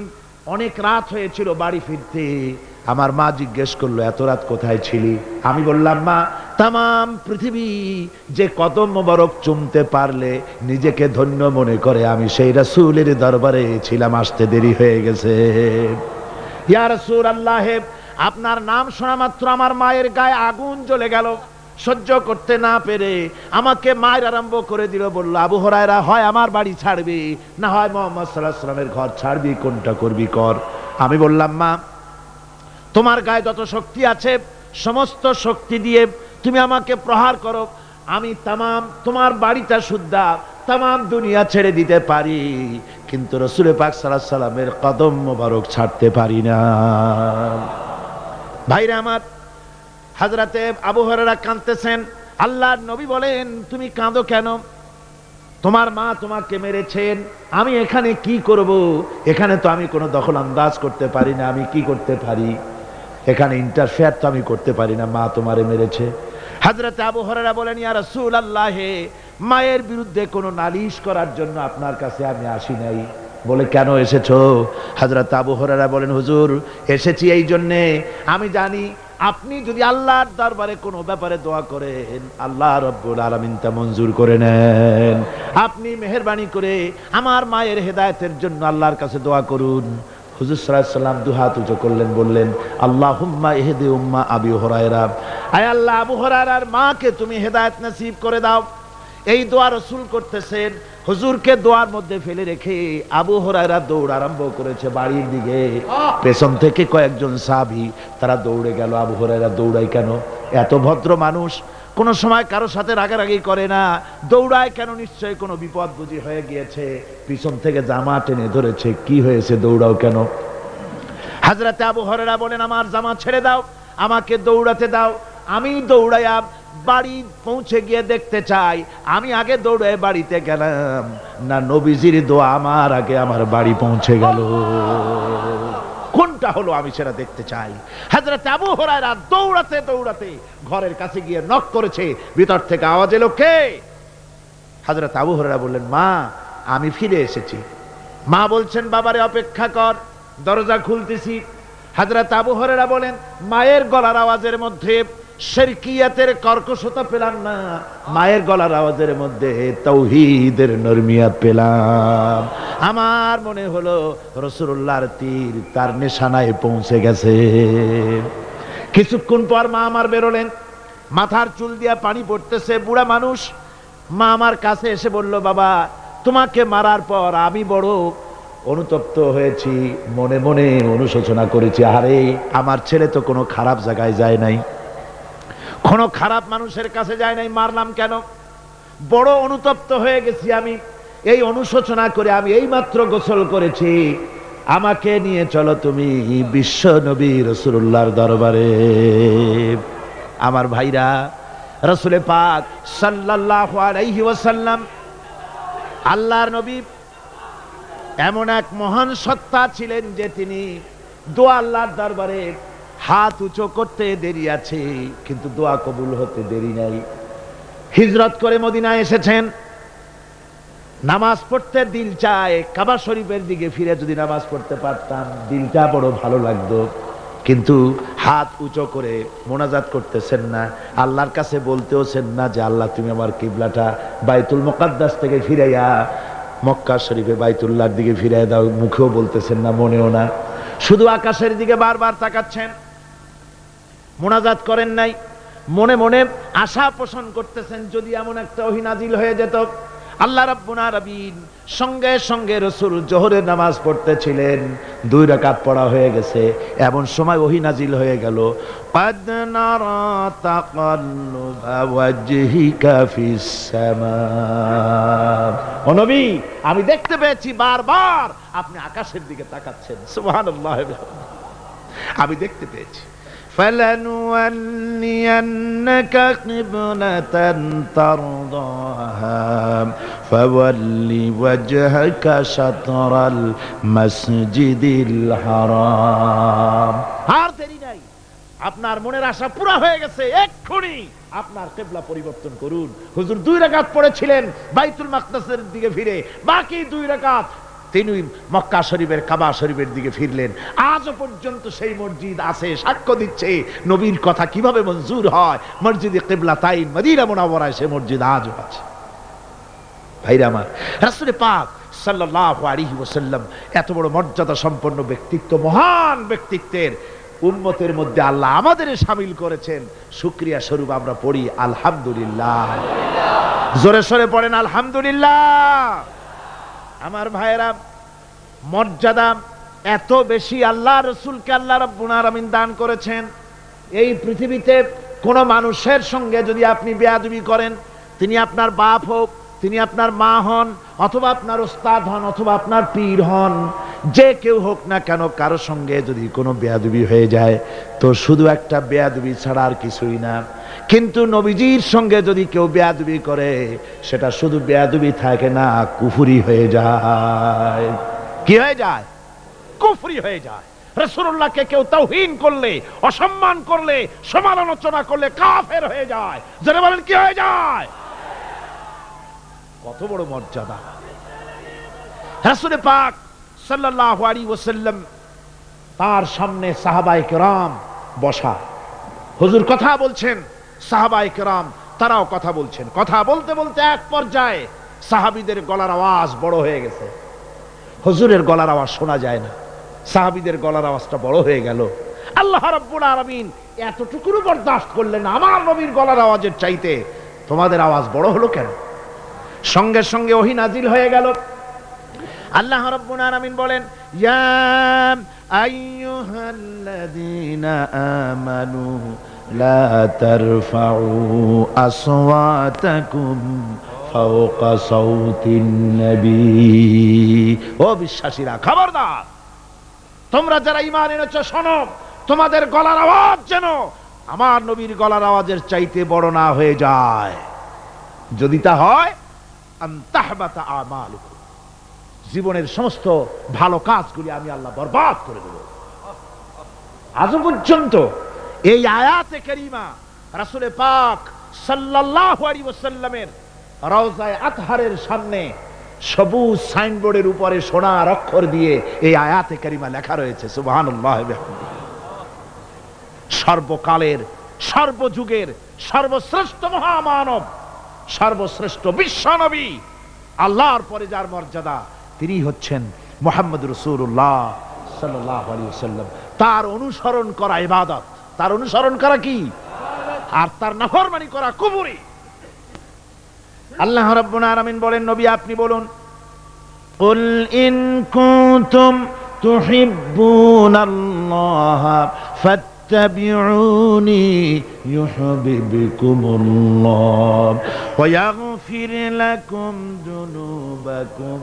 অনেক রাত হয়েছিল বাড়ি ফিরতে, আমার মা জিজ্ঞেস করলো এত রাত কোথায় ছিলি? আমি বললাম, মা তামাম পৃথিবী যে কদম মোবারক চুমতে পারলে নিজেকে ধন্য মনে করে, আমি সেই রাসূলের দরবারে ছিলাম, আসতে দেরি হয়ে গেছে। ইয়া রাসূলুল্লাহ, আপনার নাম শোনা মাত্র আমার মায়ের গায়ে আগুন জ্বলে গেল। সহ্য করতে না পেরে আমাকে মায়ের আরম্ভ করে দিল। বলল, আবু হুরায়রা হয় আমার বাড়ি ছাড়বি, না হয় মুহাম্মদ সাল্লাল্লাহু আলাইহি ওয়াসাল্লামের ঘর ছাড়বি, কোনটা করবি কর। আমি বললাম, মা তোমার গায়ে যত শক্তি আছে সমস্ত শক্তি দিয়ে তুমি আমাকে প্রহার করো, আমি তামাম তোমার বাড়িটা সুদ্ধা তামাম দুনিয়া ছেড়ে দিতে পারি, কিন্তু রাসূল পাক সাল্লাল্লাহু আলাইহি ওয়াসাল্লামের কদম মোবারক ছাড়তে পারি না। ভাইরা আমার, হযরতে আবু হুরায়রা কাঁদতেছেন। আল্লাহর নবী বলেন, তুমি কাঁদো কেন? তোমার মা তোমাকে মেরেছেন, আমি এখানে কি করব? এখানে তো আমি কোনো দখল আন্দাজ করতে পারি না, আমি কি করতে পারি? এখানে ইন্টারফেয়ার তো আমি করতে পারি না, মা তোমারে মেরেছে। হযরতে আবু হুরায়রা বলেন, ইয়া রাসূলুল্লাহ, মায়ের বিরুদ্ধে কোনো নালিশ করার জন্য আপনার কাছে আমি আসি নাই। বলে, কেন এসেছো? হযরত আবু হুরায়রা বলেন, হুজুর এসেছি এই জন্যে, আমি জানি আপনি যদি আল্লাহর দরবারে কোনো ব্যাপারে দোয়া করেন আল্লাহ রাব্বুল আলামিন তা মঞ্জুর করে নেন। আপনি মেহেরবানি করে আমার মায়ের হেদায়েতের জন্য আল্লাহর কাছে দোয়া করুন। হুজুর সাল্লাল্লাহু আলাইহি ওয়াসাল্লাম দুহাত উঁচু করলেন, বললেন, আল্লাহুম্মা ইহদি উম্মা আবি হুরায়রা, আয় আল্লাহ আবু হুরায়রার মাকে তুমি হেদায়েত নসিব করে দাও। এই দোয়া রাসূল করতেছেন। হুজুরকে দোয়ার মধ্যে ফেলে রেখে আবু হুরায়রা দৌড় আরম্ভ করেছে বাড়ির দিকে। পেছন থেকে কয়েকজন সাহাবী তারা দৌড়ে গেল। আবু হুরায়রা দৌড়ায় কেন? এত ভদ্র মানুষ, কোনো সময় কারো সাথে রাগারাগি করে না, দৌড়ায় কেন? নিশ্চয়ই কোনো বিপদ বুঝি হয়ে গিয়েছে, পিছন থেকে জামা টেনে ধরেছে। কি হয়েছে, দৌড়াও কেন? হযরতে আবু হুরায়রা বলেন, আমার জামা ছেড়ে দাও, আমাকে দৌড়াতে দাও, আমি দৌড়াইয়া বাড়ি পৌঁছে গিয়ে দেখতে চাই আমি আগে দৌড়ে বাড়িতে গেলাম না নবীজির দোয়া আমার আগে আমার বাড়ি পৌঁছে গেল, কোনটা হলো আমি সেটা দেখতে চাই। হযরত আবু হুরায়রা দৌড়াতে দৌড়াতে ঘরের কাছে গিয়ে নক করেছে। ভিতর থেকে আওয়াজ এলো, কে? হযরত আবু হুরায়রা বললেন, মা আমি ফিরে এসেছি। মা বলছেন, বাবারে অপেক্ষা কর, দরজা খুলতেছি। হযরত আবু হুরায়রা বলেন, মায়ের গলার আওয়াজের মধ্যে শিরকিয়াতের কর্কশতা পেলাম না, মায়ের গলার আওয়াজের মধ্যে তাওহীদের নরমিয়াত পেলাম। আমার মনে হলো রাসূলুল্লাহর তীর তার নিশানায় পৌঁছে গেছে। কিছুক্ষণ পর মা আমার বেরোলেন, মাথার চুল দিয়া পানি পড়তেছে, বুড়া মানুষ। মা আমার কাছে এসে বলল, বাবা তোমাকে মারার পর আমি বড় অনুতপ্ত হয়েছি, মনে মনে অনুশোচনা করেছি, আরে আমার ছেলে তো কোনো খারাপ জায়গায় যায় নাই, কোনো খারাপ মানুষের কাছে যায় নাই, মারলাম কেন? বড় অনুতপ্ত হয়ে গেছি আমি। এই অনুশোচনা করে আমি এইমাত্র গোসল করেছি, আমাকে নিয়ে চলো তুমি বিশ্ব নবী রাসূলুল্লাহর দরবারে। আমার ভাইরা, রাসূল পাক সাল্লাল্লাহু আলাইহি ওয়াসাল্লাম আল্লাহর নবী এমন এক মহান সত্তা ছিলেন যে তিনি দোয়া আল্লাহর দরবারে হাত উঁচু করতে দেরি আছে, কিন্তু দোয়া কবুল হতে দেরি নাই। হিজরত করে মদিনায় এসেছেন, নামাজ পড়তে দিল চায়, কাবা শরীফের দিকে ফিরে যদি নামাজ পড়তে পারতাম দিলটা বড় ভালো লাগতো, কিন্তু হাত উঁচু করে মোনাজাত করতেছেন না, আল্লাহর কাছে বলতেওছেন না যে আল্লাহ তুমি আমার কিবলাটা বাইতুল মুকাদ্দাস থেকে ফিরাইয়া মক্কা শরীফে বাইতুল্লাহর দিকে ফিরাই দাও, মুখেও বলতেছেন না, মনেও না, শুধু আকাশের দিকে বারবার তাকাচ্ছেন, মোনাজাত করেন নাই। মনে মনে আশা পোষণ করতেছেন যদি এমন একটা ওহী নাজিল হয়ে যেত। আল্লাহ রাব্বুল আলামিন সঙ্গে সঙ্গে রাসূল জোহরের নামাজ পড়তেছিলেন, 2 রাকাত পড়া হয়ে গেছে, এমন সময় ওহী নাজিল হয়ে গেল, قد نرى تقلب وجهك في السماء, ও নবী আমি দেখতে পেয়েছি বারবার আপনি আকাশের দিকে তাকাচ্ছেন, সুবহানাল্লাহ, আমি দেখতে পেয়েছি। فلنولينك قبلة ترضاها فول وجهك شطر المسجد الحرام। আর দেরি নাই, আপনার মনের আশা পুরা হয়ে গেছে, এক্ষুনি আপনার কিবলা পরিবর্তন করুন। হুজুর 2 রাকাত পড়েছিলেন বাইতুল মাকদাসের দিকে ফিরে, বাকি 2 রাকাত তিনি মক্কা শরীফের কাবা শরীফের দিকে ফিরলেন। আজও পর্যন্ত সেই মসজিদ আছে, সাক্ষ্য দিচ্ছে নবীর কথা কিভাবে মঞ্জুর হয়। মসজিদে কিবলাতাইন মদিনা মুনাওয়ারায় সে মসজিদ আজও আছে। ভাইরা আমার, রাসূল পাক সাল্লাল্লাহু আলাইহি ওয়াসাল্লাম এত বড় মর্যাদা সম্পন্ন ব্যক্তিত্ব, মহান ব্যক্তিত্বের উম্মতের মধ্যে আল্লাহ আমাদের শামিল করেছেন। শুকরিয়া স্বরূপ আমরা পড়ি আলহামদুলিল্লাহ। জোরে সোরে পড়েন আলহামদুলিল্লাহ। আমার ভাইয়েরা, মর্যাদা এত বেশি আল্লাহ রাসূলকে আল্লাহ রাব্বুল আলামিন দান করেছেন। এই পৃথিবীতে কোন মানুষের সঙ্গে যদি আপনি বেয়াদবি করেন, তিনি আপনার বাপ হোক, তিনি আপনার মা হন, অথবা আপনার ওস্তাদ হন, অথবা আপনার পীর হন, যে কেউ হোক না কেন, কারো সঙ্গে যদি কোনো বেয়াদবি হয়ে যায় তো শুধু একটা বেয়াদবি ছাড়া আর কিছুই না। কিন্তু নবীজির সঙ্গে যদি কেউ বেয়াদবি করে, সেটা শুধু বেয়াদবি থাকে না, কুফরি হয়ে যায়। কি হয়ে যায়? কুফরি হয়ে যায়। রাসূলুল্লাহকে কেউ তাওহীন করলে, অসম্মান করলে, সমালোচনা করলে কাফের হয়ে যায়। যারা বলেন কি হয়ে যায়? কত বড় মর্যাদা। রাসূল পাক সাল্লাল্লাহু আলাইহি ওয়াসাল্লাম, তার সামনে সাহাবায়ে কেরাম বসা, হুজুর কথা বলছেন, সাহাবায়ে কেরাম তারাও কথা বলছেন। কথা বলতে বলতে এক পর্যায়ে সাহাবীদের গলার আওয়াজ বড় হয়ে গেছে, হুজুরের গলার আওয়াজ শোনা যায় না, সাহাবীদের গলার আওয়াজটা বড় হয়ে গেল। আল্লাহ রাব্বুল আলামিন এতটুকু বরদাস্ত করলেন, আমার নবীর গলার আওয়াজের চাইতে তোমাদের আওয়াজ বড় হলো কেন? সঙ্গে সঙ্গে ওহী নাজিল হয়ে গেল। আল্লাহ রাব্বুল আলামিন বলেন, ইয়া আইয়ুহাল্লাযীনা আমানু লা তারফাউ আসওয়াতাকুম ফাওকা সাওতিন নবী। ও বিশ্বাসীরা, খবরদার, তোমরা যারা ঈমান এনেছো শোনো, তোমাদের গলার আওয়াজ যেন আমার নবীর গলার আওয়াজের চাইতে বড় না হয়ে যায়। যদি তা হয়, আনতাহবাতা আমালুকুম, জীবনের সমস্ত ভালো কাজগুলি আমি আল্লাহ বরবাদ করে দেব। আজ পর্যন্ত এই আয়াতে কারিমা রাসূল পাক সাল্লাল্লাহু আলাইহি ওয়াসাল্লামের রওজায়ে আতহারের সামনে সবুজ সাইনবোর্ডের উপরে সোনার অক্ষর দিয়ে এই আয়াতে কারিমা লেখা রয়েছে, সুবহানাল্লাহ বিহামদিহি। সর্বকালের, সর্বযুগের সর্বশ্রেষ্ঠ মহামানব, সর্বশ্রেষ্ঠ বিশ্বনবী, আল্লাহর পরে যার মর্যাদা, তিনি হচ্ছেন মুহাম্মদ রাসূলুল্লাহ সাল্লাল্লাহু আলাইহি ওয়াসাল্লাম। তার অনুসরণ করা ইবাদত, তার অনুসরণ করা কি? আর তার নাফরমানি করা কুফরি। আল্লাহ রাব্বুল আলামিন বলেন, নবী আপনি বলুন, কুল ইন কুনতুম তুহিব্বুনাল্লাহ ফাত্তাবিউনি ইউহিব্বুকুমুল্লাহ ওয়া ইয়াগফির লাকুম যুনুবাকুম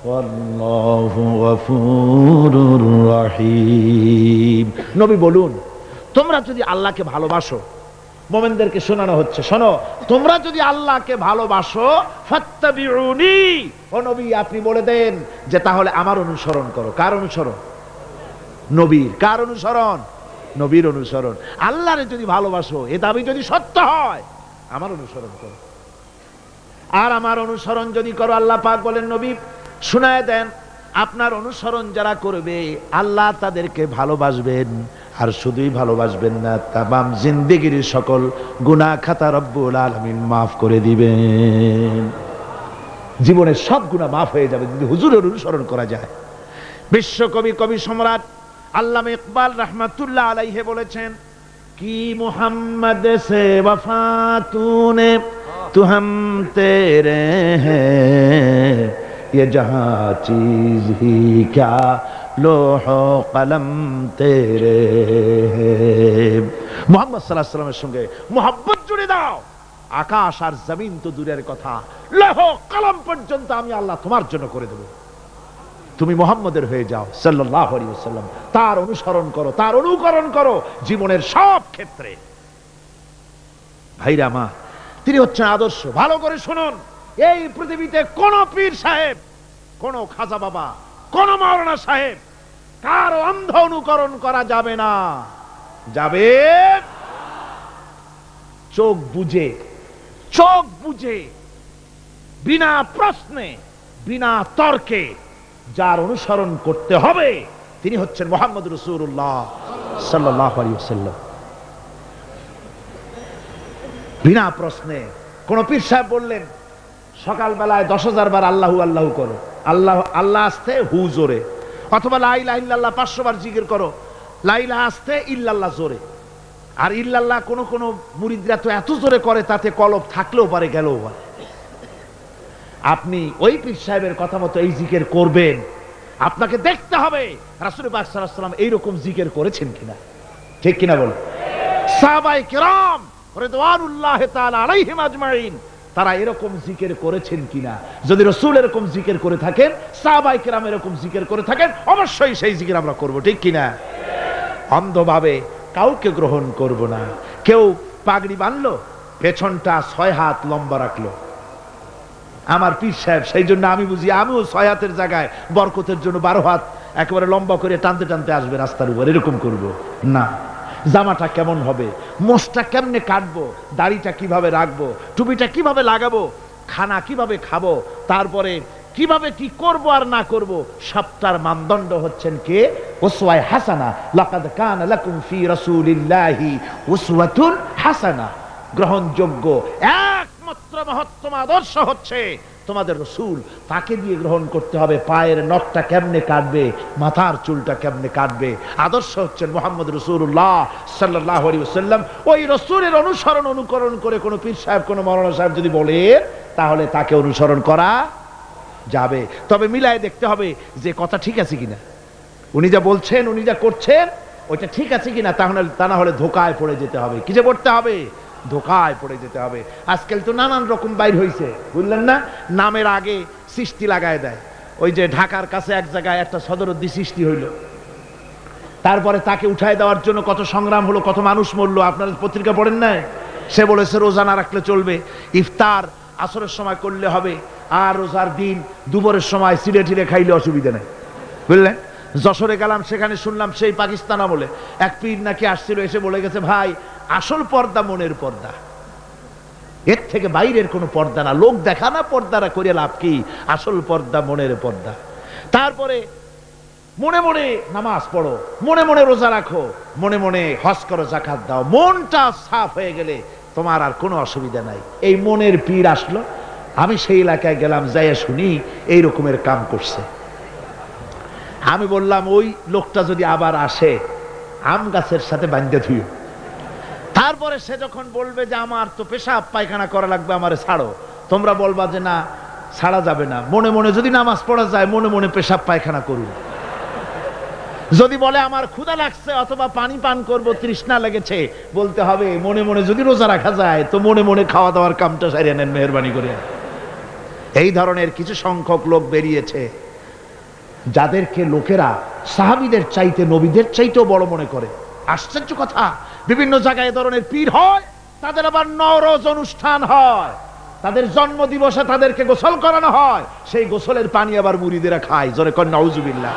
ওয়াল্লাহু গফুরুর রহিম। নবী বলুন, তোমরা যদি আল্লাহকে ভালোবাসো, মুমিনদেরকে শোনানো হচ্ছে, শোনো, তোমরা যদি আল্লাহকে ভালোবাসো, ফাত্তাবিউনি, ও নবী আপনি বলে দেন যে তাহলে আমার অনুসরণ করো। কার অনুসরণ? নবীর। কার অনুসরণ? নবীর অনুসরণ। আল্লাহরে যদি ভালোবাসো, এ দাবি যদি সত্য হয়, আমার অনুসরণ করো। আর আমার অনুসরণ যদি করো, আল্লাহ পাক বলেন, নবী শুনায় দেন, আপনার অনুসরণ যারা করবে আল্লাহ তাদেরকে ভালোবাসবেন। আর শুধুই ভালোবাসবেন না, তামাম জিন্দেগির সকল গুনাহ খাতা রব্বুল আলামিন মাফ করে দিবেন। জীবনের সব গুনাহ মাফ হয়ে যাবে যদি হুজুরের অনুসরণ করা যায়। বিশ্বকবি, কবি সম্রাট আল্লামা ইকবাল রাহমাতুল্লাহ আলাইহি বলেছেন, কি মুহাম্মদ সে वफा तूने तू हम तेरे हैं, ये जहां चीज ही क्या लोह कलम तेरे। মুহাম্মদ সাল্লাল্লাহু আলাইহি ওয়াসাল্লামের সঙ্গে মোহাব্বত জুড়ে দাও। আকাশ আর জমিন তো দূরের কথা, লৌহ কলম পর্যন্ত আমি আল্লাহ তোমার জন্য করে দেব। তুমি মুহাম্মদের হয়ে যাও সাল্লাল্লাহু আলাইহি ওয়াসাল্লাম, তার অনুসরণ করো, তার অনুকরণ করো জীবনের সব ক্ষেত্রে। ভাইরা মা, তিনি হচ্ছেন আদর্শ। ভালো করে শুনুন, এই পৃথিবীতে কোন পীর সাহেব, কোন খাজা বাবা, কোন মাওলানা সাহেব, কারো অন্ধ অনুকরণ করা যাবে না। যাবে চোখ বুঝে, চোখ বুঝে, বিনা প্রশ্নে, বিনা তর্কে যার অনুসরণ করতে হবে তিনি হচ্ছেন মুহাম্মদ রাসূলুল্লাহ সাল্লাল্লাহু আলাইহি ওয়াসাল্লাম। বিনা প্রশ্নে। কোন পীর সাহেব বললেন সকালবেলায় 10,000 বার আল্লাহু আল্লাহু করো, আল্লাহ আল্লাহ আসতে হু জোরে, অথবা লা ইলাহা ইল্লাল্লাহ 500 বার জিকির করো, লা ইলাহা আসতে ইল্লাল্লাহ জোরে। আর ইল্লাল্লাহ কোন কোন মুরিদরা তো এত জোরে করে তাতে কলব থাকলেও পারে গেলেও পারে। আপনি ওই পীর সাহেবের কথা মতো এই জিকির করবেন, আপনাকে দেখতে হবে রাসূল পাক সাল্লাল্লাহু আলাইহি ওয়াসাল্লাম এইরকম জিকির করেছেন কিনা। ঠিক কিনা বলেন? সাহাবায়ে কেরাম রিদওয়ানুল্লাহি তাআলা আলাইহিম আজমাইন তারা এরকম জিকির করেছেন কিনা। যদি রাসূল এরকম জিকির করে থাকেন, সাহাবায়ে কেরাম এরকম জিকির করে থাকেন, অবশ্যই সেই জিকির আমরা করব। ঠিক কিনা? অন্ধভাবে কাউকে গ্রহণ করব না। কেউ পাগড়ি বাঁধলো, পেছনটা 6 হাত লম্বা রাখলো, আমার পীর সাহেব, সেই জন্য আমি বুঝি আমিও 6 হাতের জায়গায় বরকতের জন্য 12 হাত একেবারে লম্বা করে টানতে টানতে আসবে রাস্তার উপর, এরকম করব না। জামাটা কেমন হবে, মোষটা কেমনে কাটবো, দাড়িটা কিভাবে রাখবো, টুপিটা কিভাবে লাগাবো, খানা কিভাবে খাবো, তারপরে কিভাবে কি করব আর না করব, সবটার মানদণ্ড হচ্ছেন কে? উসওয়া হাসানা। লাকাদ কানা লাকুম ফি রাসূলিল্লাহি উসওয়াতুন হাসানা। গ্রহণযোগ্য একমাত্র মহত্তম আদর্শ হচ্ছে তোমাদের রাসূল। তাকে দিয়ে গ্রহণ করতে হবে। পায়ের নখটা কেমনে কাটবে, মাথার চুলটা কেমনে কাটবে, আদর্শ হচ্ছেন মুহাম্মদ রাসূলুল্লাহ সাল্লাল্লাহু আলাইহি ওয়াসাল্লাম। ওই রাসূলের অনুসরণ অনুকরণ করে কোন পীর সাহেব, কোন মাওলানা সাহেব যদি বলে, তাহলে তাকে অনুসরণ করা যাবে। তবে মিলায় দেখতে হবে যে কথা ঠিক আছে কিনা, উনি যা বলছেন, উনি যা করছেন ওইটা ঠিক আছে কিনা। তাহলে তা না হলে ধোকায় পড়ে যেতে হবে। কি যে পড়তে হবে? ধোকায় পড়ে যেতে হবে। আজকাল তো নানান রকম বাইর হয়েছে, বুঝলেন না? নামের আগে সৃষ্টি লাগায় দেয়। ওই যে ঢাকার কাছে এক জায়গায় একটা সদরদ্দি সৃষ্টি হইল, তারপরে তাকে উঠায় দেওয়ার জন্য কত সংগ্রাম হলো, কত মানুষ মরলো। আপনারা পত্রিকা পড়েন না? সে বলেছে রোজা না রাখলে চলবে, ইফতার আসরের সময় করলে হবে, আর রোজার দিন দুপুরের সময় সিড়ে টিড়ে খাইলে অসুবিধা নেই, বুঝলেন? যশোরে গেলাম, সেখানে শুনলাম সেই পাকিস্তান আমলে এক পীর নাকি আসছিল, এসে বলে গেছে ভাই আসল পর্দা মনের পর্দা, এর থেকে বাইরের কোনো পর্দা না। লোক দেখা না পর্দারা করে লাভ কি, আসল পর্দা মনের পর্দা। তারপরে মনে মনে নামাজ পড়ো, মনে মনে রোজা রাখো, মনে মনে হজ করো, যাকাত দাও, মনটা সাফ হয়ে গেলে তোমার আর কোনো অসুবিধা নাই। এই মনের পীর আসলো, আমি সেই এলাকায় গেলাম, যাইয়া শুনি এই রকমের কাম করছে। আমি বললাম ওই লোকটা যদি আবার আসে আম গাছের সাথে বাঁধতে থুইও। তারপরে সে যখন বলবে যে আমার তো পেশাব পায়খানা করা লাগবে, আমারে ছাড়ো, তোমরা বলবা যে না ছাড়া যাবে না। মনে মনে যদি নামাজ পড়া যায়, মনে মনে পেশাব পায়খানা করুন। যদি বলে আমার ক্ষুধা লাগছে অথবা পানি পান করব, তৃষ্ণা লেগেছে, বলতে হবে মনে মনে যদি রোজা রাখা যায় তো মনে মনে খাওয়া দাওয়ার কামটা সারিয়ে নেন মেহেরবানি করে। এই ধরনের কিছু সংখ্যক লোক বেরিয়েছে যাদেরকে লোকেরা সাহাবীদের চাইতে, নবীদের চাইতেও বড় মনে করে। আশ্চর্য কথা, বিভিন্ন জায়গায় এ ধরনের পীর হয়, তাদের আবার নওরোজ অনুষ্ঠান হয়, তাদের জন্ম দিবসে তাদেরকে গোসল করানো হয়, সেই গোসলের পানি আবার মুরিদেরা খায়। জোরে কর নাউজুবিল্লাহ।